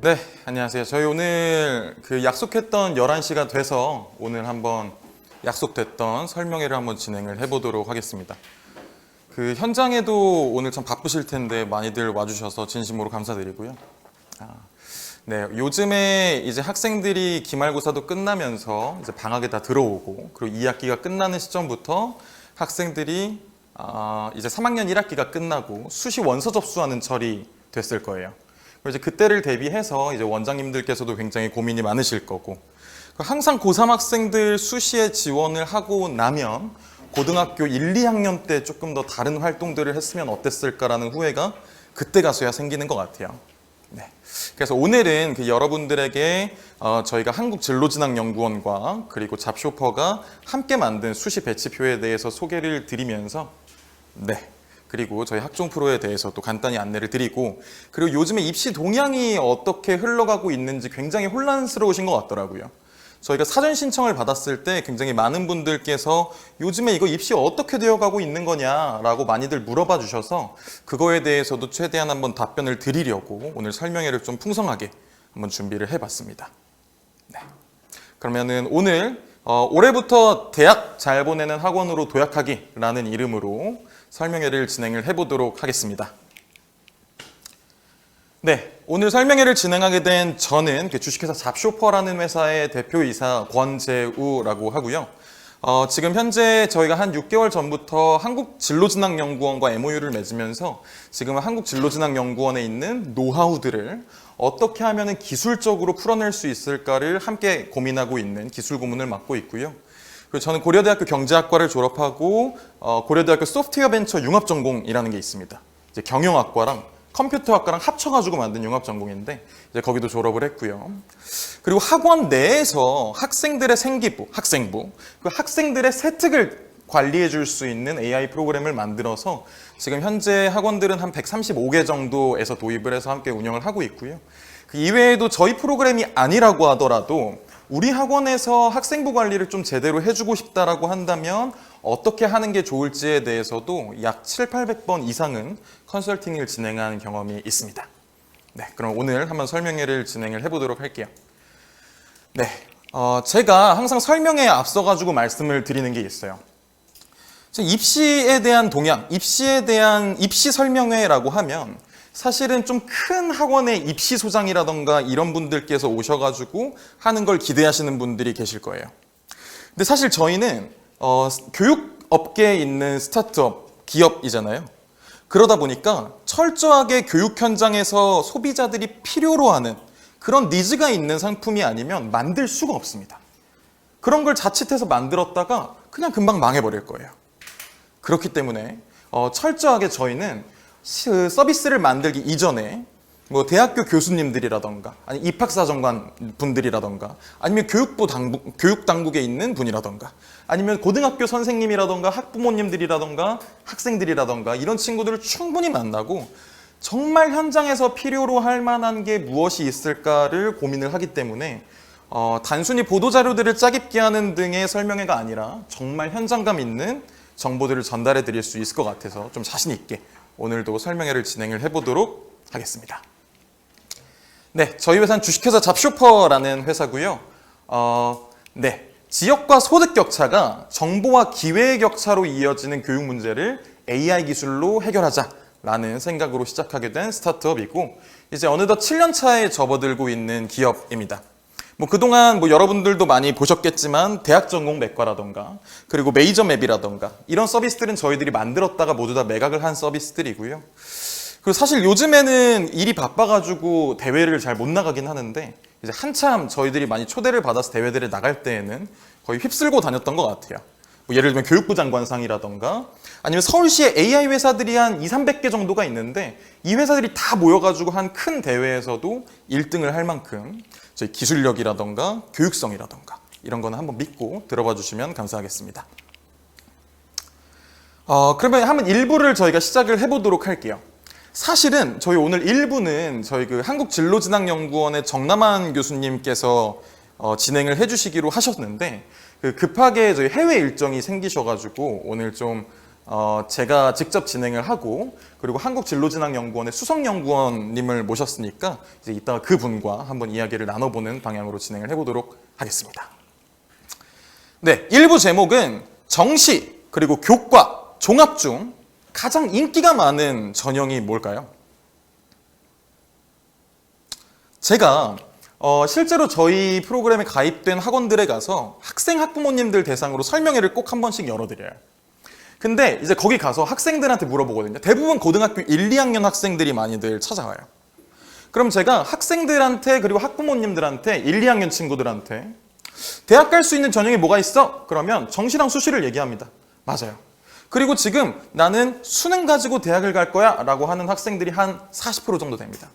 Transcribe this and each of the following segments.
네, 안녕하세요. 저희 오늘 약속했던 11시가 돼서 오늘 한번 약속됐던 설명회를 한번 진행을 해보도록 하겠습니다. 현장에도 오늘 참 바쁘실 텐데 많이들 와주셔서 진심으로 감사드리고요. 네, 요즘에 이제 학생들이 기말고사도 끝나면서 이제 방학에 다 들어오고, 그리고 2학기가 끝나는 시점부터 학생들이 이제 3학년 1학기가 끝나고 수시 원서 접수하는 철이 됐을 거예요. 이제 그때를 대비해서 이제 원장님들께서도 굉장히 고민이 많으실 거고, 항상 고3 학생들 수시에 지원을 하고 나면 고등학교 1, 2학년 때 조금 더 다른 활동들을 했으면 어땠을까라는 후회가 그때 가서야 생기는 것 같아요. 네. 그래서 오늘은 여러분들에게 저희가 한국진로진학연구원과 그리고 잡쇼퍼가 함께 만든 수시 배치표에 대해서 소개를 드리면서 그리고 저희 학종 프로에 대해서 또 간단히 안내를 드리고, 그리고 요즘에 입시 동향이 어떻게 흘러가고 있는지 굉장히 혼란스러우신 것 같더라고요. 저희가 사전 신청을 받았을 때 굉장히 많은 분들께서 요즘에 이거 입시 어떻게 되어가고 있는 거냐라고 많이들 물어봐 주셔서 그거에 대해서도 최대한 한번 답변을 드리려고 오늘 설명회를 좀 풍성하게 한번 준비를 해봤습니다. 네. 그러면은 오늘 올해부터 대학 잘 보내는 학원으로 도약하기라는 이름으로 설명회를 진행을 해보도록 하겠습니다. 네, 오늘 설명회를 진행하게 된 저는 주식회사 잡쇼퍼라는 회사의 대표이사 권재우라고 하고요. 지금 현재 저희가 한 6개월 전부터 한국진로진학연구원과 MOU를 맺으면서 지금은 한국진로진학연구원에 있는 노하우들을 어떻게 하면 기술적으로 풀어낼 수 있을까를 함께 고민하고 있는 기술 고문을 맡고 있고요. 그리고 저는 고려대학교 경제학과를 졸업하고 고려대학교 소프트웨어 벤처 융합전공이라는 게 있습니다. 이제 경영학과랑 컴퓨터학과랑 합쳐가지고 만든 융합전공인데 이제 거기도 졸업을 했고요. 그리고 학원 내에서 학생들의 생기부, 학생부, 그 학생들의 세특을 관리해 줄 수 있는 AI 프로그램을 만들어서 지금 현재 학원들은 한 135개 정도에서 도입을 해서 함께 운영을 하고 있고요. 그 이외에도 저희 프로그램이 아니라고 하더라도 우리 학원에서 학생부 관리를 좀 제대로 해주고 싶다라고 한다면 어떻게 하는 게 좋을지에 대해서도 약 700~800번 이상은 컨설팅을 진행한 경험이 있습니다. 네, 그럼 오늘 한번 설명회를 진행을 해보도록 할게요. 네, 제가 항상 설명회에 앞서가지고 말씀을 드리는 게 있어요. 입시에 대한 동향, 입시에 대한 입시 설명회라고 하면 사실은 좀 큰 학원의 입시 소장이라던가 이런 분들께서 오셔가지고 하는 걸 기대하시는 분들이 계실 거예요. 근데 사실 저희는 교육업계에 있는 스타트업 기업이잖아요. 그러다 보니까 철저하게 교육 현장에서 소비자들이 필요로 하는 그런 니즈가 있는 상품이 아니면 만들 수가 없습니다. 그런 걸 자칫해서 만들었다가 그냥 금방 망해버릴 거예요. 그렇기 때문에 철저하게 저희는 서비스를 만들기 이전에 뭐 대학교 교수님들이라던가 아니 입학사정관 분들이라던가 아니면 교육 당국에 있는 분이라던가 아니면 고등학교 선생님이라던가 학부모님들이라던가 학생들이라던가 이런 친구들을 충분히 만나고 정말 현장에서 필요로 할 만한 게 무엇이 있을까를 고민을 하기 때문에 단순히 보도자료들을 짜깁기 하는 등의 설명회가 아니라 정말 현장감 있는 정보들을 전달해 드릴 수 있을 것 같아서 좀 자신 있게 오늘도 설명회를 진행을 해보도록 하겠습니다. 네, 저희 회사는 주식회사 잡쇼퍼라는 회사고요. 지역과 소득 격차가 정보와 기회의 격차로 이어지는 교육 문제를 AI 기술로 해결하자라는 생각으로 시작하게 된 스타트업이고 이제 어느덧 7년 차에 접어들고 있는 기업입니다. 그동안 여러분들도 많이 보셨겠지만 대학 전공 맥과라던가 그리고 메이저 맵이라던가 이런 서비스들은 저희들이 만들었다가 모두 다 매각을 한 서비스들이고요. 그리고 사실 요즘에는 일이 바빠가지고 대회를 잘 못 나가긴 하는데 이제 한참 저희들이 많이 초대를 받아서 대회들을 나갈 때에는 거의 휩쓸고 다녔던 것 같아요. 예를 들면 교육부 장관상이라던가 아니면 서울시에 AI 회사들이 한 200~300개 정도가 있는데 이 회사들이 다 모여가지고 한 큰 대회에서도 1등을 할 만큼 저희 기술력이라던가 교육성이라던가 이런 거는 한번 믿고 들어봐 주시면 감사하겠습니다. 그러면 한번 1부를 저희가 시작을 해보도록 할게요. 사실은 저희 오늘 1부는 저희 한국진로진학연구원의 정남한 교수님께서 진행을 해주시기로 하셨는데 급하게 저희 해외 일정이 생기셔가지고 오늘 좀 제가 직접 진행을 하고 그리고 한국진로진학연구원의 수석연구원님을 모셨으니까 이제 이따가 그분과 한번 이야기를 나눠보는 방향으로 진행을 해보도록 하겠습니다. 네, 1부 제목은 정시 그리고 교과, 종합 중 가장 인기가 많은 전형이 뭘까요? 제가 실제로 저희 프로그램에 가입된 학원들에 가서 학생 학부모님들 대상으로 설명회를 꼭 한 번씩 열어드려요. 근데 이제 거기 가서 학생들한테 물어보거든요. 대부분 고등학교 1, 2학년 학생들이 많이들 찾아와요. 그럼 제가 학생들한테 그리고 학부모님들한테 1, 2학년 친구들한테 대학 갈 수 있는 전형이 뭐가 있어? 그러면 정시랑 수시를 얘기합니다. 맞아요. 그리고 지금 나는 수능 가지고 대학을 갈 거야 라고 하는 학생들이 한 40% 정도 됩니다.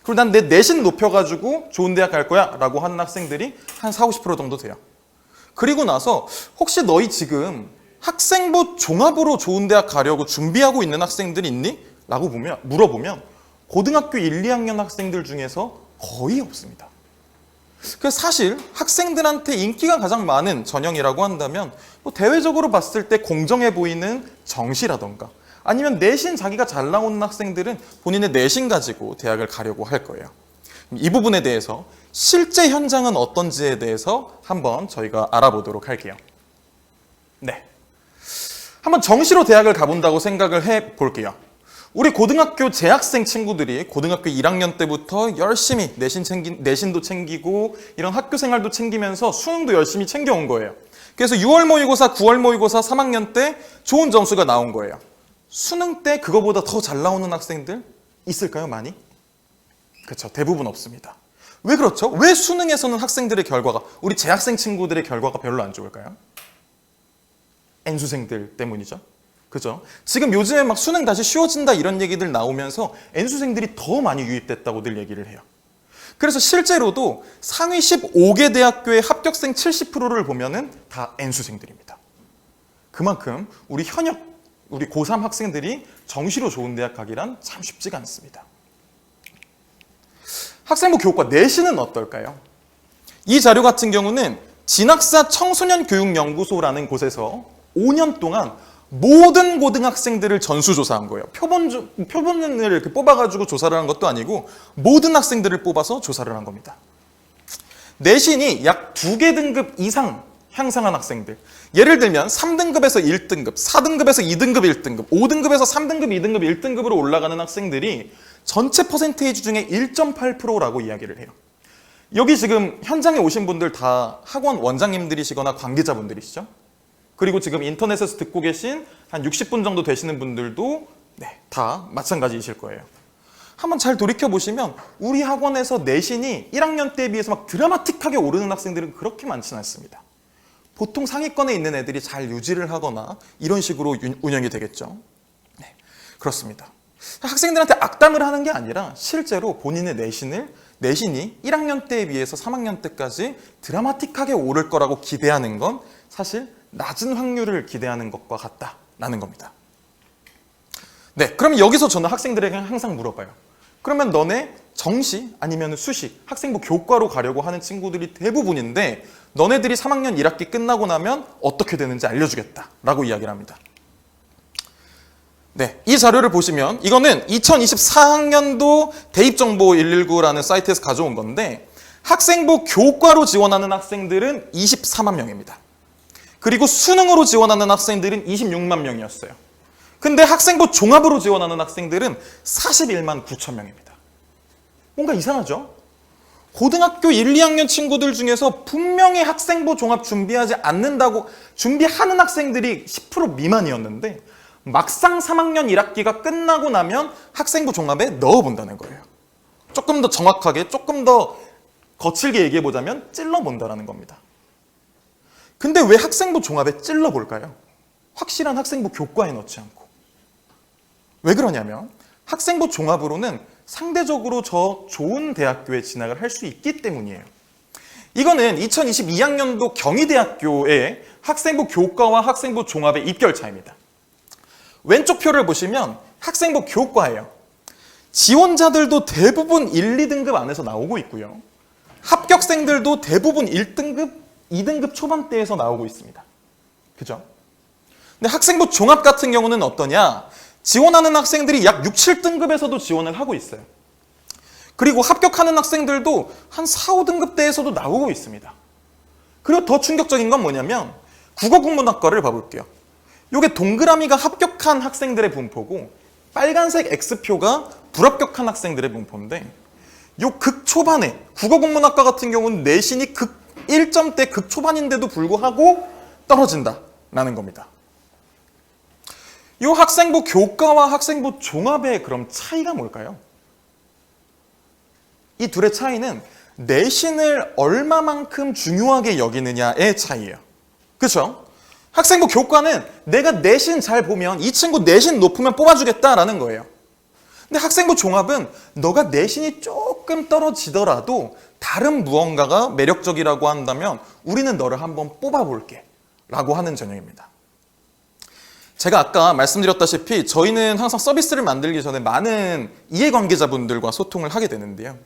그리고 난 내 내신 높여가지고 좋은 대학 갈 거야 라고 하는 학생들이 한 40, 50% 정도 돼요. 그리고 나서 혹시 너희 지금 학생부 종합으로 좋은 대학 가려고 준비하고 있는 학생들이 있니? 라고 물어보면 고등학교 1, 2학년 학생들 중에서 거의 없습니다. 그래서 사실 학생들한테 인기가 가장 많은 전형이라고 한다면 뭐 대외적으로 봤을 때 공정해 보이는 정시라던가 아니면 내신 자기가 잘 나오는 학생들은 본인의 내신 가지고 대학을 가려고 할 거예요. 이 부분에 대해서 실제 현장은 어떤지에 대해서 한번 저희가 알아보도록 할게요. 네, 한번 정시로 대학을 가본다고 생각을 해볼게요. 우리 고등학교 재학생 친구들이 고등학교 1학년 때부터 열심히 내신도 챙기고 이런 학교 생활도 챙기면서 수능도 열심히 챙겨온 거예요. 그래서 6월 모의고사, 9월 모의고사 3학년 때 좋은 점수가 나온 거예요. 수능 때 그거보다 더 잘 나오는 학생들 있을까요? 많이? 그렇죠. 대부분 없습니다. 왜 그렇죠? 왜 수능에서는 학생들의 결과가, 우리 재학생 친구들의 결과가 별로 안 좋을까요? N수생들 때문이죠. 그죠? 지금 요즘에 막 수능 다시 쉬워진다 이런 얘기들 나오면서 N수생들이 더 많이 유입됐다고들 얘기를 해요. 그래서 실제로도 상위 15개 대학교의 합격생 70%를 보면은 다 N수생들입니다. 그만큼 우리 고3 학생들이 정시로 좋은 대학 가기란 참 쉽지가 않습니다. 학생부 교과 내신은 어떨까요? 이 자료 같은 경우는 진학사 청소년교육연구소라는 곳에서 5년 동안 모든 고등학생들을 전수조사한 거예요. 표본을 이렇게 뽑아가지고 조사를 한 것도 아니고 모든 학생들을 뽑아서 조사를 한 겁니다. 내신이 약 2개 등급 이상 향상한 학생들, 예를 들면 3등급에서 1등급, 4등급에서 2등급 1등급, 5등급에서 3등급 2등급 1등급으로 올라가는 학생들이 전체 퍼센테이지 중에 1.8%라고 이야기를 해요. 여기 지금 현장에 오신 분들 다 학원 원장님들이시거나 관계자분들이시죠? 그리고 지금 인터넷에서 듣고 계신 한 60분 정도 되시는 분들도 다 마찬가지이실 거예요. 한번 잘 돌이켜보시면 우리 학원에서 내신이 1학년 때에 비해서 막 드라마틱하게 오르는 학생들은 그렇게 많지는 않습니다. 보통 상위권에 있는 애들이 잘 유지를 하거나 이런 식으로 운영이 되겠죠. 네, 그렇습니다. 학생들한테 악담을 하는 게 아니라 실제로 본인의 내신이 1학년 때에 비해서 3학년 때까지 드라마틱하게 오를 거라고 기대하는 건 사실 낮은 확률을 기대하는 것과 같다라는 겁니다. 네, 그럼 여기서 저는 학생들에게 항상 물어봐요. 그러면 너네 정시 아니면 수시, 학생부 교과로 가려고 하는 친구들이 대부분인데 너네들이 3학년 1학기 끝나고 나면 어떻게 되는지 알려주겠다라고 이야기를 합니다. 네, 이 자료를 보시면 이거는 2024학년도 대입정보 119라는 사이트에서 가져온 건데 학생부 교과로 지원하는 학생들은 24만 명입니다. 그리고 수능으로 지원하는 학생들은 26만 명이었어요. 근데 학생부 종합으로 지원하는 학생들은 41만 9천 명입니다. 뭔가 이상하죠? 고등학교 1, 2학년 친구들 중에서 분명히 학생부 종합 준비하지 않는다고 준비하는 학생들이 10% 미만이었는데 막상 3학년 1학기가 끝나고 나면 학생부 종합에 넣어본다는 거예요. 조금 더 정확하게, 조금 더 거칠게 얘기해보자면 찔러본다는 겁니다. 근데 왜 학생부 종합에 찔러볼까요? 확실한 학생부 교과에 넣지 않고. 왜 그러냐면 학생부 종합으로는 상대적으로 더 좋은 대학교에 진학을 할 수 있기 때문이에요. 이거는 2022학년도 경희대학교의 학생부 교과와 학생부 종합의 입결 차입니다. 왼쪽 표를 보시면 학생부 교과예요. 지원자들도 대부분 1, 2등급 안에서 나오고 있고요. 합격생들도 대부분 1등급, 2등급 초반대에서 나오고 있습니다. 그죠? 근데 학생부 종합 같은 경우는 어떠냐? 지원하는 학생들이 약 6, 7등급에서도 지원을 하고 있어요. 그리고 합격하는 학생들도 한 4, 5등급대에서도 나오고 있습니다. 그리고 더 충격적인 건 뭐냐면 국어국문학과를 봐볼게요. 이게 동그라미가 합격한 학생들의 분포고 빨간색 X표가 불합격한 학생들의 분포인데 요 극초반에 국어국문학과 같은 경우는 내신이 극 1점대 극초반인데도 불구하고 떨어진다라는 겁니다. 이 학생부 교과와 학생부 종합의 그럼 차이가 뭘까요? 이 둘의 차이는 내신을 얼마만큼 중요하게 여기느냐의 차이예요. 그렇죠? 학생부 교과는 내가 내신 잘 보면 이 친구 내신 높으면 뽑아주겠다라는 거예요. 근데 학생부 종합은 너가 내신이 조금 떨어지더라도 다른 무언가가 매력적이라고 한다면 우리는 너를 한번 뽑아볼게 라고 하는 전형입니다. 제가 아까 말씀드렸다시피 저희는 항상 서비스를 만들기 전에 많은 이해관계자분들과 소통을 하게 되는데요.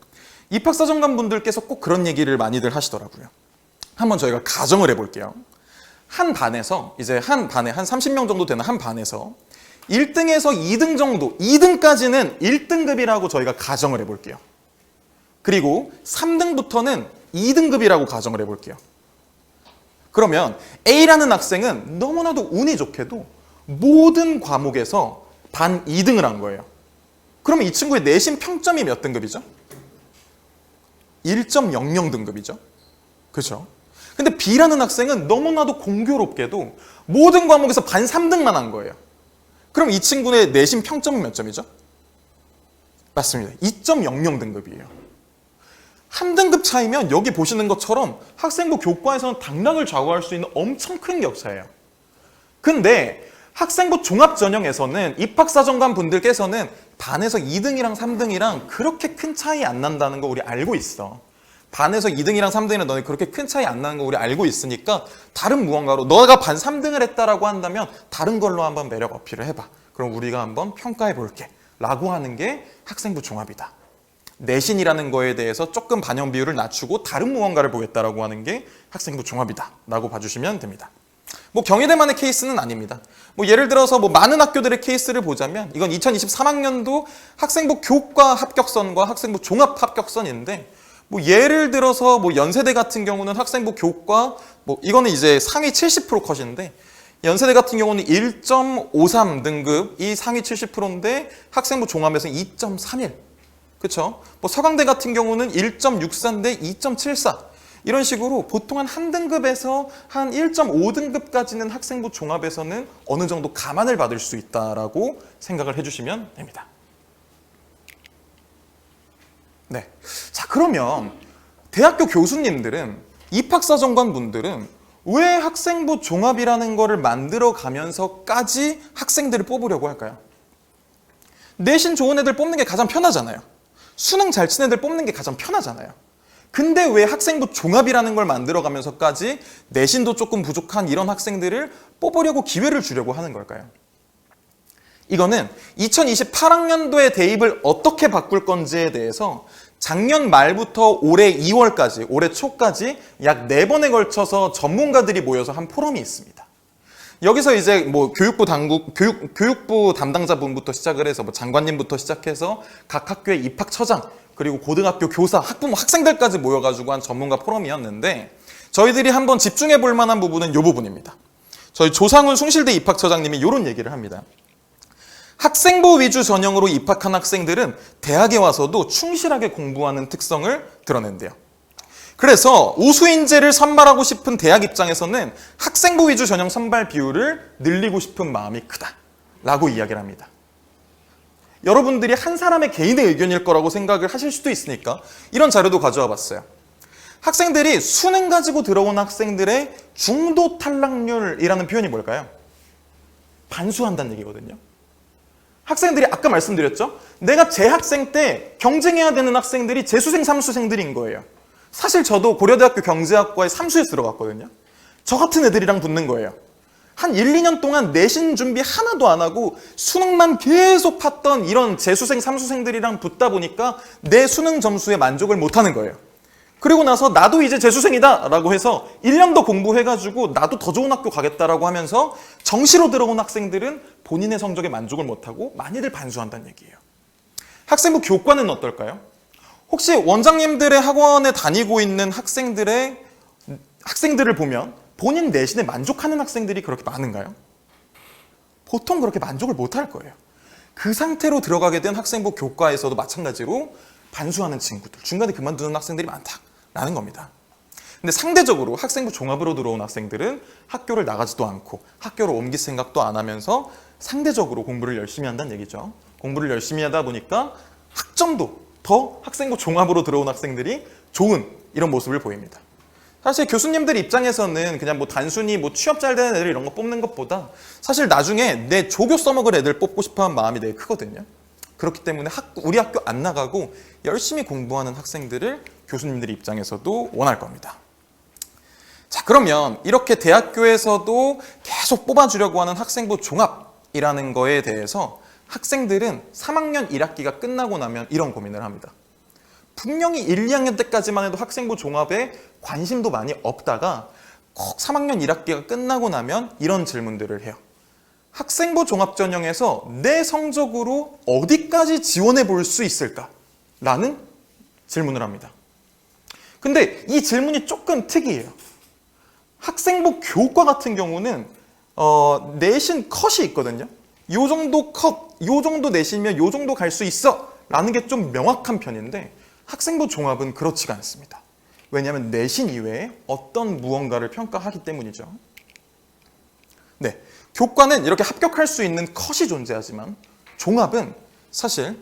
입학사정관 분들께서 꼭 그런 얘기를 많이들 하시더라고요. 한번 저희가 가정을 해볼게요. 한 반에서 이제 한 반에 한 30명 정도 되는 한 반에서 1등에서 2등 정도, 2등까지는 1등급이라고 저희가 가정을 해볼게요. 그리고 3등부터는 2등급이라고 가정을 해볼게요. 그러면 A라는 학생은 너무나도 운이 좋게도 모든 과목에서 반 2등을 한 거예요. 그러면 이 친구의 내신 평점이 몇 등급이죠? 1.00 등급이죠. 그렇죠? 근데 B라는 학생은 너무나도 공교롭게도 모든 과목에서 반 3등만 한 거예요. 그럼 이 친구의 내신 평점은 몇 점이죠? 맞습니다. 2.00 등급이에요. 한 등급 차이면 여기 보시는 것처럼 학생부 교과에서는 당락을 좌우할 수 있는 엄청 큰 격차예요. 근데 학생부 종합 전형에서는 입학사정관 분들께서는 반에서 2등이랑 3등이랑 그렇게 큰 차이 안 난다는 거 우리 알고 있어. 반에서 2등이랑 3등이랑 너네 그렇게 큰 차이 안 나는 거 우리 알고 있으니까 다른 무언가로 너가 반 3등을 했다라고 한다면 다른 걸로 한번 매력 어필을 해봐. 그럼 우리가 한번 평가해 볼게 라고 하는 게 학생부 종합이다. 내신이라는 거에 대해서 조금 반영 비율을 낮추고 다른 무언가를 보겠다라고 하는 게 학생부 종합이다 라고 봐주시면 됩니다. 뭐 경희대만의 케이스는 아닙니다. 뭐 예를 들어서 뭐 많은 학교들의 케이스를 보자면 이건 2023학년도 학생부 교과 합격선과 학생부 종합 합격선인데 뭐 예를 들어서 뭐 연세대 같은 경우는 학생부 교과 뭐 이거는 이제 상위 70% 컷인데 연세대 같은 경우는 1.53 등급이 상위 70%인데 학생부 종합에서 2.31. 그렇죠? 뭐 서강대 같은 경우는 1.64인데 2.74. 이런 식으로 보통 한 등급에서 한 1.5등급까지는 학생부 종합에서는 어느 정도 감안을 받을 수 있다라고 생각을 해주시면 됩니다. 네. 자, 그러면 대학교 교수님들은 입학사정관 분들은 왜 학생부 종합이라는 거를 만들어 가면서까지 학생들을 뽑으려고 할까요? 내신 좋은 애들 뽑는 게 가장 편하잖아요. 수능 잘 친 애들 뽑는 게 가장 편하잖아요. 근데 왜 학생부 종합이라는 걸 만들어 가면서까지 내신도 조금 부족한 이런 학생들을 뽑으려고 기회를 주려고 하는 걸까요? 이거는 2028학년도의 대입을 어떻게 바꿀 건지에 대해서 작년 말부터 올해 2월까지, 올해 초까지 약 4번에 걸쳐서 전문가들이 모여서 한 포럼이 있습니다. 여기서 이제 뭐 교육부 담당자분부터 시작을 해서 뭐 장관님부터 시작해서 각 학교의 입학처장, 그리고 고등학교 교사, 학부모, 학생들까지 모여가지고 한 전문가 포럼이었는데 저희들이 한번 집중해 볼 만한 부분은 이 부분입니다. 저희 조상훈 숭실대 입학처장님이 이런 얘기를 합니다. 학생부 위주 전형으로 입학한 학생들은 대학에 와서도 충실하게 공부하는 특성을 드러낸대요. 그래서 우수인재를 선발하고 싶은 대학 입장에서는 학생부 위주 전형 선발 비율을 늘리고 싶은 마음이 크다라고 이야기를 합니다. 여러분들이 한 사람의 개인의 의견일 거라고 생각을 하실 수도 있으니까 이런 자료도 가져와 봤어요. 학생들이 수능 가지고 들어온 학생들의 중도 탈락률이라는 표현이 뭘까요? 반수한다는 얘기거든요. 학생들이 아까 말씀드렸죠? 내가 재학생 때 경쟁해야 되는 학생들이 재수생, 삼수생들인 거예요. 사실 저도 고려대학교 경제학과에 삼수에 들어갔거든요. 저 같은 애들이랑 붙는 거예요. 한 1, 2년 동안 내신 준비 하나도 안 하고 수능만 계속 팠던 이런 재수생, 삼수생들이랑 붙다 보니까 내 수능 점수에 만족을 못 하는 거예요. 그리고 나서 나도 이제 재수생이다 라고 해서 1년 더 공부해가지고 나도 더 좋은 학교 가겠다라고 하면서 정시로 들어온 학생들은 본인의 성적에 만족을 못하고 많이들 반수한다는 얘기예요. 학생부 교과는 어떨까요? 혹시 원장님들의 학원에 다니고 있는 학생들을 보면 본인 내신에 만족하는 학생들이 그렇게 많은가요? 보통 그렇게 만족을 못할 거예요. 그 상태로 들어가게 된 학생부 교과에서도 마찬가지로 반수하는 친구들, 중간에 그만두는 학생들이 많다라는 겁니다. 근데 상대적으로 학생부 종합으로 들어온 학생들은 학교를 나가지도 않고 학교로 옮길 생각도 안 하면서 상대적으로 공부를 열심히 한다는 얘기죠. 공부를 열심히 하다 보니까 학점도 더 학생부 종합으로 들어온 학생들이 좋은 이런 모습을 보입니다. 사실 교수님들 입장에서는 그냥 뭐 단순히 뭐 취업 잘 되는 애들 이런 거 뽑는 것보다 사실 나중에 내 조교 써먹을 애들 뽑고 싶어하는 마음이 되게 크거든요. 그렇기 때문에 우리 학교 안 나가고 열심히 공부하는 학생들을 교수님들 입장에서도 원할 겁니다. 자, 그러면 이렇게 대학교에서도 계속 뽑아주려고 하는 학생부 종합이라는 거에 대해서 학생들은 3학년 1학기가 끝나고 나면 이런 고민을 합니다. 분명히 1, 2학년 때까지만 해도 학생부 종합에 관심도 많이 없다가 꼭 3학년 1학기가 끝나고 나면 이런 질문들을 해요. 학생부 종합 전형에서 내 성적으로 어디까지 지원해 볼 수 있을까? 라는 질문을 합니다. 근데 이 질문이 조금 특이해요. 학생부 교과 같은 경우는 내신 컷이 있거든요. 요 정도 컷, 요 정도 내시면 요 정도 갈 수 있어 라는 게 좀 명확한 편인데 학생부 종합은 그렇지가 않습니다. 왜냐하면 내신 이외에 어떤 무언가를 평가하기 때문이죠. 네, 교과는 이렇게 합격할 수 있는 컷이 존재하지만 종합은 사실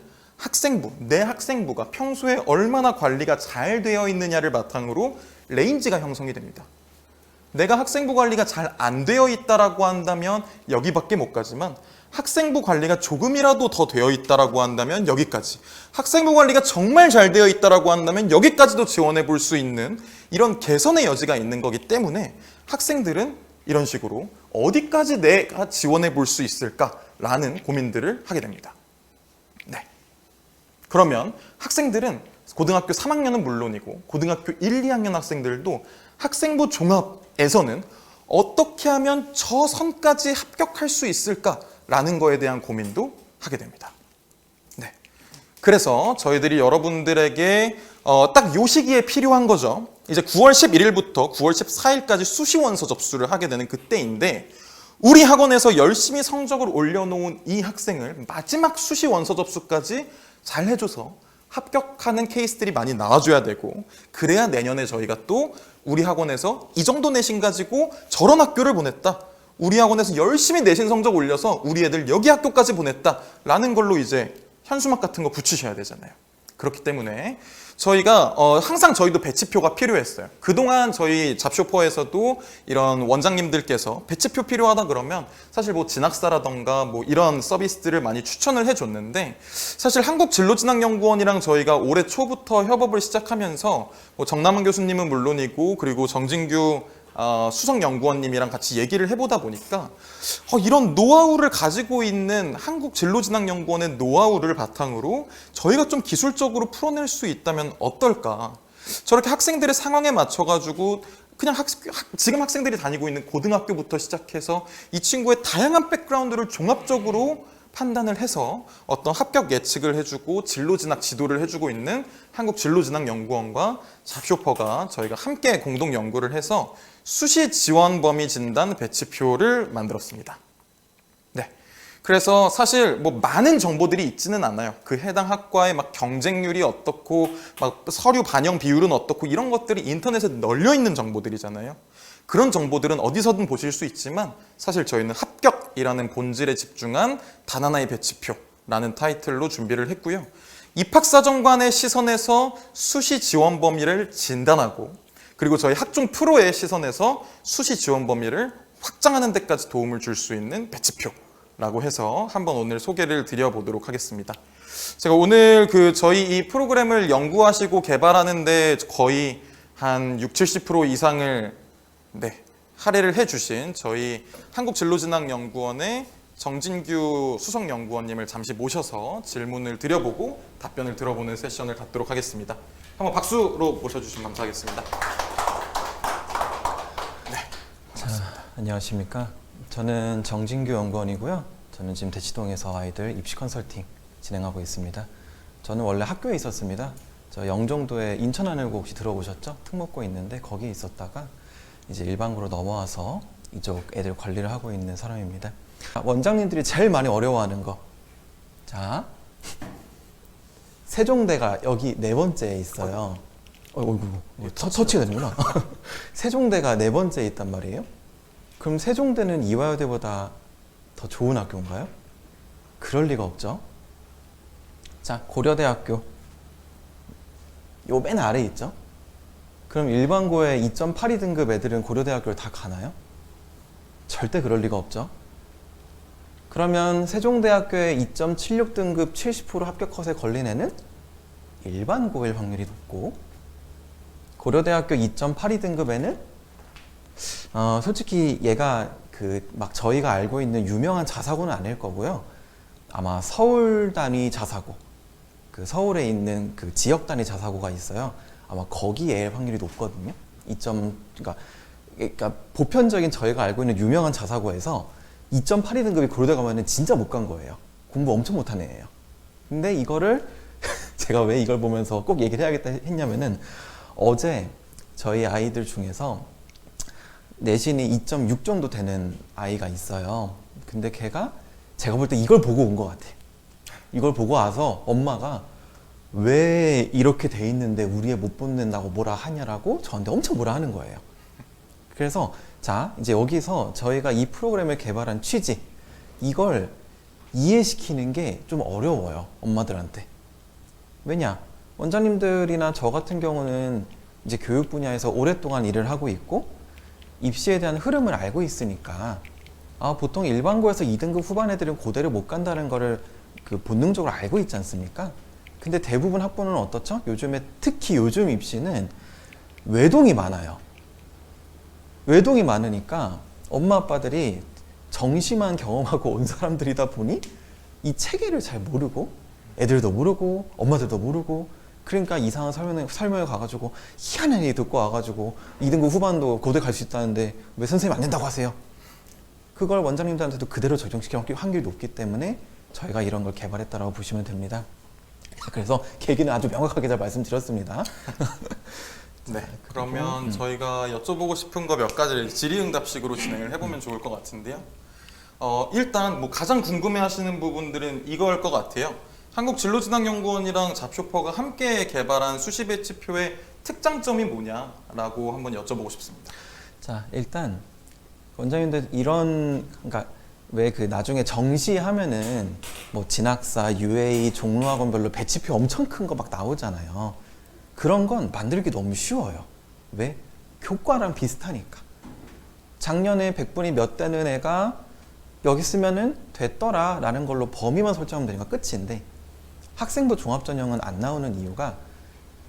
내 학생부가 평소에 얼마나 관리가 잘 되어 있느냐를 바탕으로 레인지가 형성이 됩니다. 내가 학생부 관리가 잘 안 되어 있다라고 한다면 여기밖에 못 가지만 학생부 관리가 조금이라도 더 되어 있다라고 한다면 여기까지, 학생부 관리가 정말 잘 되어 있다라고 한다면 여기까지도 지원해 볼 수 있는 이런 개선의 여지가 있는 거기 때문에 학생들은 이런 식으로 어디까지 내가 지원해 볼 수 있을까라는 고민들을 하게 됩니다. 네. 그러면 학생들은 고등학교 3학년은 물론이고 고등학교 1, 2학년 학생들도 학생부 종합에서는 어떻게 하면 저 선까지 합격할 수 있을까라는 거에 대한 고민도 하게 됩니다. 네. 그래서 저희들이 여러분들에게 딱 요 시기에 필요한 거죠. 이제 9월 11일부터 9월 14일까지 수시원서 접수를 하게 되는 그때인데 우리 학원에서 열심히 성적을 올려놓은 이 학생을 마지막 수시원서 접수까지 잘 해줘서 합격하는 케이스들이 많이 나와줘야 되고 그래야 내년에 저희가 또 우리 학원에서 이 정도 내신 가지고 저런 학교를 보냈다. 우리 학원에서 열심히 내신 성적 올려서 우리 애들 여기 학교까지 보냈다라는 걸로 이제 현수막 같은 거 붙이셔야 되잖아요. 그렇기 때문에 저희가 항상 저희도 배치표가 필요했어요. 그동안 저희 잡쇼퍼에서도 이런 원장님들께서 배치표 필요하다 그러면 사실 뭐 진학사라던가 뭐 이런 서비스들을 많이 추천을 해줬는데 사실 한국진로진학연구원이랑 저희가 올해 초부터 협업을 시작하면서 뭐 정남은 교수님은 물론이고 그리고 정진규 수석연구원님이랑 같이 얘기를 해보다 보니까 이런 노하우를 가지고 있는 한국진로진학연구원의 노하우를 바탕으로 저희가 좀 기술적으로 풀어낼 수 있다면 어떨까. 저렇게 학생들의 상황에 맞춰가지고 그냥 지금 학생들이 다니고 있는 고등학교부터 시작해서 이 친구의 다양한 백그라운드를 종합적으로 판단을 해서 어떤 합격 예측을 해주고 진로진학 지도를 해주고 있는 한국진로진학연구원과 잡쇼퍼가 저희가 함께 공동 연구를 해서 수시 지원 범위 진단 배치표를 만들었습니다. 네. 그래서 사실 뭐 많은 정보들이 있지는 않아요. 그 해당 학과의 막 경쟁률이 어떻고 막 서류 반영 비율은 어떻고 이런 것들이 인터넷에 널려 있는 정보들이잖아요. 그런 정보들은 어디서든 보실 수 있지만 사실 저희는 합격이라는 본질에 집중한 단 하나의 배치표라는 타이틀로 준비를 했고요. 입학사정관의 시선에서 수시 지원 범위를 진단하고 그리고 저희 학종 프로의 시선에서 수시 지원 범위를 확장하는 데까지 도움을 줄 수 있는 배치표라고 해서 한번 오늘 소개를 드려보도록 하겠습니다. 제가 오늘 저희 이 프로그램을 연구하시고 개발하는데 거의 한 60-70% 이상을 할애를 해주신 저희 한국진로진학연구원의 정진규 수석연구원님을 잠시 모셔서 질문을 드려보고 답변을 들어보는 세션을 갖도록 하겠습니다. 한번 박수로 모셔주시면 감사하겠습니다. 네, 반갑습니다. 자, 안녕하십니까. 저는 정진규 연구원이고요. 저는 지금 대치동에서 아이들 입시 컨설팅 진행하고 있습니다. 저는 원래 학교에 있었습니다. 저 영종도에 인천하늘고 혹시 들어보셨죠? 특목고 있는데 거기에 있었다가 이제 일반고로 넘어와서 이쪽 애들 관리를 하고 있는 사람입니다. 원장님들이 제일 많이 어려워하는 거. 자, 세종대가 여기 네 번째에 있어요. 어이구, 터치가 되는구나. 세종대가 네 번째에 있단 말이에요. 그럼 세종대는 이화여대보다 더 좋은 학교인가요? 그럴 리가 없죠. 자, 고려대학교. 요 맨 아래 있죠? 그럼 일반고에 2.82등급 애들은 고려대학교를 다 가나요? 절대 그럴 리가 없죠. 그러면 세종대학교에 2.76등급 70% 합격 컷에 걸린 애는 일반고일 확률이 높고, 고려대학교 2.82등급에는 솔직히 얘가 막 저희가 알고 있는 유명한 자사고는 아닐 거고요. 아마 서울 단위 자사고, 그 서울에 있는 그 지역 단위 자사고가 있어요. 아마 거기에 확률이 높거든요. 그러니까 보편적인 저희가 알고 있는 유명한 자사고에서 2.82등급이 고려대 가면은 진짜 못 간 거예요. 공부 엄청 못한 애예요. 근데 이거를 제가 왜 이걸 보면서 꼭 얘기를 해야겠다 했냐면은, 어제 저희 아이들 중에서 내신이 2.6 정도 되는 아이가 있어요. 근데 걔가 제가 볼 때 이걸 보고 온 것 같아요. 이걸 보고 와서 엄마가 왜 이렇게 돼 있는데 우리 애 못 붙는다고 뭐라 하냐라고 저한테 엄청 뭐라 하는 거예요. 그래서 자, 이제 여기서 저희가 이 프로그램을 개발한 취지, 이걸 이해시키는 게 좀 어려워요, 엄마들한테. 왜냐? 원장님들이나 저 같은 경우는 이제 교육 분야에서 오랫동안 일을 하고 있고 입시에 대한 흐름을 알고 있으니까, 보통 일반고에서 2등급 후반 애들은 고대를 못 간다는 거를 본능적으로 알고 있지 않습니까? 근데 대부분 학부는 어떻죠? 요즘에 특히 요즘 입시는 외동이 많아요. 외동이 많으니까 엄마 아빠들이 정시만 경험하고 온 사람들이다 보니 이 체계를 잘 모르고, 애들도 모르고 엄마들도 모르고, 그러니까 이상한 설명에 가가지고 희한한 얘기 듣고 와가지고 2등급 후반도 고대 갈 수 있다는데 왜 선생님 안 된다고 하세요? 그걸 원장님들한테도 그대로 적용시킬 확률이 높기 때문에 저희가 이런 걸 개발했다고 보시면 됩니다. 그래서 계기는 아주 명확하게 잘 말씀드렸습니다. 네, 그러면 저희가 여쭤보고 싶은 거 몇 가지를 질의응답식으로 진행을 해보면 좋을 것 같은데요. 일단 뭐 가장 궁금해하시는 부분들은 이걸 것 같아요. 한국진로진학연구원이랑 잡쇼퍼가 함께 개발한 수시 배치표의 특장점이 뭐냐라고 한번 여쭤보고 싶습니다. 자, 일단 원장님들 그러니까 왜 나중에 정시하면은 뭐 진학사, UA, 종로학원별로 배치표 엄청 큰 거 막 나오잖아요. 그런 건 만들기 너무 쉬워요. 왜? 교과랑 비슷하니까. 작년에 100분이 몇 되는 애가 여기 쓰면은 됐더라 라는 걸로 범위만 설정하면 되니까 끝인데, 학생부 종합전형은 안 나오는 이유가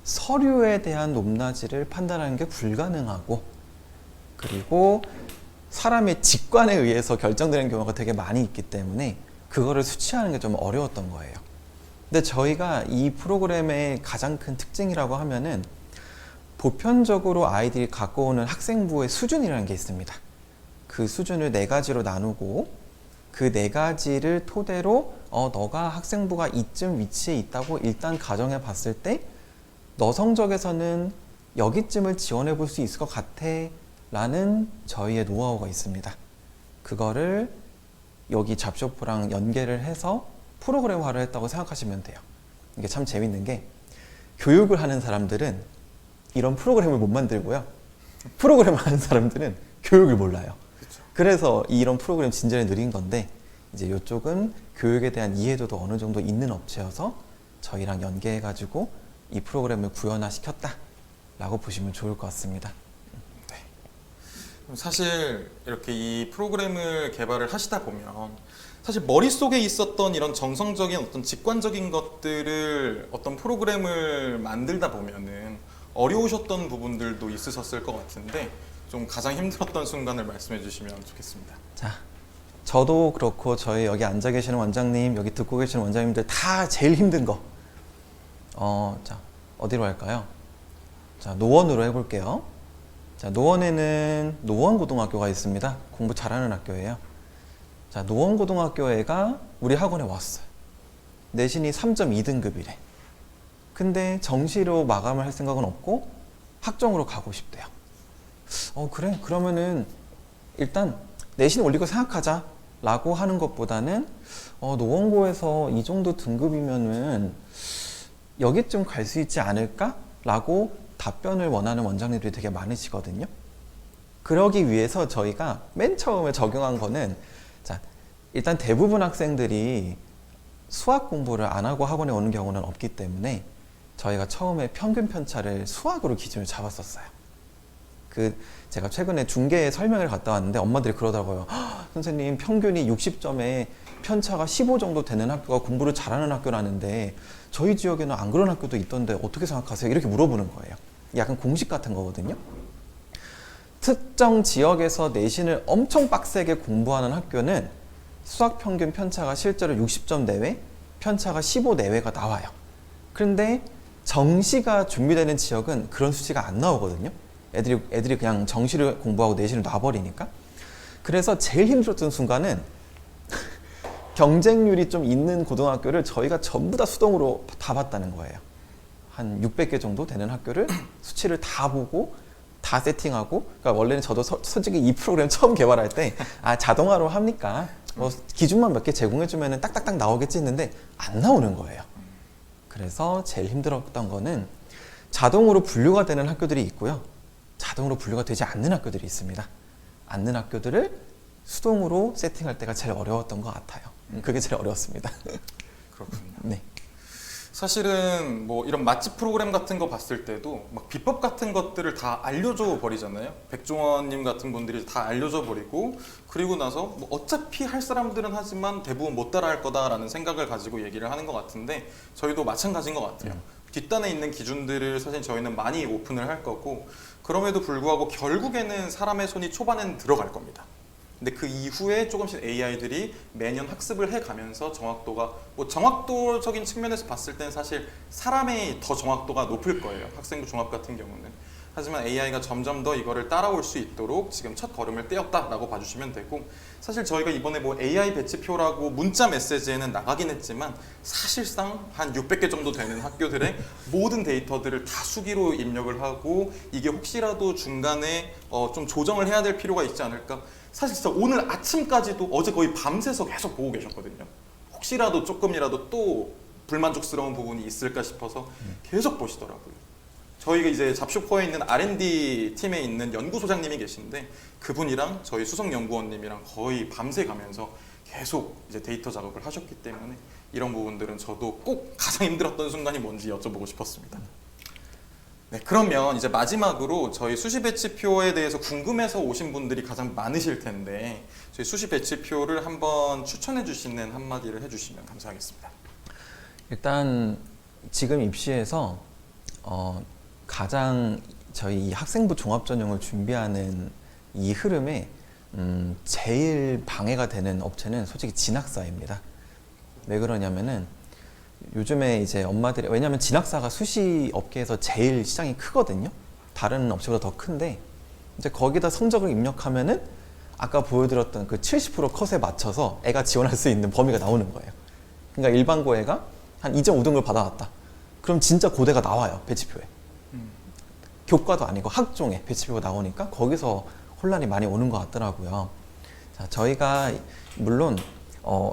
서류에 대한 높낮이를 판단하는 게 불가능하고, 그리고 사람의 직관에 의해서 결정되는 경우가 되게 많이 있기 때문에 그거를 수치하는 게 좀 어려웠던 거예요. 근데 저희가 이 프로그램의 가장 큰 특징이라고 하면은 보편적으로 아이들이 갖고 오는 학생부의 수준이라는 게 있습니다. 그 수준을 4가지로 나누고 그 4가지를 토대로 너가 학생부가 이쯤 위치에 있다고 일단 가정해 봤을 때 너 성적에서는 여기쯤을 지원해 볼 수 있을 것 같아 라는 저희의 노하우가 있습니다. 그거를 여기 잡쇼프랑 연계를 해서 프로그램화를 했다고 생각하시면 돼요. 이게 참 재밌는 게, 교육을 하는 사람들은 이런 프로그램을 못 만들고요, 프로그램을 하는 사람들은 교육을 몰라요. 그래서 이런 프로그램 진전이 느린 건데, 이제 이쪽은 교육에 대한 이해도도 어느 정도 있는 업체여서 저희랑 연계해가지고 이 프로그램을 구현화시켰다 라고 보시면 좋을 것 같습니다. 사실 이렇게 이 프로그램을 개발을 하시다 보면 사실 머릿속에 있었던 이런 정성적인 어떤 직관적인 것들을 어떤 프로그램을 만들다 보면은 어려우셨던 부분들도 있으셨을 것 같은데, 좀 가장 힘들었던 순간을 말씀해 주시면 좋겠습니다. 자, 저도 그렇고 저희 여기 앉아 계시는 원장님, 여기 듣고 계시는 원장님들 다 제일 힘든 거. 자, 어디로 할까요? 자, 노원으로 해볼게요. 자, 노원에는 노원고등학교가 있습니다. 공부 잘하는 학교예요. 자, 노원고등학교애가 우리 학원에 왔어요. 내신이 3.2등급이래. 근데 정시로 마감을 할 생각은 없고 학종으로 가고 싶대요. 그래? 그러면은 일단 내신 올리고 생각하자 라고 하는 것보다는 노원고에서 이 정도 등급이면은 여기쯤 갈 수 있지 않을까? 라고 답변을 원하는 원장님들이 되게 많으시거든요. 그러기 위해서 저희가 맨 처음에 적용한 거는, 자, 일단 대부분 학생들이 수학 공부를 안 하고 학원에 오는 경우는 없기 때문에 저희가 처음에 평균 편차를 수학으로 기준을 잡았었어요. 제가 최근에 중계에 설명을 갔다 왔는데 엄마들이 그러더라고요. 선생님, 평균이 60점에 편차가 15 정도 되는 학교가 공부를 잘하는 학교라는데 저희 지역에는 안 그런 학교도 있던데 어떻게 생각하세요? 이렇게 물어보는 거예요. 약간 공식 같은 거거든요. 특정 지역에서 내신을 엄청 빡세게 공부하는 학교는 수학 평균 편차가 실제로 60점 내외, 편차가 15 내외가 나와요. 그런데 정시가 준비되는 지역은 그런 수치가 안 나오거든요. 애들이 그냥 정시를 공부하고 내신을 놔버리니까. 그래서 제일 힘들었던 순간은 경쟁률이 좀 있는 고등학교를 저희가 전부 다 수동으로 다 봤다는 거예요. 한 600개 정도 되는 학교를 수치를 다 보고 다 세팅하고. 그러니까 원래는 저도 솔직히 이 프로그램 처음 개발할 때 자동화로 합니까? 기준만 몇 개 제공해주면 딱딱딱 나오겠지 했는데 안 나오는 거예요. 그래서 제일 힘들었던 거는 자동으로 분류가 되는 학교들이 있고요. 자동으로 분류가 되지 않는 학교들이 있습니다. 않는 학교들을 수동으로 세팅할 때가 제일 어려웠던 것 같아요. 그게 제일 어려웠습니다. 그렇군요. 네. 사실은 뭐 이런 맛집 프로그램 같은 거 봤을 때도 막 비법 같은 것들을 다 알려줘 버리잖아요. 백종원님 같은 분들이 다 알려줘 버리고, 그리고 나서 뭐 어차피 할 사람들은 하지만 대부분 못 따라 할 거다라는 생각을 가지고 얘기를 하는 것 같은데, 저희도 마찬가지인 것 같아요. 뒷단에 있는 기준들을 사실 저희는 많이 오픈을 할 거고, 그럼에도 불구하고 결국에는 사람의 손이 초반에는 들어갈 겁니다. 근데 그 이후에 조금씩 AI들이 매년 학습을 해가면서 정확도가, 뭐 정확도적인 측면에서 봤을 때는 사실 사람의 더 정확도가 높을 거예요. 학생부 종합 같은 경우는. 하지만 AI가 점점 더 이거를 따라올 수 있도록 지금 첫 걸음을 떼었다라고 봐주시면 되고, 사실 저희가 이번에 뭐 AI 배치표라고 문자 메시지에는 나가긴 했지만 사실상 한 600개 정도 되는 학교들의 모든 데이터들을 다 수기로 입력을 하고, 이게 혹시라도 중간에 좀 조정을 해야 될 필요가 있지 않을까. 사실 진짜 오늘 아침까지도 어제 거의 밤새서 계속 보고 계셨거든요. 혹시라도 조금이라도 또 불만족스러운 부분이 있을까 싶어서 계속 보시더라고요. 저희가 이제 잡쇼퍼에 있는 R&D 팀에 있는 연구소장님이 계신데, 그분이랑 저희 수석연구원님이랑 거의 밤새 가면서 계속 이제 데이터 작업을 하셨기 때문에 이런 부분들은 저도 꼭 가장 힘들었던 순간이 뭔지 여쭤보고 싶었습니다. 네, 그러면 이제 마지막으로 저희 수시 배치표에 대해서 궁금해서 오신 분들이 가장 많으실 텐데, 저희 수시 배치표를 한번 추천해 주시는 한마디를 해주시면 감사하겠습니다. 일단 지금 입시에서 가장 저희 이 학생부 종합 전형을 준비하는 이 흐름에 제일 방해가 되는 업체는 솔직히 진학사입니다. 왜 그러냐면은 요즘에 이제 엄마들이, 왜냐면 진학사가 수시 업계에서 제일 시장이 크거든요. 다른 업체보다 더 큰데, 이제 거기다 성적을 입력하면은 아까 보여드렸던 그 70% 컷에 맞춰서 애가 지원할 수 있는 범위가 나오는 거예요. 그러니까 일반고 애가 한 2.5등급을 받아왔다. 그럼 진짜 고대가 나와요, 배치표에. 교과도 아니고 학종에 배치표가 나오니까 거기서 혼란이 많이 오는 것 같더라고요. 자, 저희가 물론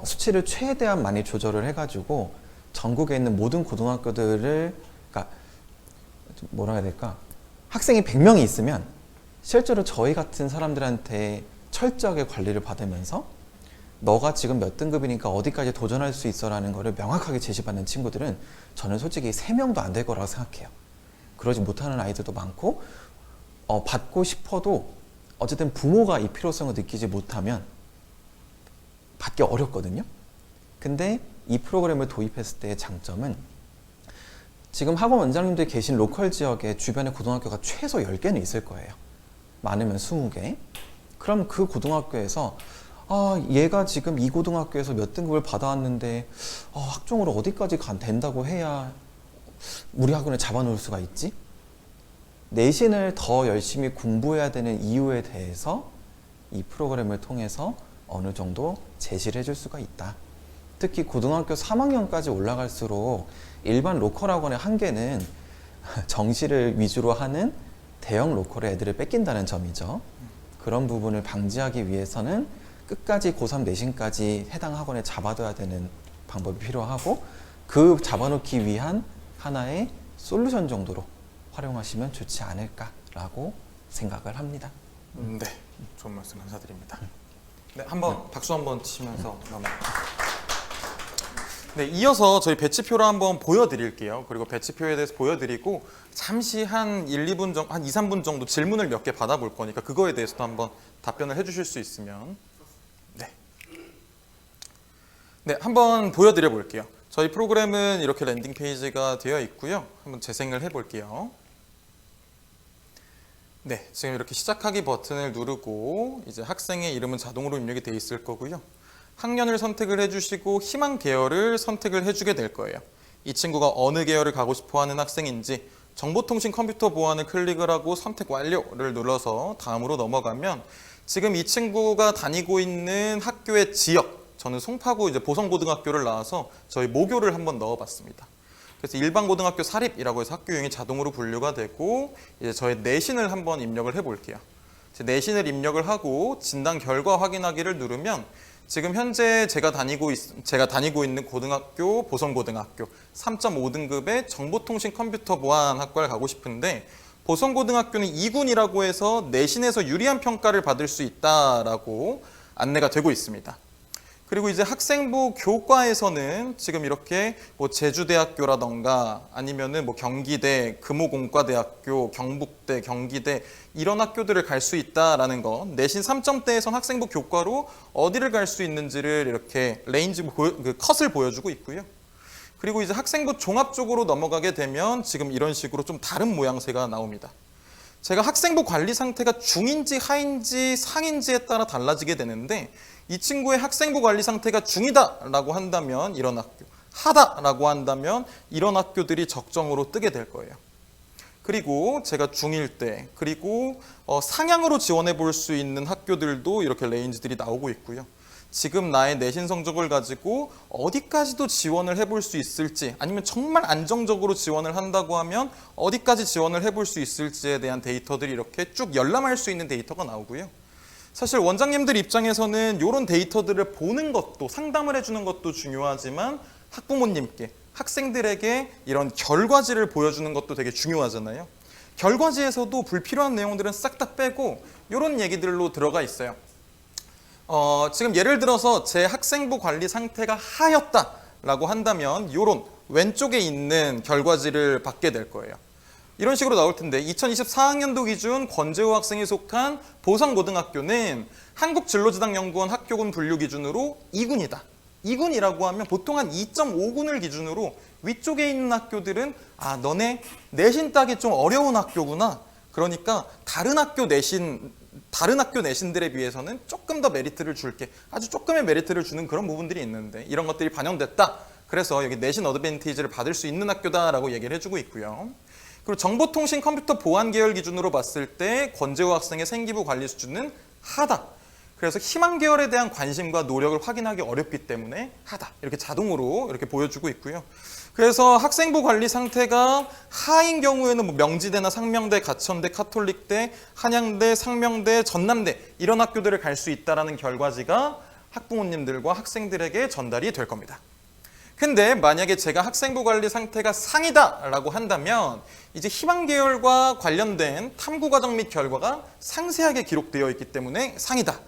수치를 최대한 많이 조절을 해가지고 전국에 있는 모든 고등학교들을, 그러니까 뭐라 해야 될까, 학생이 100명이 있으면 실제로 저희 같은 사람들한테 철저하게 관리를 받으면서 너가 지금 몇 등급이니까 어디까지 도전할 수 있어 라는 거를 명확하게 제시받는 친구들은 저는 솔직히 3명도 안 될 거라고 생각해요. 그러지 못하는 아이들도 많고, 받고 싶어도 어쨌든 부모가 이 필요성을 느끼지 못하면 받기 어렵거든요. 근데 이 프로그램을 도입했을 때의 장점은, 지금 학원 원장님들이 계신 로컬 지역에 주변에 고등학교가 최소 10개는 있을 거예요. 많으면 20개. 그럼 그 고등학교에서 아, 얘가 지금 이 고등학교에서 몇 등급을 받아왔는데 학종으로 어디까지 된다고 해야 우리 학원에 잡아놓을 수가 있지? 내신을 더 열심히 공부해야 되는 이유에 대해서 이 프로그램을 통해서 어느 정도 제시를 해줄 수가 있다. 특히 고등학교 3학년까지 올라갈수록 일반 로컬 학원의 한계는 정시를 위주로 하는 대형 로컬의 애들을 뺏긴다는 점이죠. 그런 부분을 방지하기 위해서는 끝까지 고3 내신까지 해당 학원에 잡아둬야 되는 방법이 필요하고, 그 잡아놓기 위한 하나의 솔루션 정도로 활용하시면 좋지 않을까라고 생각을 합니다. 네, 좋은 말씀 감사드립니다. 네, 한번 박수 한번 치면서 네, 이어서 저희 배치표를 한번 보여드릴게요. 그리고 배치표에 대해서 보여드리고 잠시 한 1, 2분 정도, 한 2, 3분 정도 질문을 몇 개 받아볼 거니까 그거에 대해서도 한번 답변을 해주실 수 있으면. 네, 네, 한번 보여드려 볼게요. 저희 프로그램은 이렇게 랜딩 페이지가 되어 있고요. 한번 재생을 해볼게요. 네, 지금 이렇게 시작하기 버튼을 누르고 이제 학생의 이름은 자동으로 입력이 되어 있을 거고요. 학년을 선택을 해주시고 희망 계열을 선택을 해주게 될 거예요. 이 친구가 어느 계열을 가고 싶어하는 학생인지 정보통신 컴퓨터 보안을 클릭을 하고 선택 완료를 눌러서 다음으로 넘어가면 지금 이 친구가 다니고 있는 학교의 지역, 저는 송파구 이제 보성고등학교를 나와서 저희 모교를 한번 넣어봤습니다. 그래서 일반 고등학교 사립이라고 해서 학교 유형이 자동으로 분류가 되고 이제 저의 내신을 한번 입력을 해볼게요. 내신을 입력을 하고 진단 결과 확인하기를 누르면 지금 현재 제가 다니고 있는 고등학교 보성고등학교 3.5등급의 정보통신 컴퓨터 보안 학과를 가고 싶은데 보성고등학교는 2군이라고 해서 내신에서 유리한 평가를 받을 수 있다라고 안내가 되고 있습니다. 그리고 이제 학생부 교과에서는 지금 이렇게 뭐 제주대학교라던가 아니면은 뭐 경기대, 금호공과대학교, 경북대, 경기대 이런 학교들을 갈 수 있다라는 거, 내신 3점대에선 학생부 교과로 어디를 갈 수 있는지를 이렇게 컷을 보여주고 있고요. 그리고 이제 학생부 종합 쪽으로 넘어가게 되면 지금 이런 식으로 좀 다른 모양새가 나옵니다. 제가 학생부 관리 상태가 중인지 하인지 상인지에 따라 달라지게 되는데 이 친구의 학생부 관리 상태가 중이다라고 한다면 이런 학교, 하다라고 한다면 이런 학교들이 적정으로 뜨게 될 거예요. 그리고 제가 중1 때 그리고 상향으로 지원해 볼 수 있는 학교들도 이렇게 레인지들이 나오고 있고요. 지금 나의 내신 성적을 가지고 어디까지도 지원을 해볼 수 있을지 아니면 정말 안정적으로 지원을 한다고 하면 어디까지 지원을 해볼 수 있을지에 대한 데이터들이 이렇게 쭉 열람할 수 있는 데이터가 나오고요. 사실 원장님들 입장에서는 이런 데이터들을 보는 것도 상담을 해주는 것도 중요하지만 학부모님께 학생들에게 이런 결과지를 보여주는 것도 되게 중요하잖아요. 결과지에서도 불필요한 내용들은 싹 다 빼고 이런 얘기들로 들어가 있어요. 지금 예를 들어서 제 학생부 관리 상태가 하였다라고 한다면 이런 왼쪽에 있는 결과지를 받게 될 거예요. 이런 식으로 나올 텐데 2024학년도 기준 권재호 학생이 속한 보성고등학교는 한국진로지당연구원 학교군 분류 기준으로 2군이다. 2군이라고 하면 보통 한 2.5군을 기준으로 위쪽에 있는 학교들은 아 너네 내신 따기 좀 어려운 학교구나. 그러니까 다른 학교 내신들에 비해서는 조금 더 메리트를 줄게. 아주 조금의 메리트를 주는 그런 부분들이 있는데 이런 것들이 반영됐다. 그래서 여기 내신 어드밴티지를 받을 수 있는 학교다라고 얘기를 해주고 있고요. 그리고 정보통신 컴퓨터 보안 계열 기준으로 봤을 때 권재호 학생의 생기부 관리 수준은 하다. 그래서 희망 계열에 대한 관심과 노력을 확인하기 어렵기 때문에 하다. 이렇게 자동으로 이렇게 보여주고 있고요. 그래서 학생부 관리 상태가 하인 경우에는 뭐 명지대나 상명대, 가천대, 카톨릭대, 한양대, 상명대, 전남대 이런 학교들을 갈 수 있다는 결과지가 학부모님들과 학생들에게 전달이 될 겁니다. 근데 만약에 제가 학생부 관리 상태가 상이다라고 한다면 이제 희망 계열과 관련된 탐구 과정 및 결과가 상세하게 기록되어 있기 때문에 상이다.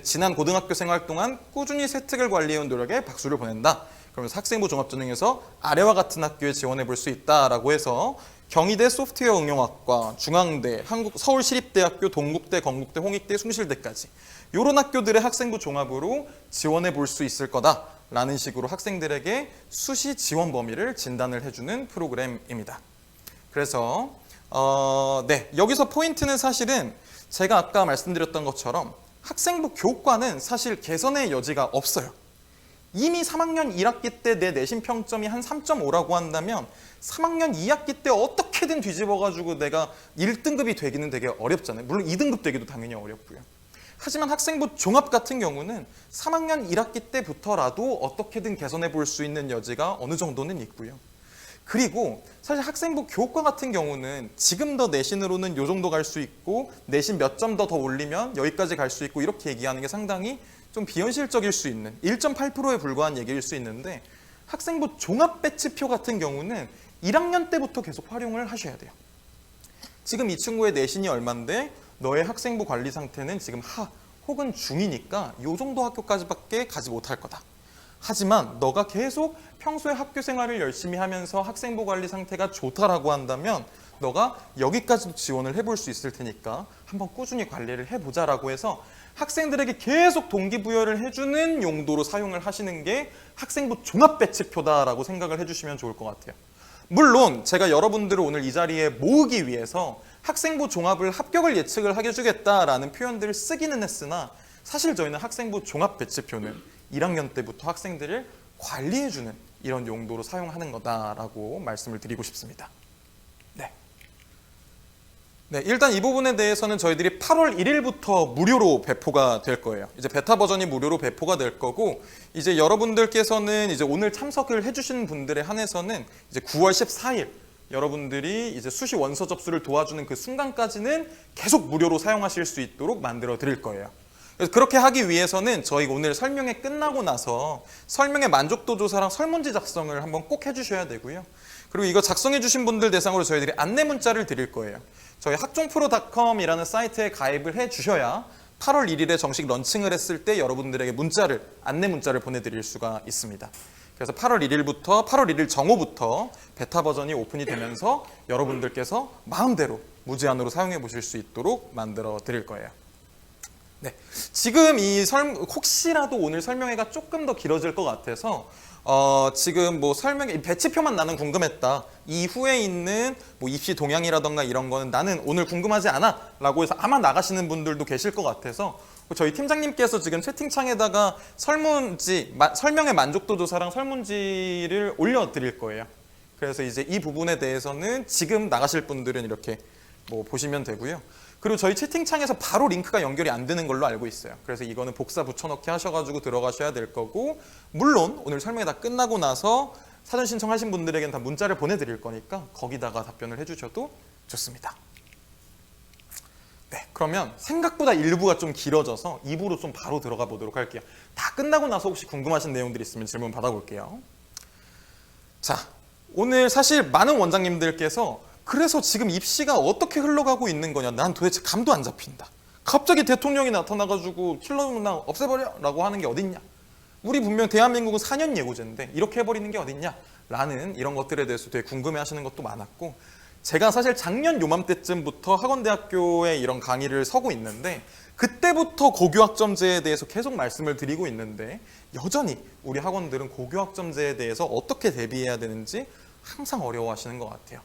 지난 고등학교 생활 동안 꾸준히 세특을 관리해온 노력에 박수를 보낸다. 그러면서 학생부 종합전형에서 아래와 같은 학교에 지원해 볼 수 있다라고 해서 경희대 소프트웨어 응용학과, 중앙대, 서울시립대학교, 동국대, 건국대, 홍익대, 숭실대까지 이런 학교들의 학생부 종합으로 지원해 볼 수 있을 거다라는 식으로 학생들에게 수시 지원 범위를 진단을 해주는 프로그램입니다. 그래서 여기서 포인트는 사실은 제가 아까 말씀드렸던 것처럼 학생부 교과는 사실 개선의 여지가 없어요. 이미 3학년 1학기 때 내 내신 평점이 한 3.5라고 한다면 3학년 2학기 때 어떻게든 뒤집어가지고 내가 1등급이 되기는 되게 어렵잖아요. 물론 2등급 되기도 당연히 어렵고요. 하지만 학생부 종합 같은 경우는 3학년 1학기 때부터라도 어떻게든 개선해 볼 수 있는 여지가 어느 정도는 있고요. 그리고 사실 학생부 교과 같은 경우는 지금 더 내신으로는 요 정도 갈 수 있고 내신 몇 점 더 올리면 여기까지 갈 수 있고 이렇게 얘기하는 게 상당히 좀 비현실적일 수 있는 1.8%에 불과한 얘기일 수 있는데 학생부 종합 배치표 같은 경우는 1학년 때부터 계속 활용을 하셔야 돼요. 지금 이 친구의 내신이 얼만데 너의 학생부 관리 상태는 지금 하 혹은 중이니까 요 정도 학교까지밖에 가지 못할 거다. 하지만 너가 계속 평소에 학교 생활을 열심히 하면서 학생부 관리 상태가 좋다라고 한다면 너가 여기까지도 지원을 해볼 수 있을 테니까 한번 꾸준히 관리를 해보자라고 해서 학생들에게 계속 동기부여를 해주는 용도로 사용을 하시는 게 학생부 종합 배치표다라고 생각을 해주시면 좋을 것 같아요. 물론 제가 여러분들을 오늘 이 자리에 모으기 위해서 학생부 종합을 합격을 예측을 해주겠다라는 표현들을 쓰기는 했으나 사실 저희는 학생부 종합 배치표는 1학년 때부터 학생들을 관리해주는 이런 용도로 사용하는 거다라고 말씀을 드리고 싶습니다. 네, 일단 이 부분에 대해서는 저희들이 8월 1일부터 무료로 배포가 될 거예요. 이제 베타 버전이 무료로 배포가 될 거고, 이제 여러분들께서는 이제 오늘 참석을 해주신 분들에 한해서는 이제 9월 14일 여러분들이 이제 수시 원서 접수를 도와주는 그 순간까지는 계속 무료로 사용하실 수 있도록 만들어 드릴 거예요. 그래서 그렇게 하기 위해서는 저희가 오늘 설명회 끝나고 나서 설명회 만족도 조사랑 설문지 작성을 한번 꼭 해주셔야 되고요. 그리고 이거 작성해 주신 분들 대상으로 저희들이 안내 문자를 드릴 거예요. 저희 학종프로.com이라는 사이트에 가입을 해 주셔야 8월 1일에 정식 런칭을 했을 때 여러분들에게 안내 문자를 보내드릴 수가 있습니다. 그래서 8월 1일부터 8월 1일 정오부터 베타 버전이 오픈이 되면서 여러분들께서 마음대로 무제한으로 사용해 보실 수 있도록 만들어 드릴 거예요. 네, 지금 혹시라도 오늘 설명회가 조금 더 길어질 것 같아서 지금 뭐 배치표만 나는 궁금했다. 이후에 있는 뭐 입시 동향이라던가 이런 거는 나는 오늘 궁금하지 않아 라고 해서 아마 나가시는 분들도 계실 것 같아서 저희 팀장님께서 지금 채팅창에다가 설명의 만족도 조사랑 설문지를 올려드릴 거예요. 그래서 이제 이 부분에 대해서는 지금 나가실 분들은 이렇게 뭐 보시면 되고요. 그리고 저희 채팅창에서 바로 링크가 연결이 안 되는 걸로 알고 있어요. 그래서 이거는 복사 붙여넣기 하셔가지고 들어가셔야 될 거고, 물론 오늘 설명이 다 끝나고 나서 사전 신청하신 분들에게는 다 문자를 보내드릴 거니까 거기다가 답변을 해주셔도 좋습니다. 네, 그러면 생각보다 1부가 좀 길어져서 2부로 좀 바로 들어가 보도록 할게요. 다 끝나고 나서 혹시 궁금하신 내용들이 있으면 질문 받아볼게요. 자, 오늘 사실 많은 원장님들께서 그래서 지금 입시가 어떻게 흘러가고 있는 거냐, 난 도대체 감도 안 잡힌다. 갑자기 대통령이 나타나가지고 킬러 문항 없애버려 라고 하는 게 어딨냐, 우리 분명 대한민국은 4년 예고제인데 이렇게 해버리는 게 어딨냐 라는 이런 것들에 대해서 되게 궁금해하시는 것도 많았고, 제가 사실 작년 요맘때쯤부터 학원대학교에 이런 강의를 서고 있는데 그때부터 고교학점제에 대해서 계속 말씀을 드리고 있는데 여전히 우리 학원들은 고교학점제에 대해서 어떻게 대비해야 되는지 항상 어려워하시는 것 같아요.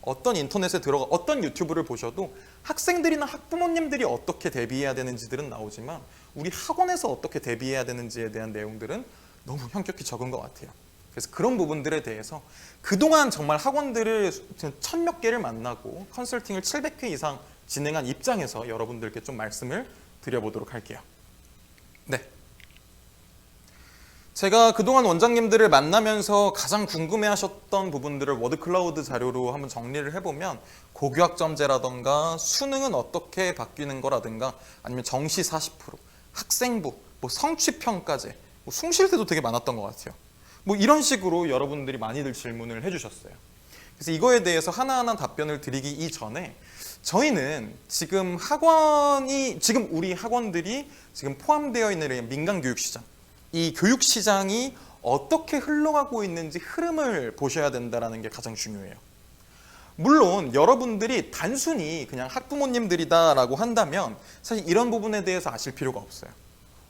어떤 인터넷에 어떤 유튜브를 보셔도 학생들이나 학부모님들이 어떻게 대비해야 되는지들은 나오지만 우리 학원에서 어떻게 대비해야 되는지에 대한 내용들은 너무 현격히 적은 것 같아요. 그래서 그런 부분들에 대해서 그동안 정말 학원들을 1000몇 개를 만나고 컨설팅을 700회 이상 진행한 입장에서 여러분들께 좀 말씀을 드려보도록 할게요. 네. 제가 그동안 원장님들을 만나면서 가장 궁금해하셨던 부분들을 워드클라우드 자료로 한번 정리를 해보면 고교학점제라던가 수능은 어떻게 바뀌는 거라든가 아니면 정시 40%, 학생부, 뭐 성취평가제, 뭐 숭실대도 되게 많았던 것 같아요. 뭐 이런 식으로 여러분들이 많이들 질문을 해주셨어요. 그래서 이거에 대해서 하나하나 답변을 드리기 이전에 저희는 지금 우리 학원들이 지금 포함되어 있는 민간교육시장, 이 교육시장이 어떻게 흘러가고 있는지 흐름을 보셔야 된다는 게 가장 중요해요. 물론 여러분들이 단순히 그냥 학부모님들이다라고 한다면 사실 이런 부분에 대해서 아실 필요가 없어요.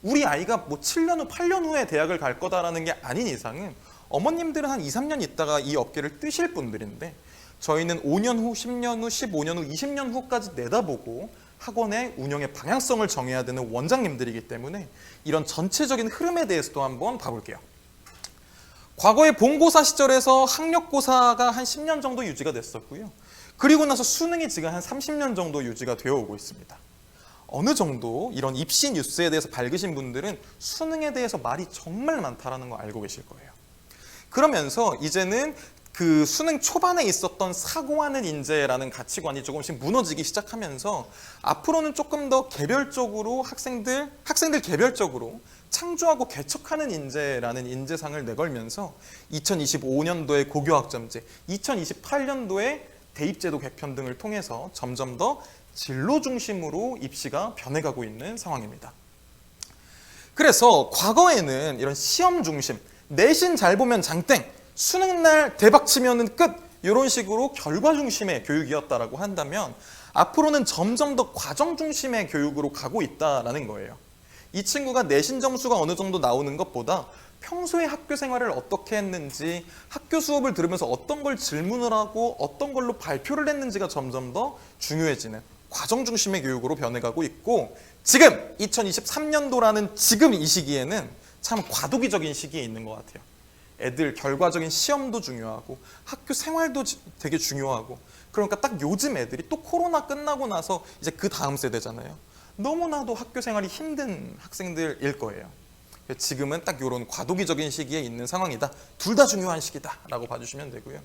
우리 아이가 뭐 7년 후, 8년 후에 대학을 갈 거다라는 게 아닌 이상은 어머님들은 한 2, 3년 있다가 이 업계를 뜨실 분들인데 저희는 5년 후, 10년 후, 15년 후, 20년 후까지 내다보고 학원의 운영의 방향성을 정해야 되는 원장님들이기 때문에 이런 전체적인 흐름에 대해서도 한번 봐볼게요. 과거에 본고사 시절에서 학력고사가 한 10년 정도 유지가 됐었고요. 그리고 나서 수능이 지금 한 30년 정도 유지가 되어 오고 있습니다. 어느 정도 이런 입시 뉴스에 대해서 밝으신 분들은 수능에 대해서 말이 정말 많다라는 거 알고 계실 거예요. 그러면서 이제는 그 수능 초반에 있었던 사고하는 인재라는 가치관이 조금씩 무너지기 시작하면서 앞으로는 조금 더 개별적으로 학생들 개별적으로 창조하고 개척하는 인재라는 인재상을 내걸면서 2025년도에 고교학점제, 2028년도에 대입제도 개편 등을 통해서 점점 더 진로 중심으로 입시가 변해가고 있는 상황입니다. 그래서 과거에는 이런 시험 중심, 내신 잘 보면 장땡, 수능날 대박 치면은 끝, 이런 식으로 결과 중심의 교육이었다라고 한다면 앞으로는 점점 더 과정 중심의 교육으로 가고 있다라는 거예요. 이 친구가 내신 점수가 어느 정도 나오는 것보다 평소에 학교 생활을 어떻게 했는지, 학교 수업을 들으면서 어떤 걸 질문을 하고 어떤 걸로 발표를 했는지가 점점 더 중요해지는 과정 중심의 교육으로 변해가고 있고, 지금 2023년도라는 지금 이 시기에는 참 과도기적인 시기에 있는 것 같아요. 애들 결과적인 시험도 중요하고 학교 생활도 되게 중요하고, 그러니까 딱 요즘 애들이 또 코로나 끝나고 나서 이제 그 다음 세대잖아요. 너무나도 학교 생활이 힘든 학생들일 거예요. 지금은 딱 이런 과도기적인 시기에 있는 상황이다. 둘 다 중요한 시기다라고 봐주시면 되고요.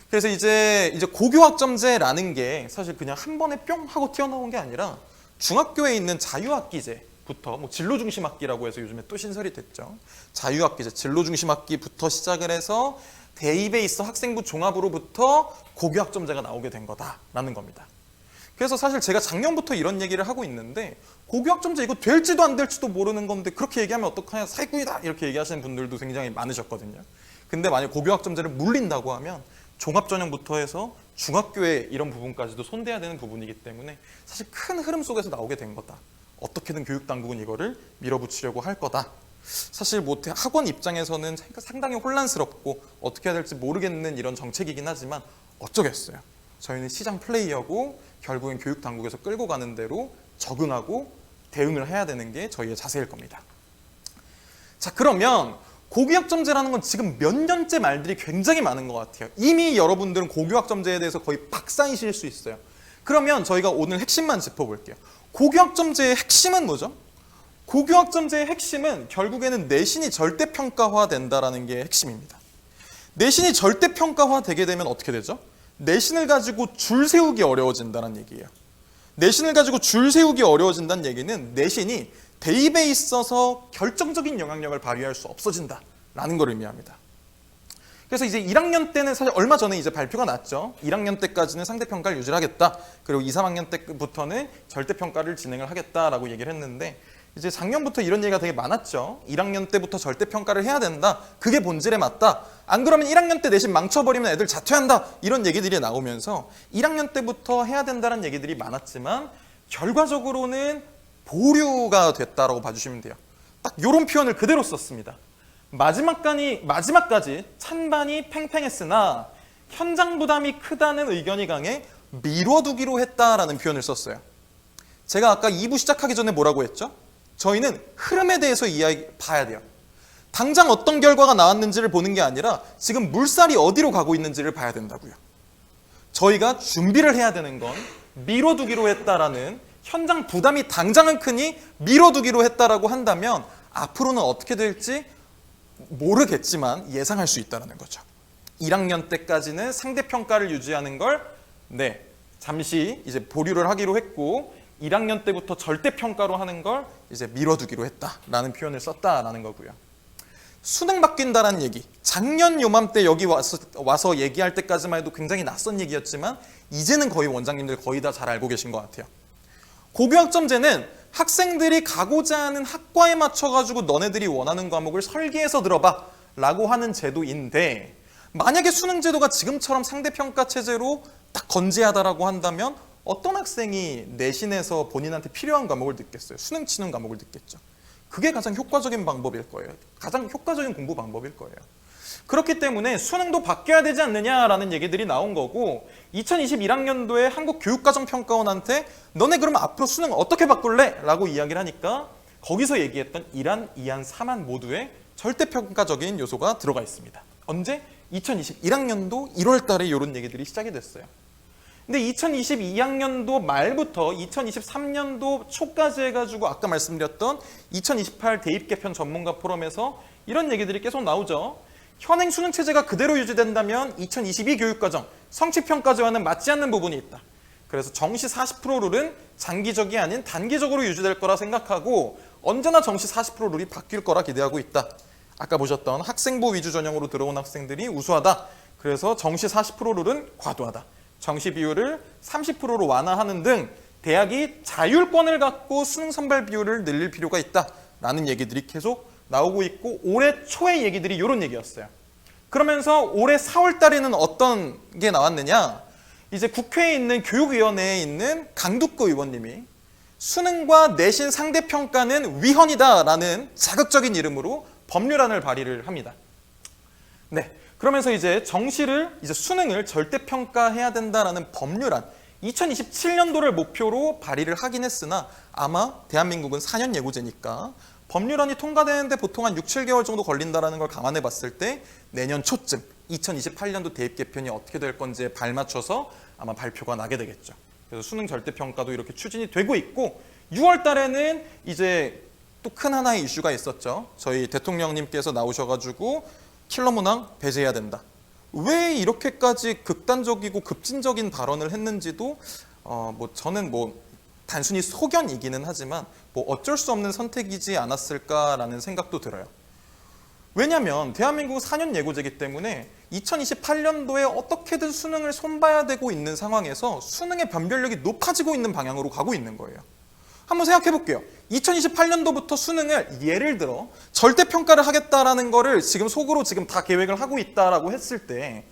그래서 이제 고교학점제라는 게 사실 그냥 한 번에 뿅 하고 튀어나온 게 아니라 중학교에 있는 자유학기제부터 뭐 진로중심학기라고 해서 요즘에 또 신설이 됐죠. 자유학기제, 진로중심학기부터 시작을 해서 대입에 있어 학생부 종합으로부터 고교학점제가 나오게 된 거다라는 겁니다. 그래서 사실 제가 작년부터 이런 얘기를 하고 있는데, 고교학점제 이거 될지도 안 될지도 모르는 건데 그렇게 얘기하면 어떡하냐, 사기꾼이다 이렇게 얘기하시는 분들도 굉장히 많으셨거든요. 근데 만약 고교학점제를 물린다고 하면 종합전형부터 해서 중학교의 이런 부분까지도 손대야 되는 부분이기 때문에 사실 큰 흐름 속에서 나오게 된 거다. 어떻게든 교육당국은 이거를 밀어붙이려고 할 거다. 사실 뭐 학원 입장에서는 상당히 혼란스럽고 어떻게 해야 될지 모르겠는 이런 정책이긴 하지만 어쩌겠어요. 저희는 시장 플레이어고 결국엔 교육당국에서 끌고 가는 대로 적응하고 대응을 해야 되는 게 저희의 자세일 겁니다. 자, 그러면 고교학점제라는 건 지금 몇 년째 말들이 굉장히 많은 것 같아요. 이미 여러분들은 고교학점제에 대해서 거의 박사이실 수 있어요. 그러면 저희가 오늘 핵심만 짚어볼게요. 고교학점제의 핵심은 뭐죠? 고교학점제의 핵심은 결국에는 내신이 절대평가화된다라는 게 핵심입니다. 내신이 절대평가화되게 되면 어떻게 되죠? 내신을 가지고 줄 세우기 어려워진다는 얘기예요. 내신을 가지고 줄 세우기 어려워진다는 얘기는 내신이 대입에 있어서 결정적인 영향력을 발휘할 수 없어진다라는 걸 의미합니다. 그래서 이제 1학년 때는 사실 얼마 전에 이제 발표가 났죠. 1학년 때까지는 상대평가를 유지를 하겠다. 그리고 2, 3학년 때부터는 절대평가를 진행을 하겠다라고 얘기를 했는데, 이제 작년부터 이런 얘기가 되게 많았죠. 1학년 때부터 절대평가를 해야 된다. 그게 본질에 맞다. 안 그러면 1학년 때 내신 망쳐버리면 애들 자퇴한다. 이런 얘기들이 나오면서 1학년 때부터 해야 된다는 얘기들이 많았지만 결과적으로는 보류가 됐다라고 봐주시면 돼요. 딱 이런 표현을 그대로 썼습니다. 마지막까지 찬반이 팽팽했으나 현장 부담이 크다는 의견이 강해 미뤄두기로 했다라는 표현을 썼어요. 제가 아까 2부 시작하기 전에 뭐라고 했죠? 저희는 흐름에 대해서 봐야 돼요. 당장 어떤 결과가 나왔는지를 보는 게 아니라 지금 물살이 어디로 가고 있는지를 봐야 된다고요. 저희가 준비를 해야 되는 건 미뤄두기로 했다라는, 현장 부담이 당장은 크니 미뤄두기로 했다라고 한다면 앞으로는 어떻게 될지 모르겠지만 예상할 수 있다는 거죠. 1학년 때까지는 상대평가를 유지하는 걸 잠시 이제 보류를 하기로 했고, 1학년 때부터 절대평가로 하는 걸 이제 미뤄두기로 했다라는 표현을 썼다라는 거고요. 수능 바뀐다라는 얘기, 작년 요맘때 여기 와서 얘기할 때까지만 해도 굉장히 낯선 얘기였지만 이제는 거의 원장님들 거의 다 잘 알고 계신 것 같아요. 고교학점제는 학생들이 가고자 하는 학과에 맞춰가지고 너네들이 원하는 과목을 설계해서 들어봐 라고 하는 제도인데, 만약에 수능제도가 지금처럼 상대평가 체제로 딱 건재하다라고 한다면 어떤 학생이 내신에서 본인한테 필요한 과목을 듣겠어요? 수능 치는 과목을 듣겠죠. 그게 가장 효과적인 방법일 거예요. 가장 효과적인 공부 방법일 거예요. 그렇기 때문에 수능도 바뀌어야 되지 않느냐라는 얘기들이 나온 거고 2021학년도에 한국교육과정평가원한테 너네 그러면 앞으로 수능 어떻게 바꿀래? 라고 이야기를 하니까 거기서 얘기했던 1안, 2안, 3안 모두에 절대평가적인 요소가 들어가 있습니다. 언제? 2021학년도 1월 달에 이런 얘기들이 시작이 됐어요. 근데 2022학년도 말부터 2023년도 초까지 해가지고 아까 말씀드렸던 2028 대입 개편 전문가 포럼에서 이런 얘기들이 계속 나오죠. 현행 수능 체제가 그대로 유지된다면 2022 교육과정 성취평가제와는 맞지 않는 부분이 있다. 그래서 정시 40% 룰은 장기적이 아닌 단기적으로 유지될 거라 생각하고 언제나 정시 40% 룰이 바뀔 거라 기대하고 있다. 아까 보셨던 학생부 위주 전형으로 들어온 학생들이 우수하다. 그래서 정시 40% 룰은 과도하다. 정시 비율을 30%로 완화하는 등 대학이 자율권을 갖고 수능 선발 비율을 늘릴 필요가 있다라는 얘기들이 계속 나오고 있고 올해 초의 얘기들이 이런 얘기였어요. 그러면서 올해 4월 달에는 어떤 게 나왔느냐? 이제 국회에 있는 교육위원회에 있는 강두구 의원님이 수능과 내신 상대평가는 위헌이다라는 자극적인 이름으로 법률안을 발의를 합니다. 네, 그러면서 이제 수능을 절대평가해야 된다라는 법률안 2027년도를 목표로 발의를 하긴 했으나 아마 대한민국은 4년 예고제니까 법률안이 통과되는데 보통 한 6, 7개월 정도 걸린다는 걸 감안해 봤을 때 내년 초쯤 2028년도 대입 개편이 어떻게 될 건지에 발맞춰서 아마 발표가 나게 되겠죠. 그래서 수능 절대평가도 이렇게 추진이 되고 있고 6월 달에는 이제 또 큰 하나의 이슈가 있었죠. 저희 대통령님께서 나오셔가지고 킬러 문항 배제해야 된다. 왜 이렇게까지 극단적이고 급진적인 발언을 했는지도 저는 단순히 소견이기는 하지만 어쩔 수 없는 선택이지 않았을까라는 생각도 들어요. 왜냐하면 대한민국은 4년 예고제이기 때문에 2028년도에 어떻게든 수능을 손봐야 되고 있는 상황에서 수능의 변별력이 높아지고 있는 방향으로 가고 있는 거예요. 한번 생각해 볼게요. 2028년도부터 수능을 예를 들어 절대평가를 하겠다라는 거를 속으로 다 계획을 하고 있다라고 했을 때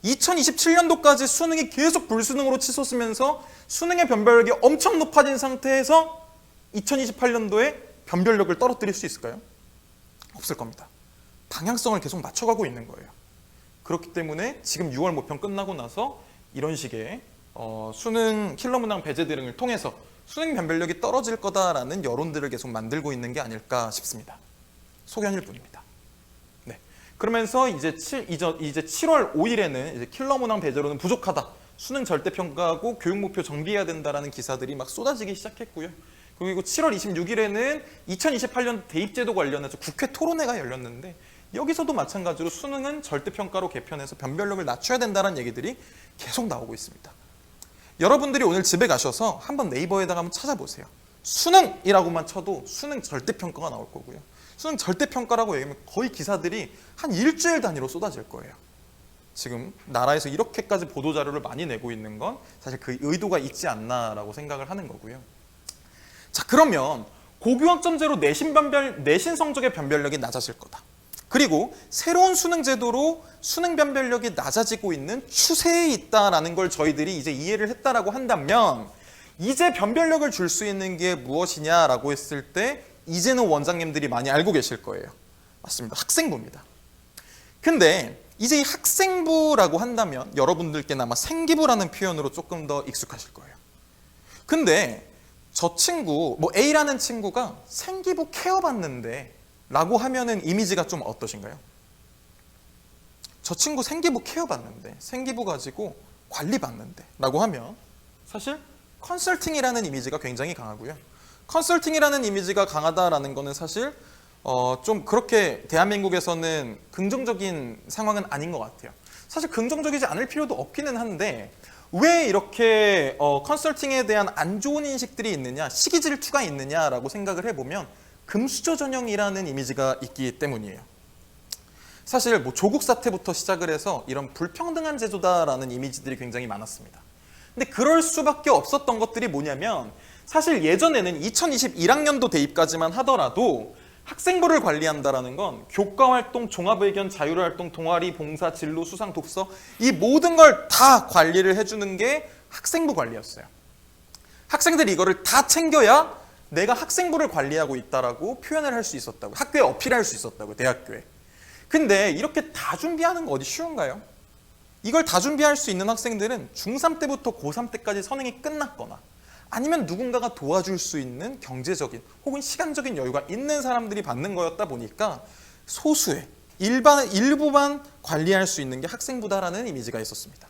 2027년도까지 수능이 계속 불수능으로 치솟으면서 수능의 변별력이 엄청 높아진 상태에서 2028년도에 변별력을 떨어뜨릴 수 있을까요? 없을 겁니다. 방향성을 계속 맞춰가고 있는 거예요. 그렇기 때문에 지금 6월 모평 끝나고 나서 이런 식의 수능 킬러 문항 배제 등을 통해서 수능 변별력이 떨어질 거다라는 여론들을 계속 만들고 있는 게 아닐까 싶습니다. 소견일 뿐입니다. 네. 그러면서 이제 7월 5일에는 이제 킬러 문항 배제로는 부족하다. 수능 절대평가하고 교육 목표 정비해야 된다라는 기사들이 막 쏟아지기 시작했고요. 그리고 7월 26일에는 2028년 대입제도 관련해서 국회 토론회가 열렸는데 여기서도 마찬가지로 수능은 절대평가로 개편해서 변별력을 낮춰야 된다는 얘기들이 계속 나오고 있습니다. 여러분들이 오늘 집에 가셔서 한번 네이버에다가 한번 찾아보세요. 수능이라고만 쳐도 수능 절대평가가 나올 거고요. 수능 절대평가라고 얘기하면 거의 기사들이 한 일주일 단위로 쏟아질 거예요. 지금 나라에서 이렇게까지 보도자료를 많이 내고 있는 건 사실 그 의도가 있지 않나라고 생각을 하는 거고요. 자, 그러면 고교학점제로 내신 성적의 변별력이 낮아질 거다. 그리고 새로운 수능 제도로 수능 변별력이 낮아지고 있는 추세에 있다라는 걸 저희들이 이제 이해를 했다라고 한다면 이제 변별력을 줄 수 있는 게 무엇이냐라고 했을 때 이제는 원장님들이 많이 알고 계실 거예요. 맞습니다. 학생부입니다. 근데 이제 이 학생부라고 한다면 여러분들께는 아마 생기부라는 표현으로 조금 더 익숙하실 거예요. 근데 저 친구, A라는 친구가 생기부 케어 받는데 라고 하면은 이미지가 좀 어떠신가요? 저 친구 생기부 케어 받는데, 생기부 가지고 관리 받는데 라고 하면 사실 컨설팅이라는 이미지가 굉장히 강하고요. 컨설팅이라는 이미지가 강하다라는 거는 사실 좀 그렇게 대한민국에서는 긍정적인 상황은 아닌 것 같아요. 사실 긍정적이지 않을 필요도 없기는 한데 왜 이렇게 컨설팅에 대한 안 좋은 인식들이 있느냐, 시기 질투가 있느냐라고 생각을 해보면 금수저 전형이라는 이미지가 있기 때문이에요. 사실 조국 사태부터 시작을 해서 이런 불평등한 제도다라는 이미지들이 굉장히 많았습니다. 근데 그럴 수밖에 없었던 것들이 뭐냐면 사실 예전에는 2021학년도 대입까지만 하더라도 학생부를 관리한다라는 건 교과활동, 종합의견, 자율활동, 동아리, 봉사, 진로, 수상, 독서 이 모든 걸 다 관리를 해주는 게 학생부 관리였어요. 학생들이 이거를 다 챙겨야 내가 학생부를 관리하고 있다라고 표현을 할 수 있었다고, 학교에 어필할 수 있었다고, 대학교에. 근데 이렇게 다 준비하는 거 어디 쉬운가요? 이걸 다 준비할 수 있는 학생들은 중3 때부터 고3 때까지 선행이 끝났거나 아니면 누군가가 도와줄 수 있는 경제적인 혹은 시간적인 여유가 있는 사람들이 받는 거였다 보니까 소수의 일부만 관리할 수 있는 게 학생부다라는 이미지가 있었습니다.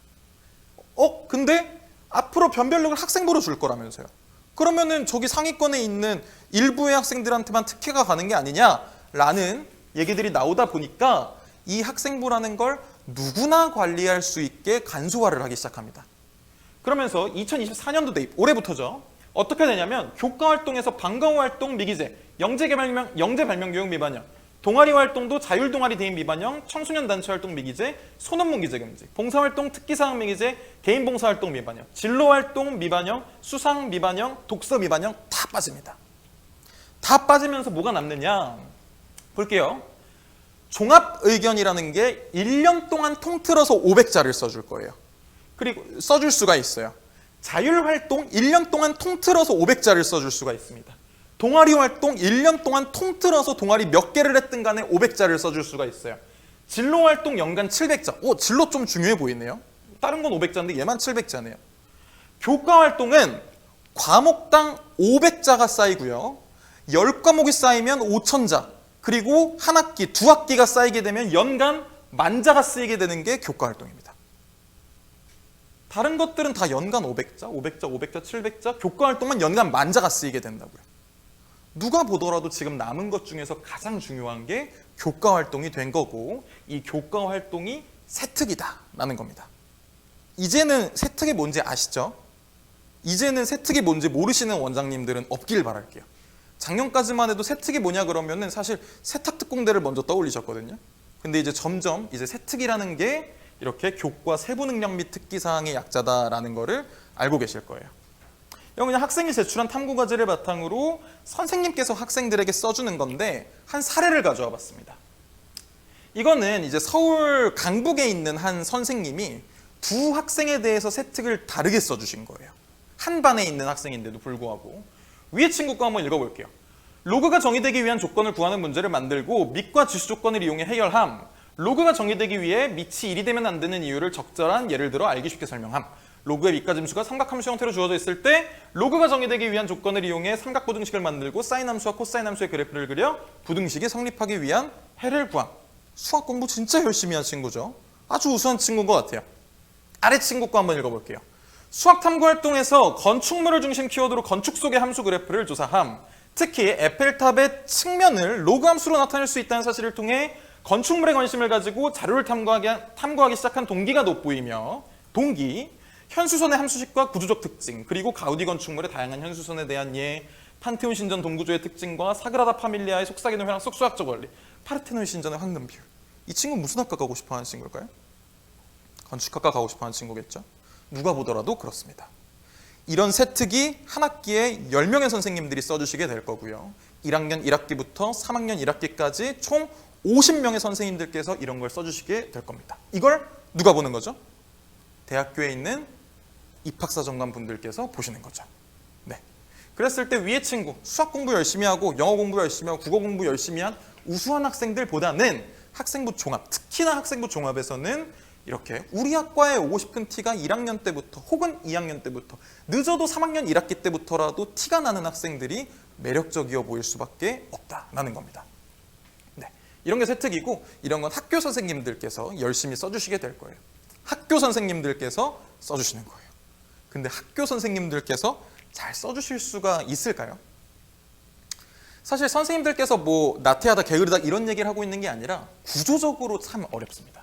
근데 앞으로 변별력을 학생부로 줄 거라면서요. 그러면은 저기 상위권에 있는 일부의 학생들한테만 특혜가 가는 게 아니냐라는 얘기들이 나오다 보니까 이 학생부라는 걸 누구나 관리할 수 있게 간소화를 하기 시작합니다. 그러면서 2024년도 대입, 올해부터죠. 어떻게 되냐면 교과활동에서 방과후 활동 미기재, 영재발명교육 미반영, 동아리 활동도 자율동아리 대입 미반영, 청소년단체 활동 미기재, 소논문 기재 금지, 봉사활동 특기사항 미기재, 개인 봉사활동 미반영, 진로활동 미반영, 수상 미반영, 독서 미반영 다 빠집니다. 다 빠지면서 뭐가 남느냐 볼게요. 종합의견이라는 게 1년 동안 통틀어서 500자를 써줄 거예요. 그리고 써줄 수가 있어요. 자율활동 1년 동안 통틀어서 500자를 써줄 수가 있습니다. 동아리 활동 1년 동안 통틀어서 동아리 몇 개를 했든 간에 500자를 써줄 수가 있어요. 진로 활동 연간 700자. 진로 좀 중요해 보이네요. 다른 건 500자인데 얘만 700자네요. 교과 활동은 과목당 500자가 쌓이고요. 10과목이 쌓이면 5000자. 그리고 한 학기, 두 학기가 쌓이게 되면 연간 10,000자가 쓰이게 되는 게 교과 활동입니다. 다른 것들은 다 연간 500자, 500자, 700자, 교과 활동만 연간 10,000자가 쓰이게 된다고요. 누가 보더라도 지금 남은 것 중에서 가장 중요한 게 교과 활동이 된 거고 이 교과 활동이 세특이다라는 겁니다. 이제는 세특이 뭔지 아시죠? 이제는 세특이 뭔지 모르시는 원장님들은 없길 바랄게요. 작년까지만 해도 세특이 뭐냐 그러면은 사실 세탁특공대를 먼저 떠올리셨거든요. 근데 이제 점점 이제 세특이라는 게 이렇게 교과 세부 능력 및 특기 사항의 약자다라는 거를 알고 계실 거예요. 이건 그냥 학생이 제출한 탐구 과제를 바탕으로 선생님께서 학생들에게 써주는 건데 한 사례를 가져와 봤습니다. 이거는 이제 서울 강북에 있는 한 선생님이 두 학생에 대해서 세특을 다르게 써주신 거예요. 한 반에 있는 학생인데도 불구하고 위의 친구 거 한번 읽어볼게요. 로그가 정의되기 위한 조건을 구하는 문제를 만들고 밑과 지수 조건을 이용해 해결함. 로그가 정의되기 위해 밑이 1이 되면 안 되는 이유를 적절한 예를 들어 알기 쉽게 설명함. 로그의 밑과 짐수가 삼각함수 형태로 주어져 있을 때 로그가 정의되기 위한 조건을 이용해 삼각부등식을 만들고 사인함수와 코사인함수의 그래프를 그려 부등식이 성립하기 위한 해를 구함. 수학 공부 진짜 열심히 한 친구죠. 아주 우수한 친구인 것 같아요. 아래 친구 거 한번 읽어볼게요. 수학 탐구 활동에서 건축물을 중심 키워드로 건축 속의 함수 그래프를 조사함. 특히 에펠탑의 측면을 로그 함수로 나타낼 수 있다는 사실을 통해 건축물에 관심을 가지고 자료를 탐구하기 시작한 동기가 돋보이며 동기, 현수선의 함수식과 구조적 특징, 그리고 가우디 건축물의 다양한 현수선에 대한 예, 판테온 신전 동구조의 특징과 사그라다 파밀리아의 속삭이는 회랑 속 수학적 원리, 파르테논 신전의 황금 비율. 이 친구는 무슨 학과 가고 싶어 하는 친구일까요? 건축학과 가고 싶어 하는 친구겠죠? 누가 보더라도 그렇습니다. 이런 세특이 한 학기에 10명의 선생님들이 써주시게 될 거고요. 1학년 1학기부터 3학년 1학기까지 총 50명의 선생님들께서 이런 걸 써주시게 될 겁니다. 이걸 누가 보는 거죠? 대학교에 있는 입학사정관 분들께서 보시는 거죠. 네. 그랬을 때 위의 친구, 수학 공부 열심히 하고 영어 공부 열심히 하고 국어 공부 열심히 한 우수한 학생들보다는 학생부 종합, 특히나 학생부 종합에서는 이렇게 우리 학과에 오고 싶은 티가 1학년 때부터 혹은 2학년 때부터 늦어도 3학년 1학기 때부터라도 티가 나는 학생들이 매력적이어 보일 수밖에 없다라는 겁니다. 네, 이런 게 세특이고 이런 건 학교 선생님들께서 열심히 써주시게 될 거예요. 학교 선생님들께서 써주시는 거예요. 근데 학교 선생님들께서 잘 써주실 수가 있을까요? 사실 선생님들께서 뭐 나태하다 게으르다 이런 얘기를 하고 있는 게 아니라 구조적으로 참 어렵습니다.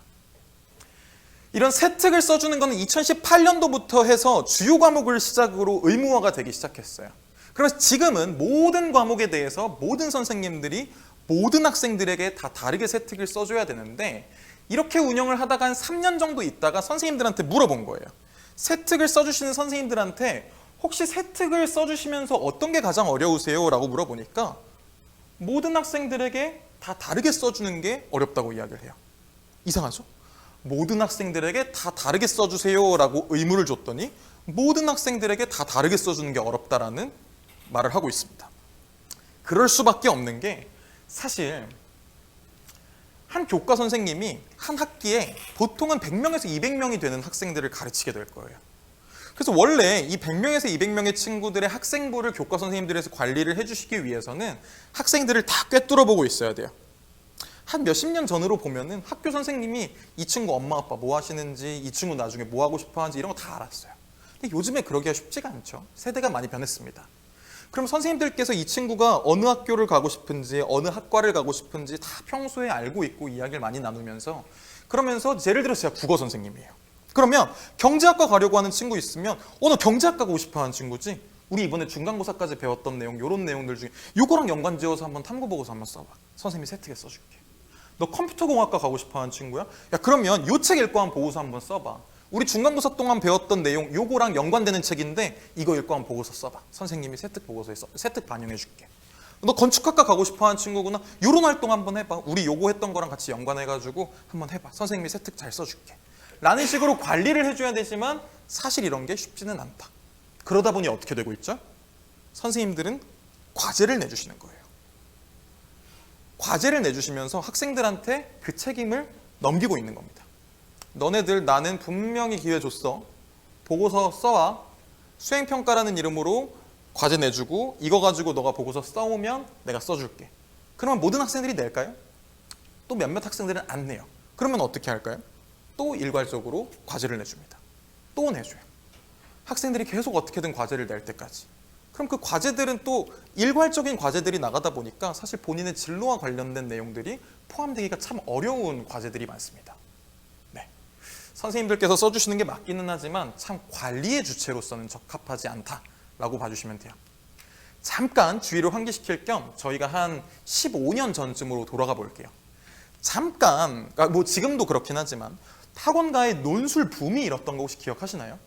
이런 세특을 써주는 것은 2018년도부터 해서 주요 과목을 시작으로 의무화가 되기 시작했어요. 그래서 지금은 모든 과목에 대해서 모든 선생님들이 모든 학생들에게 다 다르게 세특을 써줘야 되는데 이렇게 운영을 하다가 한 3년 정도 있다가 선생님들한테 물어본 거예요. 세특을 써주시는 선생님들한테 혹시 세특을 써주시면서 어떤 게 가장 어려우세요? 라고 물어보니까 모든 학생들에게 다 다르게 써주는 게 어렵다고 이야기를 해요. 이상하죠? 모든 학생들에게 다 다르게 써주세요 라고 의무를 줬더니 모든 학생들에게 다 다르게 써주는 게 어렵다라는 말을 하고 있습니다. 그럴 수밖에 없는 게 사실 한 교과 선생님이 한 학기에 보통은 100명에서 200명이 되는 학생들을 가르치게 될 거예요. 그래서 원래 이 100명에서 200명의 친구들의 학생부를 교과 선생님들에서 관리를 해주시기 위해서는 학생들을 다 꿰뚫어 보고 있어야 돼요. 한 몇십 년 전으로 보면은 학교 선생님이 이 친구 엄마 아빠 뭐 하시는지, 이 친구 나중에 뭐 하고 싶어 하는지 이런 거 다 알았어요. 근데 요즘에 그러기가 쉽지가 않죠. 세대가 많이 변했습니다. 그럼 선생님들께서 이 친구가 어느 학교를 가고 싶은지, 어느 학과를 가고 싶은지 다 평소에 알고 있고 이야기를 많이 나누면서, 그러면서 예를 들어서 제가 국어 선생님이에요. 그러면 경제학과 가려고 하는 친구 있으면 너 경제학과 가고 싶어 하는 친구지? 우리 이번에 중간고사까지 배웠던 내용, 이런 내용들 중에 요거랑 연관지어서 한번 탐구보고서 한번 써봐. 선생님이 세특에 써줄게. 너 컴퓨터공학과 가고 싶어 하는 친구야? 야, 그러면 요 책 읽고 한 보고서 한번 써봐. 우리 중간고사 동안 배웠던 내용 요거랑 연관되는 책인데 이거 읽고 한 보고서 써봐. 선생님이 세특 보고서에 세특 반영해 줄게. 너 건축학과 가고 싶어 하는 친구구나. 요런 활동 한번 해봐. 우리 요거 했던 거랑 같이 연관해가지고 한번 해봐. 선생님이 세특 잘 써줄게. 라는 식으로 관리를 해줘야 되지만 사실 이런 게 쉽지는 않다. 그러다 보니 어떻게 되고 있죠? 선생님들은 과제를 내주시는 거예요. 과제를 내주시면서 학생들한테 그 책임을 넘기고 있는 겁니다. 너네들 나는 분명히 기회 줬어. 보고서 써와. 수행평가라는 이름으로 과제 내주고 이거 가지고 너가 보고서 써오면 내가 써줄게. 그러면 모든 학생들이 낼까요? 또 몇몇 학생들은 안 내요. 그러면 어떻게 할까요? 또 일괄적으로 과제를 내줍니다. 또 내줘요. 학생들이 계속 어떻게든 과제를 낼 때까지. 그럼 그 과제들은 또 일괄적인 과제들이 나가다 보니까 사실 본인의 진로와 관련된 내용들이 포함되기가 참 어려운 과제들이 많습니다. 네. 선생님들께서 써주시는 게 맞기는 하지만 참 관리의 주체로서는 적합하지 않다라고 봐주시면 돼요. 잠깐 주의를 환기시킬 겸 저희가 한 15년 전쯤으로 돌아가 볼게요. 잠깐, 뭐 지금도 그렇긴 하지만 학원가에 논술 붐이 일었던 거 혹시 기억하시나요?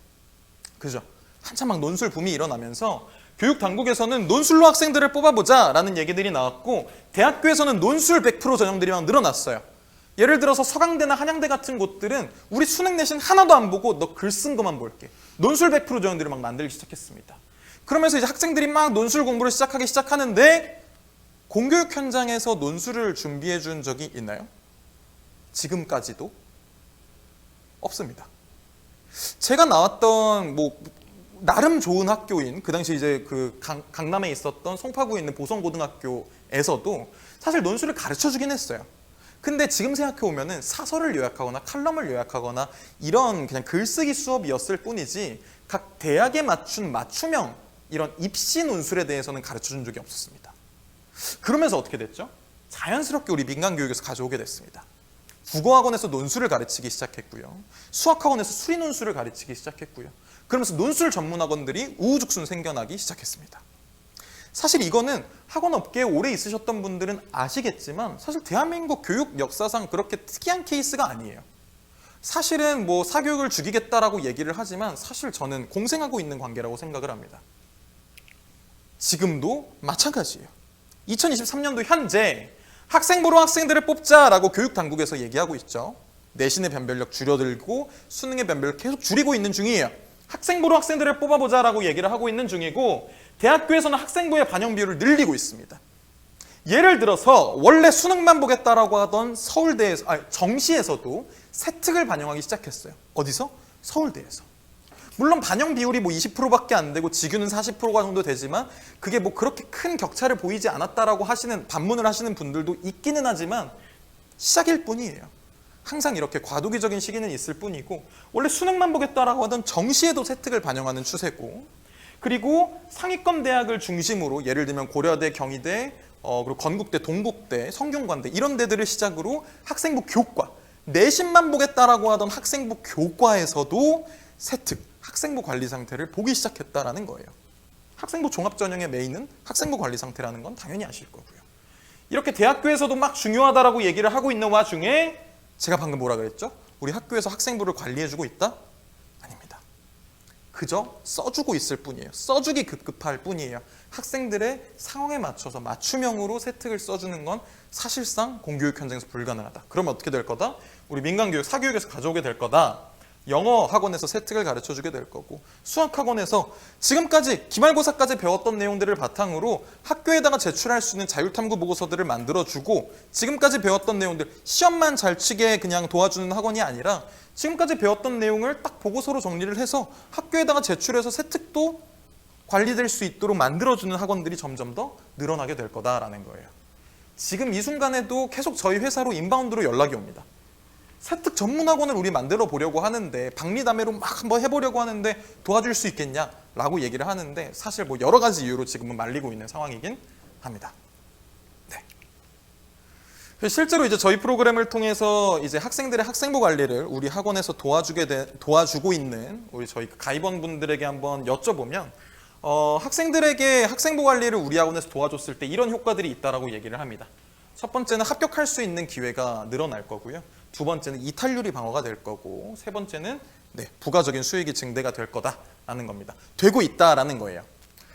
그죠? 한참 막 논술 붐이 일어나면서 교육 당국에서는 논술로 학생들을 뽑아보자 라는 얘기들이 나왔고, 대학교에서는 논술 100% 전형들이 막 늘어났어요. 예를 들어서 서강대나 한양대 같은 곳들은 우리 수능 내신 하나도 안 보고 너 글 쓴 것만 볼게. 논술 100% 전형들을 막 만들기 시작했습니다. 그러면서 이제 학생들이 막 논술 공부를 시작하는데 공교육 현장에서 논술을 준비해 준 적이 있나요? 지금까지도 없습니다. 제가 나왔던 뭐 나름 좋은 학교인 그 당시 이제 그 강남에 있었던 송파구에 있는 보성고등학교에서도 사실 논술을 가르쳐 주긴 했어요. 근데 지금 생각해 보면은 사설을 요약하거나 칼럼을 요약하거나 이런 그냥 글쓰기 수업이었을 뿐이지 각 대학에 맞춘 맞춤형 이런 입시 논술에 대해서는 가르쳐 준 적이 없었습니다. 그러면서 어떻게 됐죠? 자연스럽게 우리 민간교육에서 가져오게 됐습니다. 국어학원에서 논술을 가르치기 시작했고요. 수학학원에서 수리 논술을 가르치기 시작했고요. 그러면서 논술 전문 학원들이 우후죽순 생겨나기 시작했습니다. 사실 이거는 학원 업계에 오래 있으셨던 분들은 아시겠지만 사실 대한민국 교육 역사상 그렇게 특이한 케이스가 아니에요. 사실은 뭐 사교육을 죽이겠다라고 얘기를 하지만 사실 저는 공생하고 있는 관계라고 생각을 합니다. 지금도 마찬가지예요. 2023년도 현재 학생부로 학생들을 뽑자라고 교육 당국에서 얘기하고 있죠. 내신의 변별력 줄여들고 수능의 변별력 계속 줄이고 있는 중이에요. 학생부로 학생들을 뽑아보자라고 얘기를 하고 있는 중이고, 대학교에서는 학생부의 반영 비율을 늘리고 있습니다. 예를 들어서 원래 수능만 보겠다라고 하던 정시에서도 세특을 반영하기 시작했어요. 어디서? 서울대에서. 물론 반영 비율이 뭐 20%밖에 안 되고 직유는 40%가 정도 되지만 그게 뭐 그렇게 큰 격차를 보이지 않았다라고 반문을 하시는 분들도 있기는 하지만 시작일 뿐이에요. 항상 이렇게 과도기적인 시기는 있을 뿐이고, 원래 수능만 보겠다라고 하던 정시에도 세특을 반영하는 추세고, 그리고 상위권 대학을 중심으로 예를 들면 고려대, 경희대, 그리고 건국대, 동국대, 성균관대 이런 데들을 시작으로 학생부 교과, 내신만 보겠다라고 하던 학생부 교과에서도 세특, 학생부 관리 상태를 보기 시작했다라는 거예요. 학생부 종합전형의 메인은 학생부 관리 상태라는 건 당연히 아실 거고요. 이렇게 대학교에서도 막 중요하다라고 얘기를 하고 있는 와중에 제가 방금 뭐라 그랬죠? 우리 학교에서 학생부를 관리해주고 있다? 아닙니다. 그저 써주고 있을 뿐이에요. 써주기 급급할 뿐이에요. 학생들의 상황에 맞춰서 맞춤형으로 세특을 써주는 건 사실상 공교육 현장에서 불가능하다. 그러면 어떻게 될 거다? 우리 민간교육, 사교육에서 가져오게 될 거다. 영어 학원에서 세특을 가르쳐 주게 될 거고, 수학 학원에서 지금까지 기말고사까지 배웠던 내용들을 바탕으로 학교에다가 제출할 수 있는 자율탐구 보고서들을 만들어 주고, 지금까지 배웠던 내용들 시험만 잘 치게 그냥 도와주는 학원이 아니라 지금까지 배웠던 내용을 딱 보고서로 정리를 해서 학교에다가 제출해서 세특도 관리될 수 있도록 만들어주는 학원들이 점점 더 늘어나게 될 거다라는 거예요. 지금 이 순간에도 계속 저희 회사로 인바운드로 연락이 옵니다. 세특 전문 학원을 우리 만들어 보려고 하는데, 박리담회로 막 한번 해보려고 하는데 도와줄 수 있겠냐라고 얘기를 하는데, 사실 뭐 여러 가지 이유로 지금은 말리고 있는 상황이긴 합니다. 네. 실제로 이제 저희 프로그램을 통해서 이제 학생들의 학생부 관리를 우리 학원에서 도와주고 있는 우리 저희 가입원분들에게 한번 여쭤보면, 학생들에게 학생부 관리를 우리 학원에서 도와줬을 때 이런 효과들이 있다라고 얘기를 합니다. 첫 번째는 합격할 수 있는 기회가 늘어날 거고요. 두 번째는 이탈률이 방어가 될 거고, 세 번째는 부가적인 수익이 증대가 될 거다라는 겁니다. 되고 있다라는 거예요.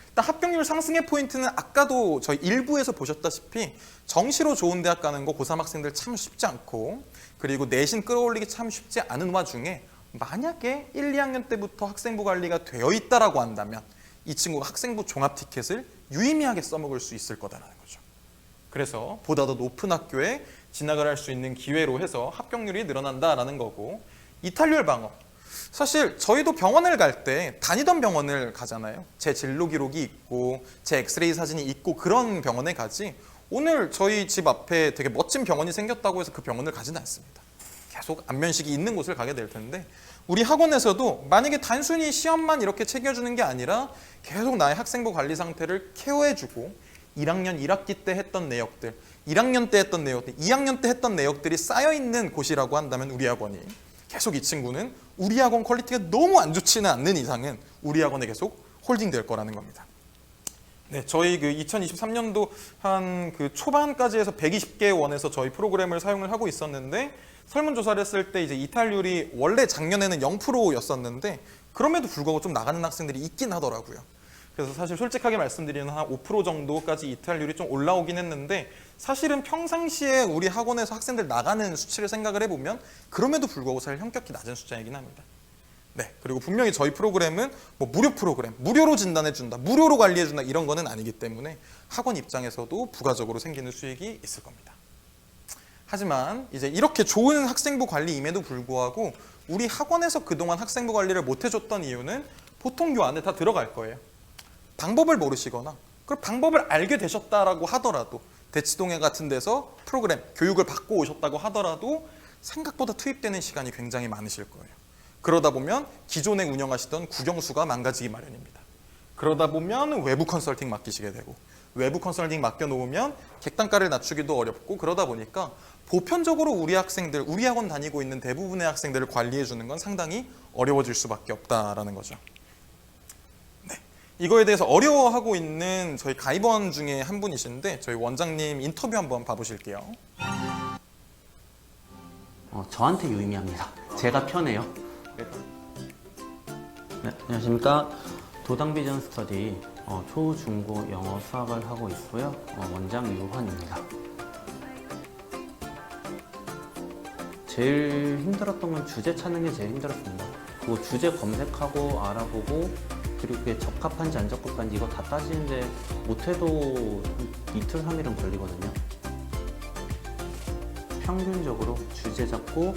일단 합격률 상승의 포인트는 아까도 저희 일부에서 보셨다시피 정시로 좋은 대학 가는 거 고3 학생들 참 쉽지 않고, 그리고 내신 끌어올리기 참 쉽지 않은 와중에 만약에 1, 2학년 때부터 학생부 관리가 되어 있다라고 한다면 이 친구가 학생부 종합 티켓을 유의미하게 써먹을 수 있을 거다라는 거죠. 그래서 보다 더 높은 학교에 진학을 할 수 있는 기회로 해서 합격률이 늘어난다라는 거고, 이탈률 방어. 사실 저희도 병원을 갈 때 다니던 병원을 가잖아요. 제 진로 기록이 있고 제 엑스레이 사진이 있고 그런 병원에 가지, 오늘 저희 집 앞에 되게 멋진 병원이 생겼다고 해서 그 병원을 가지는 않습니다. 계속 안면식이 있는 곳을 가게 될 텐데, 우리 학원에서도 만약에 단순히 시험만 이렇게 챙겨주는 게 아니라 계속 나의 학생부 관리 상태를 케어해주고, 1학년 1학기 때 했던 내역들, 1학년 때 했던 내역들, 2학년 때 했던 내역들이 쌓여있는 곳이라고 한다면 우리 학원이 계속 이 친구는 우리 학원 퀄리티가 너무 안 좋지는 않는 이상은 우리 학원에 계속 홀딩될 거라는 겁니다. 네, 저희 그 2023년도 한 그 초반까지 해서 120개 원에서 저희 프로그램을 사용을 하고 있었는데, 설문조사를 했을 때 이제 이탈률이 원래 작년에는 0%였었는데 그럼에도 불구하고 좀 나가는 학생들이 있긴 하더라고요. 그래서 사실 솔직하게 말씀드리면 한 5% 정도까지 이탈률이 좀 올라오긴 했는데, 사실은 평상시에 우리 학원에서 학생들 나가는 수치를 생각을 해보면 그럼에도 불구하고 사실 현격히 낮은 숫자이긴 합니다. 네, 그리고 분명히 저희 프로그램은 뭐 무료 프로그램, 무료로 진단해준다, 무료로 관리해준다 이런 거는 아니기 때문에 학원 입장에서도 부가적으로 생기는 수익이 있을 겁니다. 하지만 이제 이렇게 좋은 학생부 관리임에도 불구하고 우리 학원에서 그동안 학생부 관리를 못 해줬던 이유는 보통 요 안에 다 들어갈 거예요. 방법을 모르시거나, 그 방법을 알게 되셨다라고 하더라도, 대치동회 같은 데서 프로그램 교육을 받고 오셨다고 하더라도 생각보다 투입되는 시간이 굉장히 많으실 거예요. 그러다 보면 기존에 운영하시던 국영수가 망가지기 마련입니다. 그러다 보면 외부 컨설팅 맡기시게 되고, 외부 컨설팅 맡겨놓으면 객단가를 낮추기도 어렵고, 그러다 보니까 보편적으로 우리 학생들, 우리 학원 다니고 있는 대부분의 학생들을 관리해주는 건 상당히 어려워질 수밖에 없다라는 거죠. 네, 이거에 대해서 어려워하고 있는 저희 가입원 중에 한 분이신데, 저희 원장님 인터뷰 한번 봐보실게요. 저한테 유의미합니다. 제가 편해요. 네, 안녕하십니까. 도당 비전 스터디 초, 중, 고 영어 수학을 하고 있고요. 원장 유환입니다. 제일 힘들었던 건 주제 찾는 게 제일 힘들었습니다. 그리고 주제 검색하고 알아보고, 그리고 그게 적합한지 안 적합한지 이거 다 따지는데 못해도 이틀, 3일은 걸리거든요. 평균적으로 주제 잡고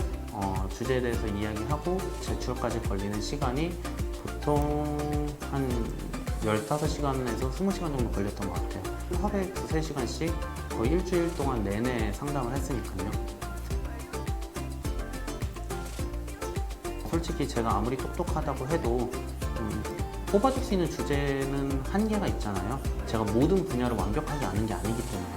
주제에 대해서 이야기하고 제출까지 걸리는 시간이 보통 한 15시간에서 20시간 정도 걸렸던 것 같아요. 하루에 2-3시간씩 거의 일주일 동안 내내 상담을 했으니까요. 솔직히 제가 아무리 똑똑하다고 해도 뽑아줄 수 있는 주제는 한계가 있잖아요. 제가 모든 분야를 완벽하지 않은 게 아니기 때문에.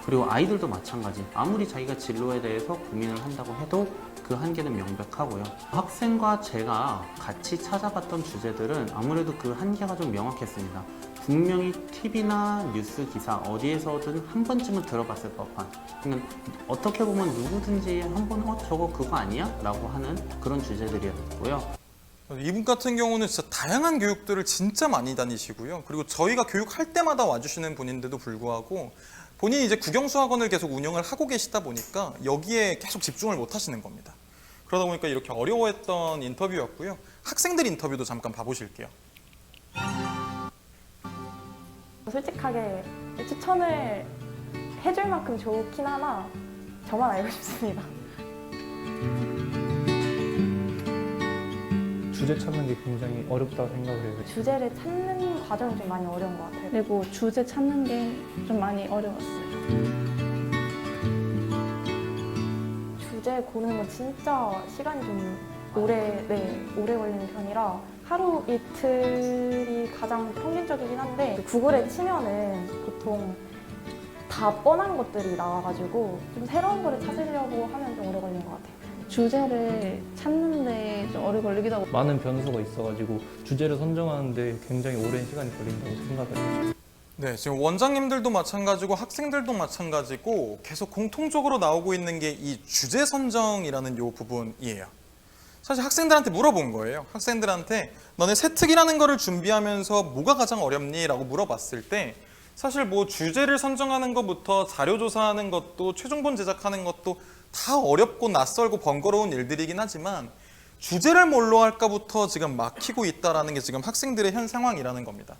그리고 아이들도 마찬가지. 아무리 자기가 진로에 대해서 고민을 한다고 해도 그 한계는 명백하고요. 학생과 제가 같이 찾아봤던 주제들은 아무래도 그 한계가 좀 명확했습니다. 분명히 TV나 뉴스 기사 어디에서든 한 번쯤은 들어봤을 법한, 그러니까 어떻게 보면 누구든지 한 번 저거 그거 아니야? 라고 하는 그런 주제들이었고요. 이분 같은 경우는 진짜 다양한 교육들을 진짜 많이 다니시고요. 그리고 저희가 교육할 때마다 와주시는 분인데도 불구하고 본인이 이제 국영수학원을 계속 운영을 하고 계시다 보니까 여기에 계속 집중을 못 하시는 겁니다. 그러다 보니까 이렇게 어려워했던 인터뷰였고요. 학생들 인터뷰도 잠깐 봐보실게요. 솔직하게 추천을 해줄 만큼 좋긴 하나 저만 알고 싶습니다. 주제 찾는 게 굉장히 어렵다고 생각을 해요. 주제를 찾는 과정이 좀 많이 어려운 것 같아요. 그리고 주제 찾는 게 좀 많이 어려웠어요. 주제 고르는 건 진짜 시간이 좀 오래 걸리는 편이라 하루 이틀이 가장 평균적이긴 한데 구글에 치면은 보통 다 뻔한 것들이 나와가지고 좀 새로운 거를 찾으려고 하면 좀 오래 걸리는 것 같아요. 주제를 찾는데 좀 오래 걸리기도 하고 많은 변수가 있어가지고 주제를 선정하는데 굉장히 오랜 시간이 걸린다고 생각을 해요. 네, 지금 원장님들도 마찬가지고 학생들도 마찬가지고 계속 공통적으로 나오고 있는 게 이 주제 선정이라는 요 부분이에요. 사실 학생들한테 물어본 거예요. 학생들한테 너네 세특이라는 거를 준비하면서 뭐가 가장 어렵니? 라고 물어봤을 때 사실 뭐 주제를 선정하는 것부터 자료 조사하는 것도 최종본 제작하는 것도 다 어렵고 낯설고 번거로운 일들이긴 하지만 주제를 뭘로 할까부터 지금 막히고 있다라는 게 지금 학생들의 현 상황이라는 겁니다.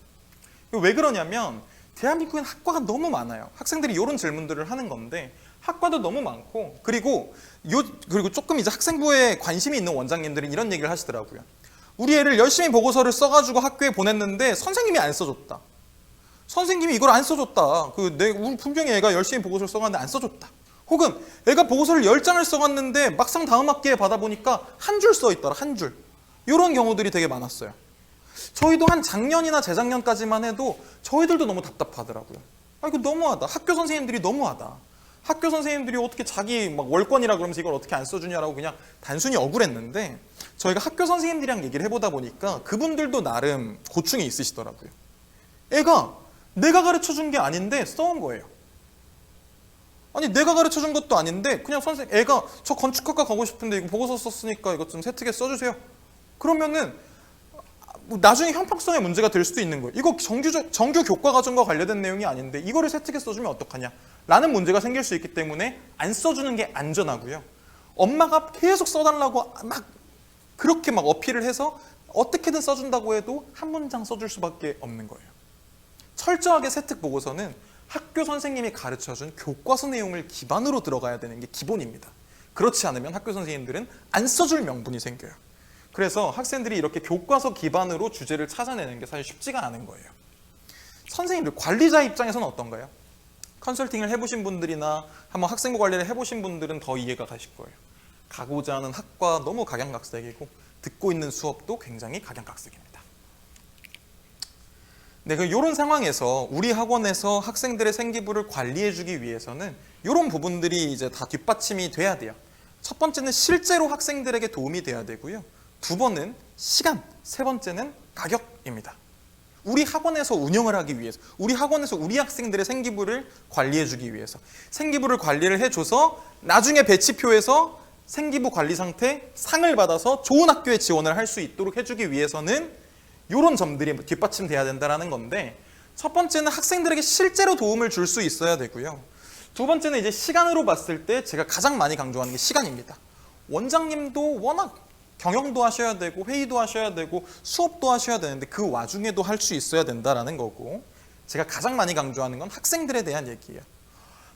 왜 그러냐면 대한민국엔 학과가 너무 많아요. 학생들이 이런 질문들을 하는 건데 학과도 너무 많고 그리고 조금 이제 학생부에 관심이 있는 원장님들은 이런 얘기를 하시더라고요. 우리 애를 열심히 보고서를 써가지고 학교에 보냈는데 선생님이 안 써줬다. 선생님이 이걸 안 써줬다. 우리 분명히 애가 열심히 보고서를 써갔는데 안 써줬다. 혹은 애가 보고서를 10장을 써갔는데 막상 다음 학기에 받아보니까 한 줄 써있더라. 한 줄. 이런 경우들이 되게 많았어요. 저희도 한 작년이나 재작년까지만 해도 저희들도 너무 답답하더라고요. 이거 너무하다. 학교 선생님들이 너무하다. 학교 선생님들이 어떻게 자기 막 월권이라 그러면서 이걸 어떻게 안 써주냐라고 그냥 단순히 억울했는데 저희가 학교 선생님들이랑 얘기를 해보다 보니까 그분들도 나름 고충이 있으시더라고요. 애가 내가 가르쳐준 게 아닌데 써온 거예요. 아니 내가 가르쳐준 것도 아닌데 그냥 애가 저 건축학과 가고 싶은데 이거 보고서 썼으니까 이거 좀 세특에 써주세요. 그러면은 나중에 형평성의 문제가 될 수도 있는 거예요. 이거 정규 교과 과정과 관련된 내용이 아닌데 이거를 세특에 써주면 어떡하냐 라는 문제가 생길 수 있기 때문에 안 써주는 게 안전하고요. 엄마가 계속 써달라고 막 그렇게 막 어필을 해서 어떻게든 써준다고 해도 한 문장 써줄 수밖에 없는 거예요. 철저하게 세특 보고서는 학교 선생님이 가르쳐준 교과서 내용을 기반으로 들어가야 되는 게 기본입니다. 그렇지 않으면 학교 선생님들은 안 써줄 명분이 생겨요. 그래서 학생들이 이렇게 교과서 기반으로 주제를 찾아내는 게 사실 쉽지가 않은 거예요. 선생님들, 관리자 입장에서는 어떤가요? 컨설팅을 해보신 분들이나 한번 학생부 관리를 해보신 분들은 더 이해가 가실 거예요. 가고자 하는 학과 너무 각양각색이고 듣고 있는 수업도 굉장히 각양각색입니다. 네, 이런 상황에서 우리 학원에서 학생들의 생기부를 관리해주기 위해서는 이런 부분들이 이제 다 뒷받침이 돼야 돼요. 첫 번째는 실제로 학생들에게 도움이 돼야 되고요. 두 번은 시간, 세 번째는 가격입니다. 우리 학원에서 운영을 하기 위해서, 우리 학원에서 우리 학생들의 생기부를 관리해주기 위해서, 생기부를 관리를 해줘서 나중에 배치표에서 생기부 관리 상태 상을 받아서 좋은 학교에 지원을 할 수 있도록 해주기 위해서는 이런 점들이 뒷받침돼야 된다는 건데, 첫 번째는 학생들에게 실제로 도움을 줄 수 있어야 되고요. 두 번째는 이제 시간으로 봤을 때 제가 가장 많이 강조하는 게 시간입니다. 원장님도 워낙 경영도 하셔야 되고 회의도 하셔야 되고 수업도 하셔야 되는데 그 와중에도 할 수 있어야 된다는 거고, 제가 가장 많이 강조하는 건 학생들에 대한 얘기예요.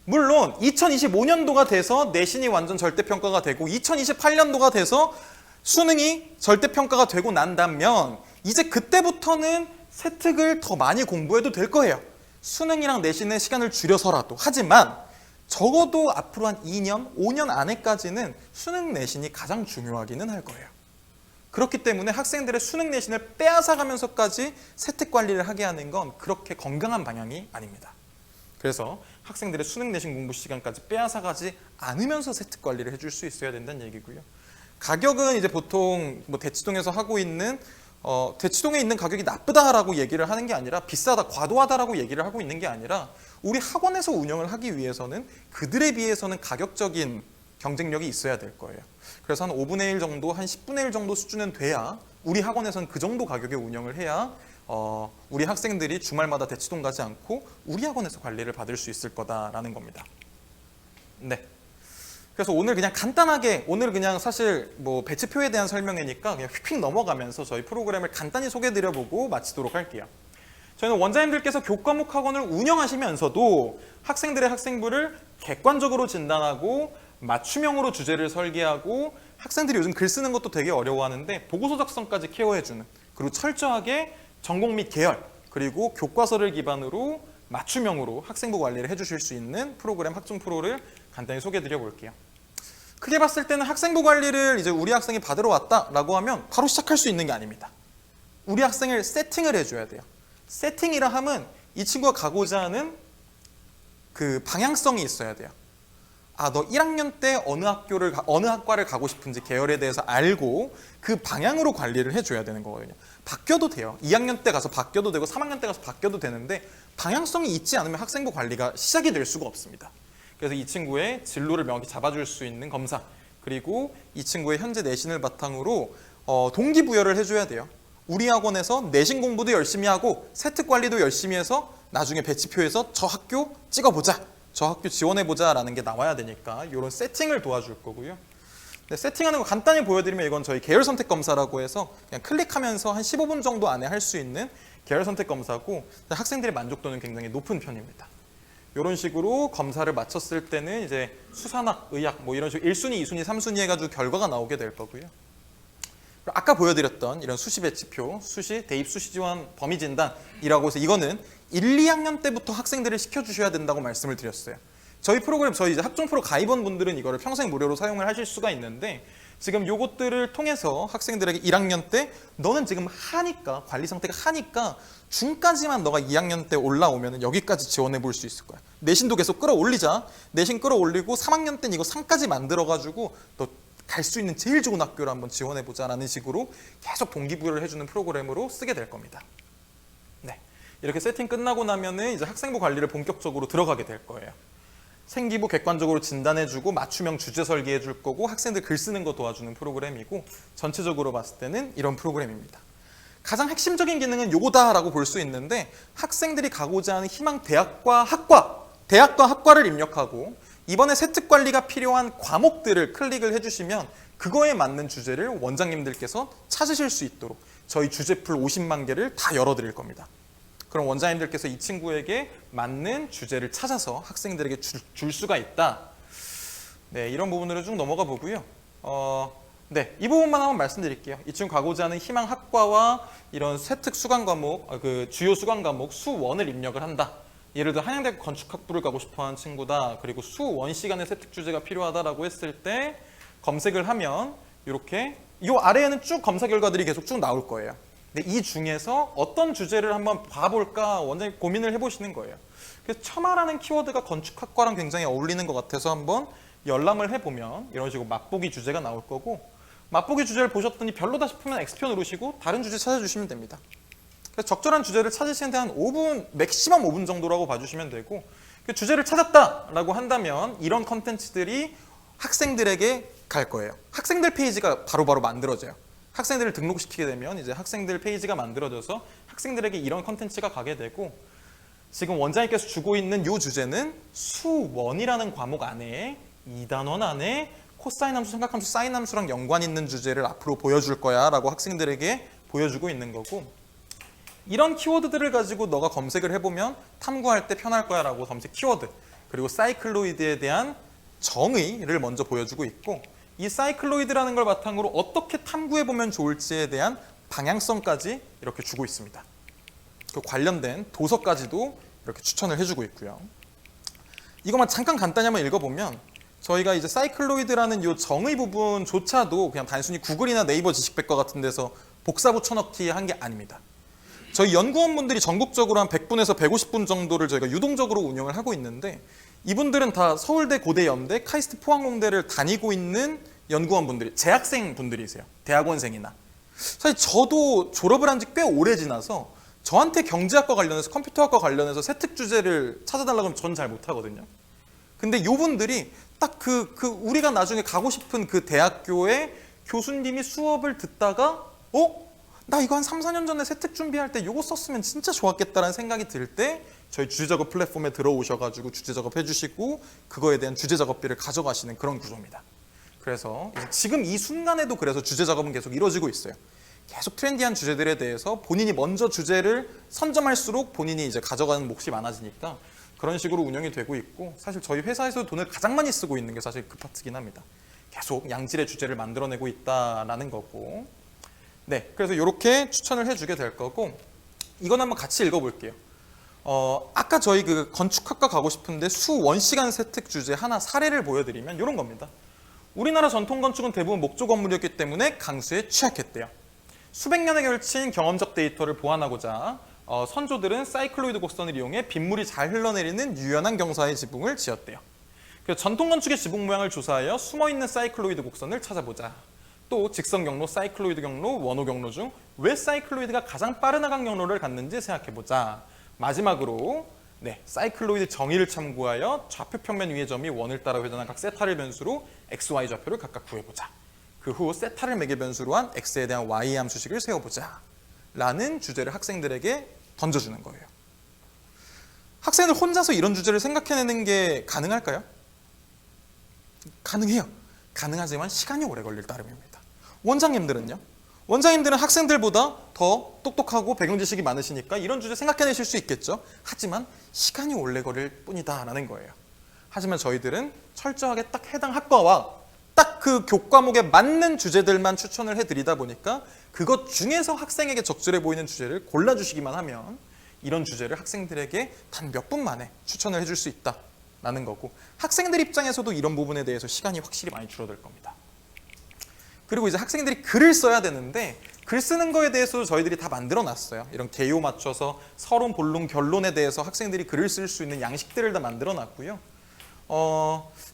물론 2025년도가 돼서 내신이 완전 절대평가가 되고 2028년도가 돼서 수능이 절대평가가 되고 난다면 이제 그때부터는 세특을 더 많이 공부해도 될 거예요. 수능이랑 내신의 시간을 줄여서라도. 하지만 적어도 앞으로 한 2년, 5년 안에까지는 수능 내신이 가장 중요하기는 할 거예요. 그렇기 때문에 학생들의 수능 내신을 빼앗아가면서까지 세특 관리를 하게 하는 건 그렇게 건강한 방향이 아닙니다. 그래서 학생들의 수능 내신 공부 시간까지 빼앗아가지 않으면서 세특 관리를 해줄 수 있어야 된다는 얘기고요. 가격은 이제 보통 뭐 대치동에서 하고 있는 대치동에 있는 가격이 나쁘다라고 얘기를 하는 게 아니라 비싸다, 과도하다라고 얘기를 하고 있는 게 아니라 우리 학원에서 운영을 하기 위해서는 그들에 비해서는 가격적인 경쟁력이 있어야 될 거예요. 그래서 한 5분의 1 정도, 한 10분의 1 정도 수준은 돼야 우리 학원에서는 그 정도 가격에 운영을 해야 우리 학생들이 주말마다 대치동 가지 않고 우리 학원에서 관리를 받을 수 있을 거다라는 겁니다. 네. 그래서 오늘 그냥 간단하게, 오늘 그냥 사실 뭐 배치표에 대한 설명이니까 그냥 휙휙 넘어가면서 저희 프로그램을 간단히 소개해드려보고 마치도록 할게요. 저희는 원장님들께서 교과목 학원을 운영하시면서도 학생들의 학생부를 객관적으로 진단하고 맞춤형으로 주제를 설계하고, 학생들이 요즘 글 쓰는 것도 되게 어려워하는데 보고서 작성까지 케어해주는, 그리고 철저하게 전공 및 계열, 그리고 교과서를 기반으로 맞춤형으로 학생부 관리를 해주실 수 있는 프로그램 학종 프로를 간단히 소개해드려 볼게요. 크게 봤을 때는 학생부 관리를 이제 우리 학생이 받으러 왔다라고 하면 바로 시작할 수 있는 게 아닙니다. 우리 학생을 세팅을 해줘야 돼요. 세팅이라 함은 이 친구가 가고자 하는 그 방향성이 있어야 돼요. 아, 너 1학년 때 어느 학과를 가고 싶은지 계열에 대해서 알고 그 방향으로 관리를 해줘야 되는 거거든요. 바뀌어도 돼요. 2학년 때 가서 바뀌어도 되고 3학년 때 가서 바뀌어도 되는데 방향성이 있지 않으면 학생부 관리가 시작이 될 수가 없습니다. 그래서 이 친구의 진로를 명확히 잡아줄 수 있는 검사, 그리고 이 친구의 현재 내신을 바탕으로 동기부여를 해줘야 돼요. 우리 학원에서 내신 공부도 열심히 하고 세특 관리도 열심히 해서 나중에 배치표에서 저 학교 찍어보자, 저 학교 지원해보자 라는 게 나와야 되니까 이런 세팅을 도와줄 거고요. 근데 세팅하는 거 간단히 보여드리면 이건 저희 계열 선택 검사라고 해서 그냥 클릭하면서 한 15분 정도 안에 할 수 있는 계열 선택 검사고, 학생들의 만족도는 굉장히 높은 편입니다. 이런 식으로 검사를 마쳤을 때는 이제 수산학, 의학 뭐 이런 식으로 1순위, 2순위, 3순위 해가지고 결과가 나오게 될 거고요. 아까 보여드렸던 이런 수시 배치표, 수시, 대입 수시 지원 범위 진단이라고 해서 이거는 1, 2학년 때부터 학생들을 시켜주셔야 된다고 말씀을 드렸어요. 저희 프로그램, 저희 이제 학종 프로 가입원 분들은 이거를 평생 무료로 사용을 하실 수가 있는데, 지금 요것들을 통해서 학생들에게 1학년 때 너는 지금 하니까, 관리 상태가 하니까 중까지만 너가 2학년 때 올라오면 여기까지 지원해 볼 수 있을 거야. 내신도 계속 끌어올리자. 내신 끌어올리고 3학년 때는 이거 3까지 만들어가지고 너 갈 수 있는 제일 좋은 학교를 한번 지원해 보자라는 식으로 계속 동기부여를 해주는 프로그램으로 쓰게 될 겁니다. 네, 이렇게 세팅 끝나고 나면은 이제 학생부 관리를 본격적으로 들어가게 될 거예요. 생기부 객관적으로 진단해주고 맞춤형 주제 설계해줄 거고, 학생들 글 쓰는 거 도와주는 프로그램이고, 전체적으로 봤을 때는 이런 프로그램입니다. 가장 핵심적인 기능은 요거다라고 볼 수 있는데, 학생들이 가고자 하는 희망 대학과 학과를 입력하고 이번에 세특 관리가 필요한 과목들을 클릭을 해주시면 그거에 맞는 주제를 원장님들께서 찾으실 수 있도록 저희 주제풀 50만 개를 다 열어드릴 겁니다. 그럼 원장님들께서 이 친구에게 맞는 주제를 찾아서 학생들에게 줄 수가 있다. 네, 이런 부분으로 쭉 넘어가 보고요. 네, 이 부분만 한번 말씀드릴게요. 이 친구 가고자 하는 희망 학과와 이런 세특 수강 과목, 그 주요 수강 과목 수1을 입력을 한다. 예를 들어 한양대학 건축학부를 가고 싶어하는 친구다. 그리고 수1 시간의 세특 주제가 필요하다라고 했을 때 검색을 하면 이렇게 이 아래에는 쭉 검사 결과들이 계속 쭉 나올 거예요. 근데 이 중에서 어떤 주제를 한번 봐볼까 원장님 고민을 해보시는 거예요. 그래서 첨화라는 키워드가 건축학과랑 굉장히 어울리는 것 같아서 한번 열람을 해보면 이런 식으로 맛보기 주제가 나올 거고, 맛보기 주제를 보셨더니 별로다 싶으면 X표 누르시고 다른 주제 찾아주시면 됩니다. 그래서 적절한 주제를 찾으시는데 한 5분, 맥시멈 5분 정도라고 봐주시면 되고, 그 주제를 찾았다라고 한다면 이런 컨텐츠들이 학생들에게 갈 거예요. 학생들 페이지가 바로바로 만들어져요. 학생들을 등록시키게 되면 이제 학생들 페이지가 만들어져서 학생들에게 이런 컨텐츠가 가게 되고, 지금 원장님께서 주고 있는 이 주제는 수1이라는 과목 안에 2단원 안에 코사인 함수, 삼각함수, 사인 함수랑 연관 있는 주제를 앞으로 보여줄 거야 라고 학생들에게 보여주고 있는 거고, 이런 키워드들을 가지고 너가 검색을 해보면 탐구할 때 편할 거야 라고 검색 키워드, 그리고 사이클로이드에 대한 정의를 먼저 보여주고 있고, 이 사이클로이드라는 걸 바탕으로 어떻게 탐구해보면 좋을지에 대한 방향성까지 이렇게 주고 있습니다. 그 관련된 도서까지도 이렇게 추천을 해주고 있고요. 이것만 잠깐 간단히 한번 읽어보면 저희가 이제 사이클로이드라는 이 정의 부분조차도 그냥 단순히 구글이나 네이버 지식백과 같은 데서 복사 붙여넣기 한 게 아닙니다. 저희 연구원분들이 전국적으로 한 100분에서 150분 정도를 저희가 유동적으로 운영을 하고 있는데, 이분들은 다 서울대, 고대, 연대, 카이스트, 포항공대를 다니고 있는 연구원분들이, 재학생분들이세요. 대학원생이나. 사실 저도 졸업을 한 지 꽤 오래 지나서 저한테 경제학과 관련해서, 컴퓨터학과 관련해서 세특 주제를 찾아달라고 하면 전 잘 못하거든요. 근데 이분들이 딱 우리가 나중에 가고 싶은 그 대학교의 교수님이 수업을 듣다가 나 이거 한 3, 4년 전에 세특 준비할 때 이거 썼으면 진짜 좋았겠다라는 생각이 들 때 저희 주제 작업 플랫폼에 들어오셔가지고 주제 작업 해주시고 그거에 대한 주제 작업비를 가져가시는 그런 구조입니다. 그래서 이제 지금 이 순간에도 그래서 주제 작업은 계속 이루어지고 있어요. 계속 트렌디한 주제들에 대해서 본인이 먼저 주제를 선점할수록 본인이 이제 가져가는 몫이 많아지니까 그런 식으로 운영이 되고 있고, 사실 저희 회사에서 돈을 가장 많이 쓰고 있는 게 사실 그 파트긴 합니다. 계속 양질의 주제를 만들어내고 있다라는 거고. 네, 그래서 이렇게 추천을 해주게 될 거고, 이건 한번 같이 읽어볼게요. 아까 저희 그 건축학과 가고 싶은데 수 원시간 세특 주제 하나 사례를 보여드리면 이런 겁니다. 우리나라 전통 건축은 대부분 목조 건물이었기 때문에 강수에 취약했대요. 수백 년에 걸친 경험적 데이터를 보완하고자 선조들은 사이클로이드 곡선을 이용해 빗물이 잘 흘러내리는 유연한 경사의 지붕을 지었대요. 그래서 전통 건축의 지붕 모양을 조사하여 숨어있는 사이클로이드 곡선을 찾아보자. 또 직선 경로, 사이클로이드 경로, 원호 경로 중 왜 사이클로이드가 가장 빠른 하강 경로를 갖는지 생각해보자. 마지막으로 사이클로이드 정의를 참고하여 좌표 평면 위의 점이 원을 따라 회전한 각 세타를 변수로 x, y 좌표를 각각 구해보자. 그 후 세타를 매개 변수로 한 x에 대한 y 함수식을 세워보자. 라는 주제를 학생들에게 던져주는 거예요. 학생들 혼자서 이런 주제를 생각해내는 게 가능할까요? 가능해요. 가능하지만 시간이 오래 걸릴 따름입니다. 원장님들은요? 원장님들은 학생들보다 더 똑똑하고 배경 지식이 많으시니까 이런 주제 생각해내실 수 있겠죠. 하지만 시간이 오래 걸릴 뿐이다 라는 거예요. 하지만 저희들은 철저하게 딱 해당 학과와 딱 그 교과목에 맞는 주제들만 추천을 해드리다 보니까 그것 중에서 학생에게 적절해 보이는 주제를 골라주시기만 하면 이런 주제를 학생들에게 단 몇 분 만에 추천을 해줄 수 있다라는 거고, 학생들 입장에서도 이런 부분에 대해서 시간이 확실히 많이 줄어들 겁니다. 그리고 이제 학생들이 글을 써야 되는데 글 쓰는 거에 대해서 저희들이 다 만들어 놨어요. 이런 개요 맞춰서 서론, 본론, 결론에 대해서 학생들이 글을 쓸 수 있는 양식들을 다 만들어 놨고요.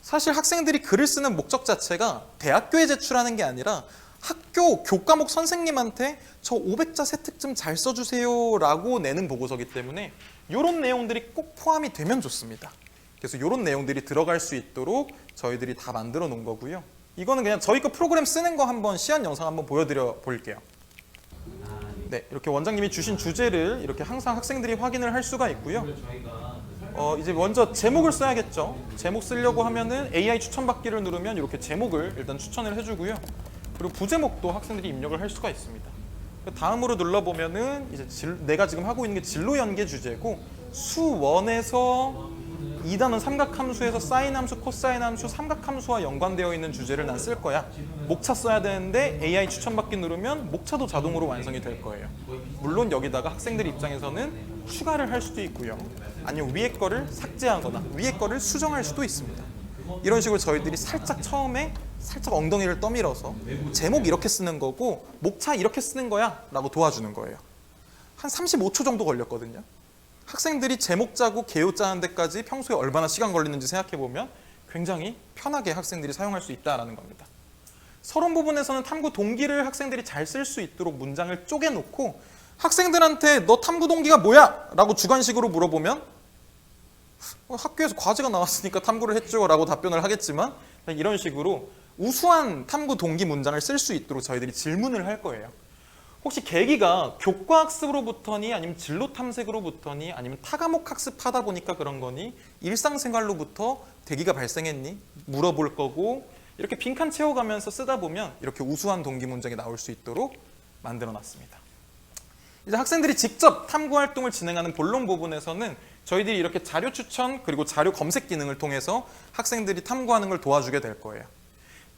사실 학생들이 글을 쓰는 목적 자체가 대학교에 제출하는 게 아니라 학교 교과목 선생님한테 저 500자 세특 좀 잘 써주세요 라고 내는 보고서기 때문에 이런 내용들이 꼭 포함이 되면 좋습니다. 그래서 이런 내용들이 들어갈 수 있도록 저희들이 다 만들어 놓은 거고요. 이거는 그냥 저희 거 프로그램 쓰는 거 한번 시연 영상 한번 보여드려 볼게요. 네, 이렇게 원장님이 주신 주제를 이렇게 항상 학생들이 확인을 할 수가 있고요. 이제 먼저 제목을 써야겠죠. 제목 쓰려고 하면은 AI 추천받기를 누르면 이렇게 제목을 일단 추천을 해주고요. 그리고 부제목도 학생들이 입력을 할 수가 있습니다. 다음으로 눌러보면은 이제 내가 지금 하고 있는 게 진로 연계 주제고, 수원에서 2단원 삼각함수에서 사인 함수, 코사인 함수, 삼각함수와 연관되어 있는 주제를 난 쓸 거야. 목차 써야 되는데 AI 추천받기 누르면 목차도 자동으로 완성이 될 거예요. 물론 여기다가 학생들 입장에서는 추가를 할 수도 있고요. 아니면 위에 거를 삭제하거나 위에 거를 수정할 수도 있습니다. 이런 식으로 저희들이 살짝 처음에 살짝 엉덩이를 떠밀어서 제목 이렇게 쓰는 거고 목차 이렇게 쓰는 거야 라고 도와주는 거예요. 한 35초 정도 걸렸거든요. 학생들이 제목 짜고 개요 짜는 데까지 평소에 얼마나 시간 걸리는지 생각해보면 굉장히 편하게 학생들이 사용할 수 있다는 겁니다. 서론 부분에서는 탐구 동기를 학생들이 잘 쓸 수 있도록 문장을 쪼개놓고 학생들한테 너 탐구 동기가 뭐야? 라고 주관식으로 물어보면 학교에서 과제가 나왔으니까 탐구를 했죠 라고 답변을 하겠지만, 이런 식으로 우수한 탐구 동기 문장을 쓸 수 있도록 저희들이 질문을 할 거예요. 혹시 계기가 교과학습으로부터니 아니면 진로 탐색으로부터니 아니면 타과목 학습하다 보니까 그런 거니 일상생활로부터 대기가 발생했니? 물어볼 거고, 이렇게 빈칸 채워가면서 쓰다 보면 이렇게 우수한 동기 문장이 나올 수 있도록 만들어 놨습니다. 이제 학생들이 직접 탐구 활동을 진행하는 본론 부분에서는 저희들이 이렇게 자료 추천 그리고 자료 검색 기능을 통해서 학생들이 탐구하는 걸 도와주게 될 거예요.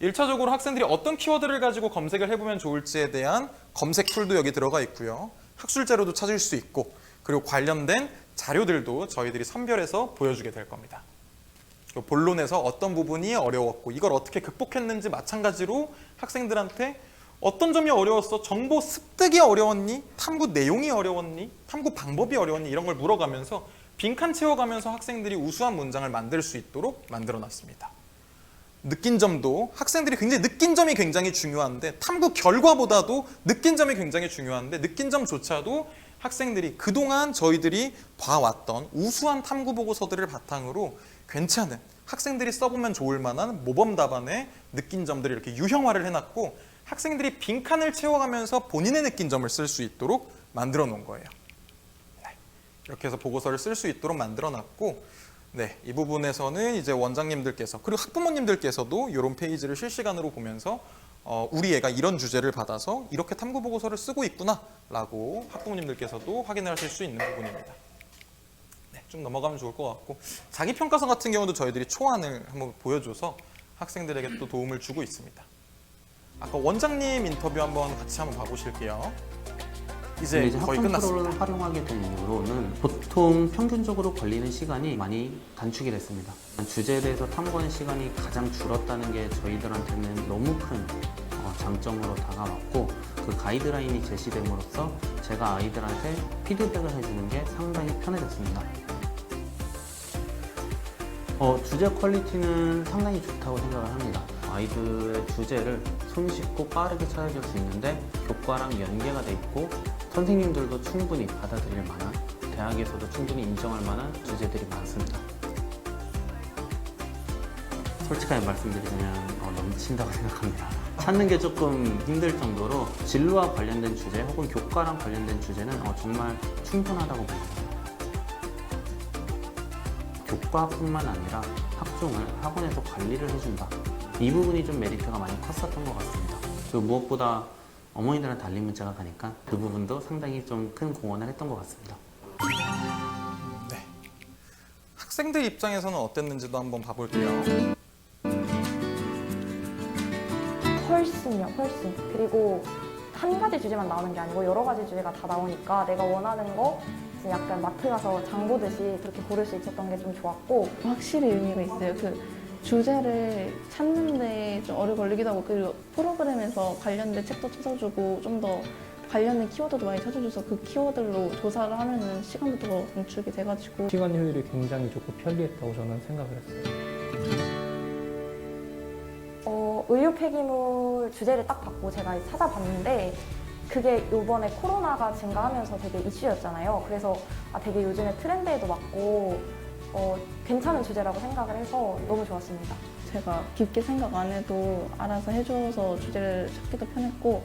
1차적으로 학생들이 어떤 키워드를 가지고 검색을 해보면 좋을지에 대한 검색 툴도 여기 들어가 있고요. 학술 자료도 찾을 수 있고, 그리고 관련된 자료들도 저희들이 선별해서 보여주게 될 겁니다. 본론에서 어떤 부분이 어려웠고 이걸 어떻게 극복했는지 마찬가지로 학생들한테 어떤 점이 어려웠어? 정보 습득이 어려웠니? 탐구 내용이 어려웠니? 탐구 방법이 어려웠니? 이런 걸 물어가면서 빈칸 채워가면서 학생들이 우수한 문장을 만들 수 있도록 만들어놨습니다. 느낀 점도 학생들이 느낀 점이 굉장히 중요한데, 탐구 결과보다도 느낀 점이 굉장히 중요한데, 느낀 점조차도 학생들이 그동안 저희들이 봐왔던 우수한 탐구 보고서들을 바탕으로 괜찮은 학생들이 써보면 좋을 만한 모범 답안의 느낀 점들을 이렇게 유형화를 해놨고, 학생들이 빈칸을 채워가면서 본인의 느낀 점을 쓸 수 있도록 만들어 놓은 거예요. 네, 이렇게 해서 보고서를 쓸 수 있도록 만들어 놨고, 네, 이 부분에서는 이제 원장님들께서 그리고 학부모님들께서도 이런 페이지를 실시간으로 보면서 우리 애가 이런 주제를 받아서 이렇게 탐구 보고서를 쓰고 있구나라고 학부모님들께서도 확인을 하실 수 있는 부분입니다. 네, 좀 넘어가면 좋을 것 같고, 자기 평가서 같은 경우도 저희들이 초안을 한번 보여줘서 학생들에게 또 도움을 주고 있습니다. 아까 원장님 인터뷰 같이 한번 봐보실게요. 이제 거의 학점 끝났습니다. 프로를 활용하게 된 이후로는 보통 평균적으로 걸리는 시간이 많이 단축이 됐습니다. 주제에 대해서 탐구하는 시간이 가장 줄었다는 게 저희들한테는 너무 큰 장점으로 다가왔고, 그 가이드라인이 제시됨으로써 제가 아이들한테 피드백을 해주는 게 상당히 편해졌습니다. 주제 퀄리티는 상당히 좋다고 생각을 합니다. 아이들의 주제를 손쉽고 빠르게 찾아줄 수 있는데 교과랑 연계가 돼 있고 선생님들도 충분히 받아들일 만한, 대학에서도 충분히 인정할 만한 주제들이 많습니다. 솔직하게 말씀드리자면 넘친다고 생각합니다. 찾는 게 조금 힘들 정도로 진로와 관련된 주제 혹은 교과랑 관련된 주제는 정말 충분하다고 봅니다. 교과뿐만 아니라 학종을 학원에서 관리를 해준다. 이 부분이 좀 메리트가 많이 컸었던 것 같습니다. 그리고 무엇보다 어머니들한테 알림 문자가 가니까 그 부분도 상당히 좀 큰 공헌을 했던 것 같습니다. 네. 학생들 입장에서는 어땠는지도 한번 봐볼게요. 훨씬. 그리고 한 가지 주제만 나오는 게 아니고 여러 가지 주제가 다 나오니까 내가 원하는 거 이제 약간 마트 가서 장 보듯이 그렇게 고를 수 있었던 게 좀 좋았고, 확실히 의미가 있어요. 그 주제를 찾는데 좀 오래 걸리기도 하고, 그리고 프로그램에서 관련된 책도 찾아주고 좀 더 관련된 키워드도 많이 찾아줘서 그 키워드로 조사를 하면은 시간도 더 단축이 돼가지고 시간 효율이 굉장히 좋고 편리했다고 저는 생각을 했어요. 의료 폐기물 주제를 딱 받고 제가 찾아봤는데 그게 이번에 코로나가 증가하면서 되게 이슈였잖아요. 그래서 되게 요즘에 트렌드에도 맞고 괜찮은 주제라고 생각을 해서 너무 좋았습니다. 제가 깊게 생각 안 해도 알아서 해줘서 주제를 찾기도 편했고,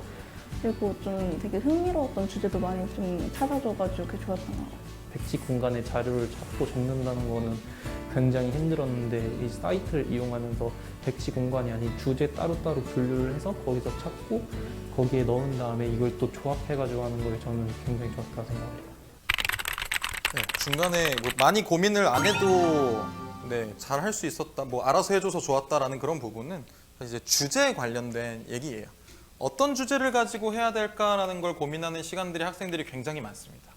그리고 좀 되게 흥미로웠던 주제도 많이 좀 찾아줘가지고 그게 좋았던 것 같아요. 백지 공간에 자료를 찾고 적는다는 거는 굉장히 힘들었는데, 이 사이트를 이용하면서 백지 공간이 아닌 주제 따로따로 분류를 해서 거기서 찾고 거기에 넣은 다음에 이걸 또 조합해가지고 하는 거에 저는 굉장히 좋았다고 생각해요. 네, 중간에 많이 고민을 안 해도 잘 할 수 있었다, 알아서 해줘서 좋았다라는 그런 부분은 이제 주제에 관련된 얘기예요. 어떤 주제를 가지고 해야 될까라는 걸 고민하는 시간들이 학생들이 굉장히 많습니다.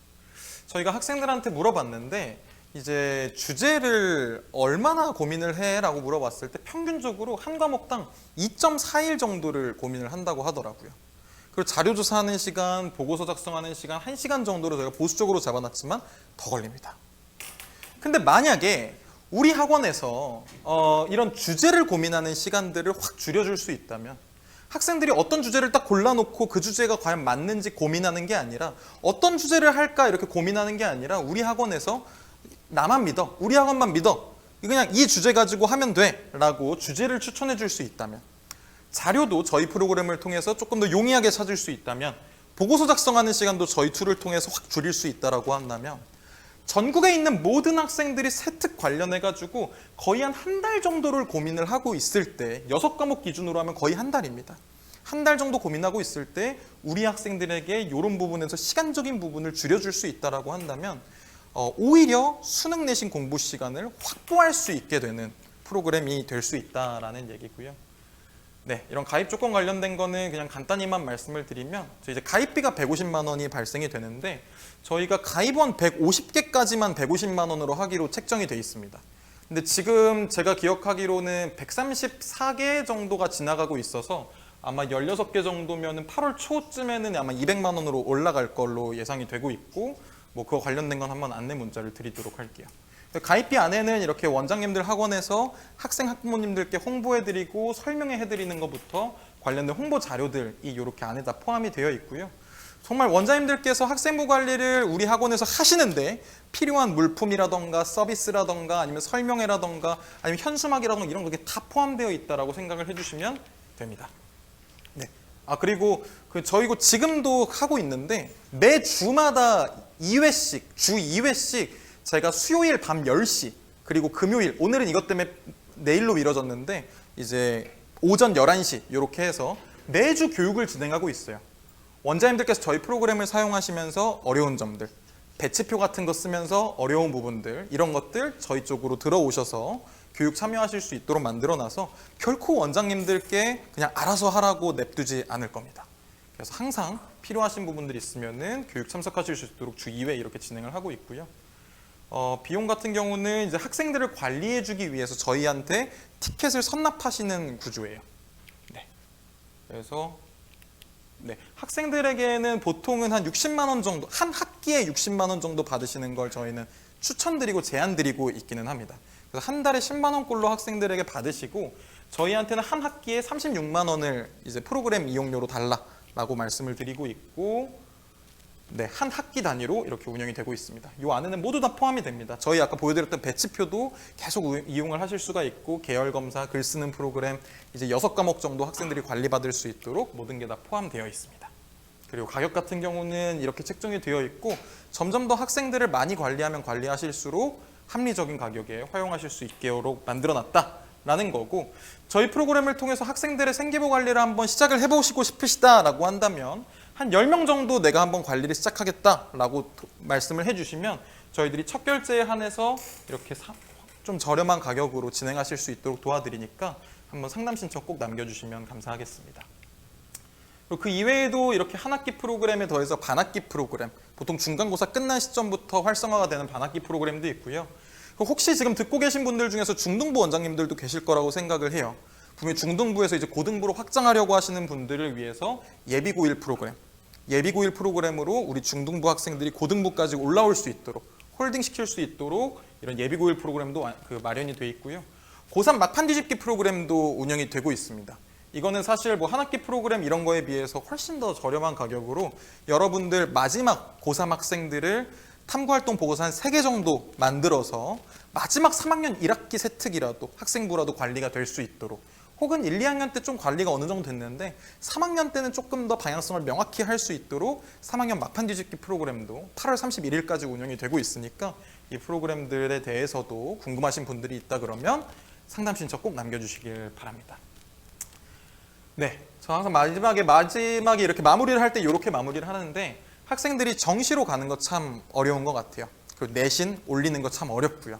저희가 학생들한테 물어봤는데 이제 주제를 얼마나 고민을 해? 라고 물어봤을 때 평균적으로 한 과목당 2.4일 정도를 고민을 한다고 하더라고요. 그리고 자료 조사하는 시간, 보고서 작성하는 시간 1시간 정도로 저희가 보수적으로 잡아놨지만 더 걸립니다. 근데 만약에 우리 학원에서 이런 주제를 고민하는 시간들을 확 줄여줄 수 있다면, 학생들이 어떤 주제를 딱 골라놓고 그 주제가 과연 맞는지 고민하는 게 아니라 어떤 주제를 할까 이렇게 고민하는 게 아니라 우리 학원에서 나만 믿어, 우리 학원만 믿어, 그냥 이 주제 가지고 하면 돼 라고 주제를 추천해 줄 수 있다면, 자료도 저희 프로그램을 통해서 조금 더 용이하게 찾을 수 있다면, 보고서 작성하는 시간도 저희 툴을 통해서 확 줄일 수 있다라고 한다면, 전국에 있는 모든 학생들이 세특 관련해 가지고 거의 한 달 정도를 고민을 하고 있을 때, 6과목 기준으로 하면 거의 한 달입니다. 한 달 정도 고민하고 있을 때 우리 학생들에게 이런 부분에서 시간적인 부분을 줄여줄 수 있다라고 한다면 오히려 수능 내신 공부 시간을 확보할 수 있게 되는 프로그램이 될 수 있다라는 얘기고요. 네, 이런 가입 조건 관련된 거는 그냥 간단히만 말씀을 드리면, 이제 가입비가 150만 원이 발생이 되는데 저희가 가입원 150개까지만 150만 원으로 하기로 책정이 돼 있습니다. 근데 지금 제가 기억하기로는 134개 정도가 지나가고 있어서 아마 16개 정도면 8월 초쯤에는 아마 200만 원으로 올라갈 걸로 예상이 되고 있고, 그거 관련된 건 한번 안내 문자를 드리도록 할게요. 가입비 안에는 이렇게 원장님들 학원에서 학생 학부모님들께 홍보해드리고 설명해드리는 것부터 관련된 홍보 자료들이 이렇게 안에 다 포함이 되어 있고요. 정말 원장님들께서 학생부 관리를 우리 학원에서 하시는데 필요한 물품이라던가 서비스라던가 아니면 설명회라던가 아니면 현수막이라던가 이런 게 다 포함되어 있다라고 생각을 해주시면 됩니다. 네, 그리고 저희고 지금도 하고 있는데 매 주마다 2회씩, 주 2회씩 제가 수요일 밤 10시 그리고 금요일, 오늘은 이것 때문에 내일로 미뤄졌는데 이제 오전 11시 이렇게 해서 매주 교육을 진행하고 있어요. 원장님들께서 저희 프로그램을 사용하시면서 어려운 점들, 배치표 같은 거 쓰면서 어려운 부분들, 이런 것들 저희 쪽으로 들어오셔서 교육 참여하실 수 있도록 만들어놔서 결코 원장님들께 그냥 알아서 하라고 냅두지 않을 겁니다. 그래서 항상 필요하신 부분들이 있으면은 교육 참석하실 수 있도록 주 2회 이렇게 진행을 하고 있고요. 비용 같은 경우는 이제 학생들을 관리해주기 위해서 저희한테 티켓을 선납하시는 구조예요. 네. 그래서 학생들에게는 보통은 한 60만 원 정도, 한 학기에 60만 원 정도 받으시는 걸 저희는 추천드리고 제안드리고 있기는 합니다. 그래서 한 달에 10만 원꼴로 학생들에게 받으시고 저희한테는 한 학기에 36만 원을 이제 프로그램 이용료로 달라라고 말씀을 드리고 있고, 한 학기 단위로 이렇게 운영이 되고 있습니다. 이 안에는 모두 다 포함이 됩니다. 저희 아까 보여드렸던 배치표도 계속 이용을 하실 수가 있고, 계열 검사, 글 쓰는 프로그램 이제 6과목 정도 학생들이 관리받을 수 있도록 모든 게 다 포함되어 있습니다. 그리고 가격 같은 경우는 이렇게 책정이 되어 있고, 점점 더 학생들을 많이 관리하면 관리하실수록 합리적인 가격에 활용하실 수 있도록 만들어놨다라는 거고, 저희 프로그램을 통해서 학생들의 생계부 관리를 한번 시작을 해보시고 싶으시다라고 한다면 한 10명 정도 내가 한번 관리를 시작하겠다라고 말씀을 해주시면 저희들이 첫 결제에 한해서 이렇게 좀 저렴한 가격으로 진행하실 수 있도록 도와드리니까 한번 상담 신청 꼭 남겨주시면 감사하겠습니다. 그리고 그 이외에도 이렇게 한 학기 프로그램에 더해서 반학기 프로그램, 보통 중간고사 끝난 시점부터 활성화가 되는 반학기 프로그램도 있고요. 혹시 지금 듣고 계신 분들 중에서 중등부 원장님들도 계실 거라고 생각을 해요. 분명히 중등부에서 이제 고등부로 확장하려고 하시는 분들을 위해서 예비고1 프로그램, 예비고1 프로그램으로 우리 중등부 학생들이 고등부까지 올라올 수 있도록, 홀딩 시킬 수 있도록 이런 예비고1 프로그램도 마련이 돼 있고요. 고3 막판 뒤집기 프로그램도 운영이 되고 있습니다. 이거는 사실 뭐 한 학기 프로그램 이런 거에 비해서 훨씬 더 저렴한 가격으로 여러분들 마지막 고3 학생들을 탐구활동 보고서 한 3개 정도 만들어서 마지막 3학년 1학기 세특이라도 학생부라도 관리가 될 수 있도록, 혹은 1, 2학년 때 좀 관리가 어느 정도 됐는데 3학년 때는 조금 더 방향성을 명확히 할 수 있도록 3학년 막판 뒤집기 프로그램도 8월 31일까지 운영이 되고 있으니까 이 프로그램들에 대해서도 궁금하신 분들이 있다 그러면 상담 신청 꼭 남겨주시길 바랍니다. 저 항상 마지막에 이렇게 마무리를 할 때 이렇게 마무리를 하는데, 학생들이 정시로 가는 거 참 어려운 것 같아요. 그리고 내신 올리는 거 참 어렵고요.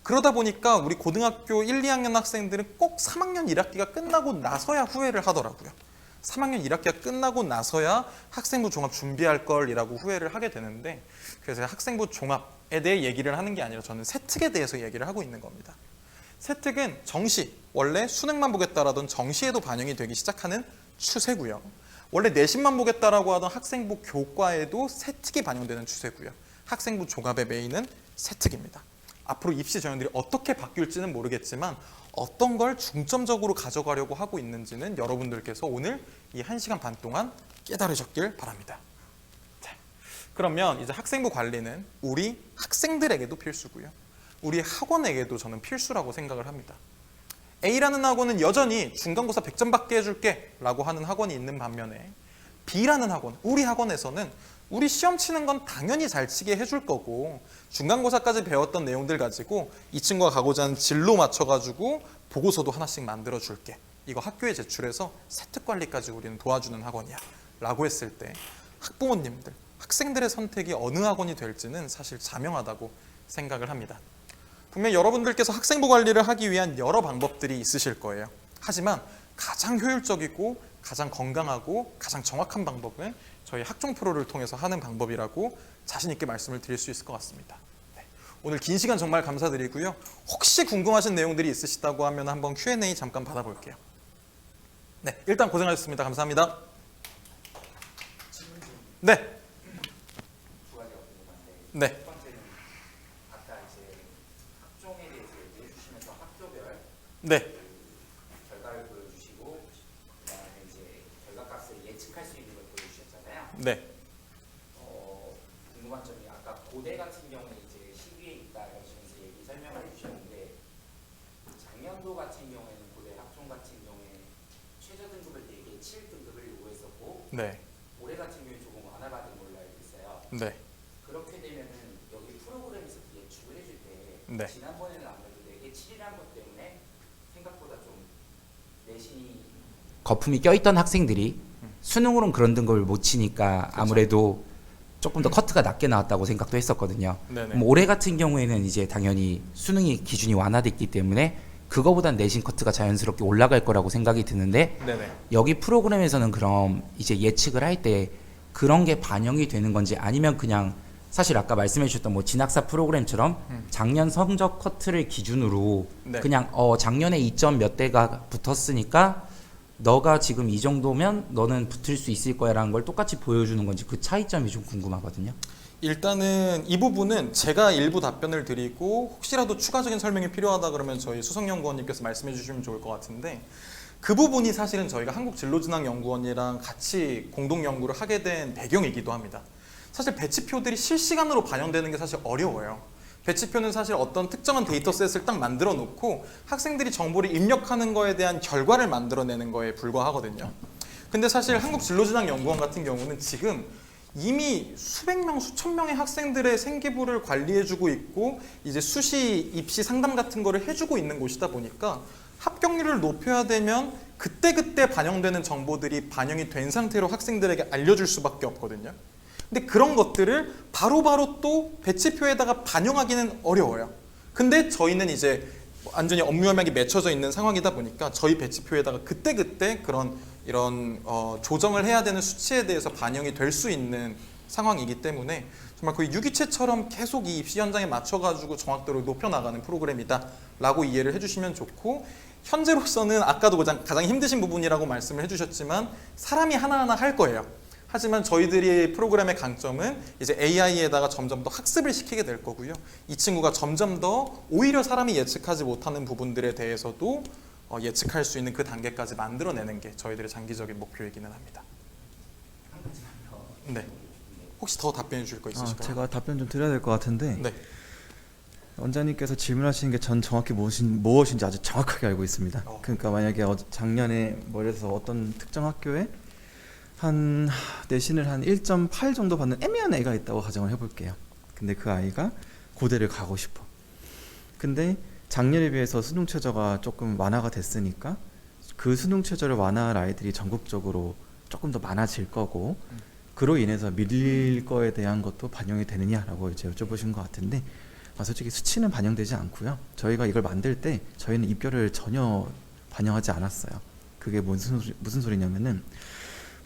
그러다 보니까 우리 고등학교 1, 2학년 학생들은 꼭 3학년 1학기가 끝나고 나서야 후회를 하더라고요. 3학년 1학기가 끝나고 나서야 학생부 종합 준비할 걸이라고 후회를 하게 되는데, 그래서 학생부 종합에 대해 얘기를 하는 게 아니라 저는 세특에 대해서 얘기를 하고 있는 겁니다. 세특은 정시, 원래 수능만 보겠다라던 정시에도 반영이 되기 시작하는 추세고요. 원래 내신만 보겠다라고 하던 학생부 교과에도 세특이 반영되는 추세고요. 학생부 종합의 메인은 세특입니다. 앞으로 입시 전형들이 어떻게 바뀔지는 모르겠지만 어떤 걸 중점적으로 가져가려고 하고 있는지는 여러분들께서 오늘 이 1시간 반 동안 깨달으셨길 바랍니다. 자, 그러면 이제 학생부 관리는 우리 학생들에게도 필수고요. 우리 학원에게도 저는 필수라고 생각을 합니다. A라는 학원은 여전히 중간고사 100점 받게 해줄게 라고 하는 학원이 있는 반면에 B라는 학원, 우리 학원에서는 우리 시험 치는 건 당연히 잘 치게 해줄 거고 중간고사까지 배웠던 내용들 가지고 이 친구가 가고자 하는 진로 맞춰가지고 보고서도 하나씩 만들어 줄게, 이거 학교에 제출해서 세특관리까지 우리는 도와주는 학원이야 라고 했을 때 학부모님들, 학생들의 선택이 어느 학원이 될지는 사실 자명하다고 생각을 합니다. 분명 여러분들께서 학생부 관리를 하기 위한 여러 방법들이 있으실 거예요. 하지만 가장 효율적이고 가장 건강하고 가장 정확한 방법은 저희 학종 프로를 통해서 하는 방법이라고 자신 있게 말씀을 드릴 수 있을 것 같습니다. 오늘 긴 시간 정말 감사드리고요. 혹시 궁금하신 내용들이 있으시다고 하면 한번 Q&A 잠깐 받아볼게요. 일단 고생하셨습니다. 감사합니다. 네. 두 가지가 궁금한데, 네. 첫 번째는 아까 이제 학종에 대해서 얘기해 주시면서 학교별 네. 결과를 보여주시고 그다음에 이제 결과값을 예측할 수 있는 걸 보여주셨잖아요. 네. 궁금한 점이 아까 고대 같은 경우는 이제 10위에 있다 이러시면서 얘기 설명을 해주셨는데, 작년도 같은 경우에는 고대 학종 같은 경우에 최저 등급을 4개, 7등급을 요구해서 네. 올해 같은 경우에 조금 완화받은 걸로 알고 있어요. 네. 그렇게 되면은 여기 프로그램에서 예측을 해줄 때 네. 지난번에는 아무래도 4개 7이라는 것 때문에 생각보다 좀 내신이 거품이 껴있던 학생들이 수능으로는 그런 등급을 못 치니까 아무래도 조금 더 커트가 낮게 나왔다고 생각도 했었거든요. 네네. 그럼 올해 같은 경우에는 이제 당연히 수능이 기준이 완화됐기 때문에 그거보단 내신 커트가 자연스럽게 올라갈 거라고 생각이 드는데 네네. 여기 프로그램에서는 그럼 이제 예측을 할 때 그런 게 반영이 되는 건지 아니면 그냥 사실 아까 말씀해 주셨던 뭐 진학사 프로그램처럼 작년 성적 커트를 기준으로 네. 그냥 작년에 2점 몇 대가 붙었으니까 너가 지금 이 정도면 너는 붙을 수 있을 거야라는 걸 똑같이 보여주는 건지 그 차이점이 좀 궁금하거든요. 일단은 이 부분은 제가 일부 답변을 드리고 혹시라도 추가적인 설명이 필요하다 그러면 저희 수석연구원님께서 말씀해 주시면 좋을 것 같은데, 그 부분이 사실은 저희가 한국진로진학연구원이랑 같이 공동 연구를 하게 된 배경이기도 합니다. 사실 배치표들이 실시간으로 반영되는 게 사실 어려워요. 배치표는 사실 어떤 특정한 데이터셋을 딱 만들어 놓고 학생들이 정보를 입력하는 거에 대한 결과를 만들어내는 거에 불과하거든요. 근데 사실 한국진로진학연구원 같은 경우는 지금 이미 수백 명, 수천 명의 학생들의 생기부를 관리해주고 있고 이제 수시 입시 상담 같은 거를 해주고 있는 곳이다 보니까 합격률을 높여야 되면 그때그때 반영되는 정보들이 반영이 된 상태로 학생들에게 알려줄 수밖에 없거든요. 근데 그런 것들을 바로바로 또 배치표에다가 반영하기는 어려워요. 근데 저희는 이제 완전히 업무 협약이 맺혀져 있는 상황이다 보니까 저희 배치표에다가 그때그때 그런 이런 조정을 해야 되는 수치에 대해서 반영이 될 수 있는 상황이기 때문에 정말 거의 유기체처럼 계속 이 입시 현장에 맞춰가지고 정확도를 높여나가는 프로그램이다라고 이해를 해주시면 좋고, 현재로서는 아까도 가장 힘드신 부분이라고 말씀을 해주셨지만 사람이 하나하나 할 거예요. 하지만 저희들이 프로그램의 강점은 이제 AI에다가 점점 더 학습을 시키게 될 거고요. 이 친구가 점점 더 오히려 사람이 예측하지 못하는 부분들에 대해서도 예측할 수 있는 그 단계까지 만들어내는 게 저희들의 장기적인 목표이기는 합니다. 네. 혹시 더 답변해 주실 거 있으실까요? 제가 답변 좀 드려야 될 것 같은데, 네. 원장님께서 질문하시는 게 전 정확히 무엇인지 아주 정확하게 알고 있습니다. 그러니까 만약에 작년에 예를 어떤 특정 학교에 한 내신을 한 1.8 정도 받는 애매한 애가 있다고 가정을 해볼게요. 근데 그 아이가 고대를 가고 싶어. 근데 작년에 비해서 수능 최저가 조금 완화가 됐으니까 그 수능 최저를 완화할 아이들이 전국적으로 조금 더 많아질 거고, 그로 인해서 밀릴 거에 대한 것도 반영이 되느냐라고 이제 여쭤보신 것 같은데, 솔직히 수치는 반영되지 않고요. 저희가 이걸 만들 때 저희는 입결을 전혀 반영하지 않았어요. 그게 무슨 소리냐면은,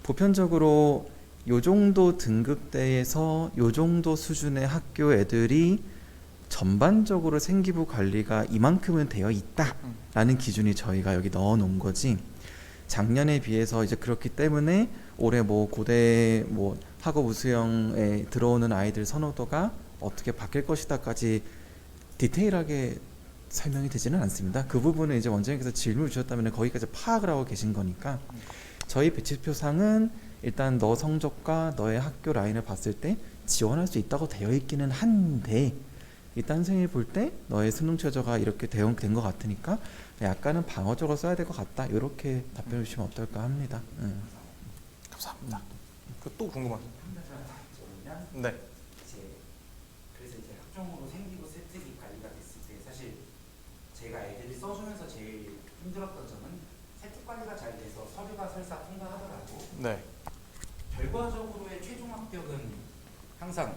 보편적으로 요 정도 등급대에서 요 정도 수준의 학교 애들이 전반적으로 생기부 관리가 이만큼은 되어 있다라는 기준이 저희가 여기 넣어 놓은 거지, 작년에 비해서 이제 그렇기 때문에 올해 뭐 고대 뭐 학업 우수형에 들어오는 아이들 선호도가 어떻게 바뀔 것이다까지 디테일하게 설명이 되지는 않습니다. 그 부분은 이제 원장님께서 질문을 주셨다면 거기까지 파악을 하고 계신 거니까, 저희 배치표상은 일단 너 성적과 너의 학교 라인을 봤을 때 지원할 수 있다고 되어 있기는 한데, 일단 선생님이 볼 때 너의 수능 최저가 이렇게 된 것 같으니까 약간은 방어적으로 써야 될 것 같다, 이렇게 답변해 주시면 어떨까 합니다. 감사합니다. 또 궁금한. 네. 그래서 이제 학종으로 생기고 세특이 관리가 됐을 때 사실 제가 애들이 써주면서 제일 힘들었던 점은 세특 관리가 잘 돼서 서류가 설사 통과하더라도 네. 결과적으로의 최종 합격은 항상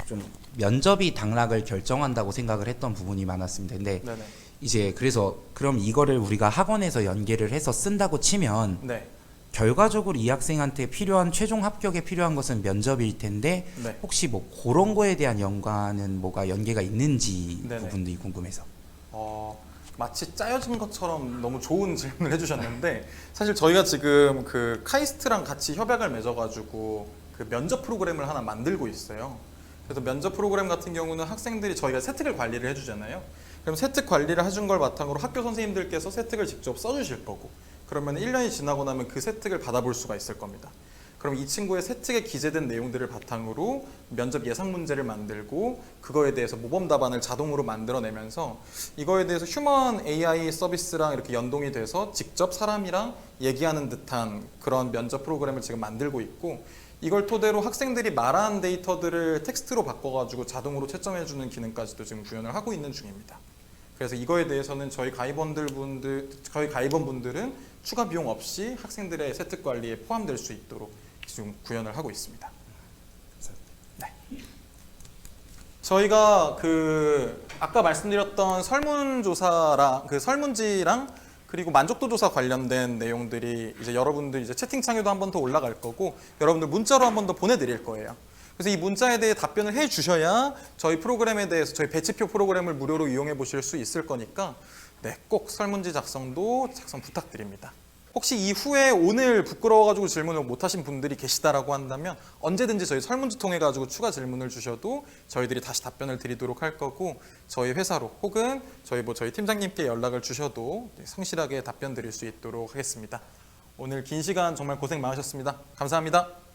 좀 면접이 당락을 결정한다고 생각을 했던 부분이 많았습니다. 근데 네네. 이제 그래서 그럼 이거를 우리가 학원에서 연계를 해서 쓴다고 치면 네. 결과적으로 이 학생한테 필요한 최종 합격에 필요한 것은 면접일 텐데 네. 혹시 뭐 그런 거에 대한 연관은 뭐가 연계가 있는지 네네. 부분들이 궁금해서. 마치 짜여진 것처럼 너무 좋은 질문을 해주셨는데, 사실 저희가 지금 그 카이스트랑 같이 협약을 맺어가지고 그 면접 프로그램을 하나 만들고 있어요. 그래서 면접 프로그램 같은 경우는 학생들이 저희가 세특을 관리를 해주잖아요. 그럼 세특 관리를 해준 걸 바탕으로 학교 선생님들께서 세특을 직접 써주실 거고, 그러면 1년이 지나고 나면 그 세특을 받아볼 수가 있을 겁니다. 그럼 이 친구의 세특에 기재된 내용들을 바탕으로 면접 예상 문제를 만들고 그거에 대해서 모범 답안을 자동으로 만들어내면서 이거에 대해서 휴먼 AI 서비스랑 이렇게 연동이 돼서 직접 사람이랑 얘기하는 듯한 그런 면접 프로그램을 지금 만들고 있고, 이걸 토대로 학생들이 말한 데이터들을 텍스트로 바꿔가지고 자동으로 채점해주는 기능까지도 지금 구현을 하고 있는 중입니다. 그래서 이거에 대해서는 저희 가입원분들은 추가 비용 없이 학생들의 세특 관리에 포함될 수 있도록 지금 구현을 하고 있습니다. 네. 저희가 아까 말씀드렸던 설문조사랑 설문지랑 그리고 만족도 조사 관련된 내용들이 이제 여러분들 이제 채팅창에도 한 번 더 올라갈 거고, 여러분들 문자로 한 번 더 보내드릴 거예요. 그래서 이 문자에 대해 답변을 해 주셔야 저희 프로그램에 대해서, 저희 배치표 프로그램을 무료로 이용해 보실 수 있을 거니까 네, 꼭 설문지 작성 부탁드립니다. 혹시 이후에 오늘 부끄러워가지고 질문을 못하신 분들이 계시다라고 한다면 언제든지 저희 설문지 통해 가지고 추가 질문을 주셔도 저희들이 다시 답변을 드리도록 할 거고, 저희 회사로 혹은 저희 팀장님께 연락을 주셔도 성실하게 답변 드릴 수 있도록 하겠습니다. 오늘 긴 시간 정말 고생 많으셨습니다. 감사합니다.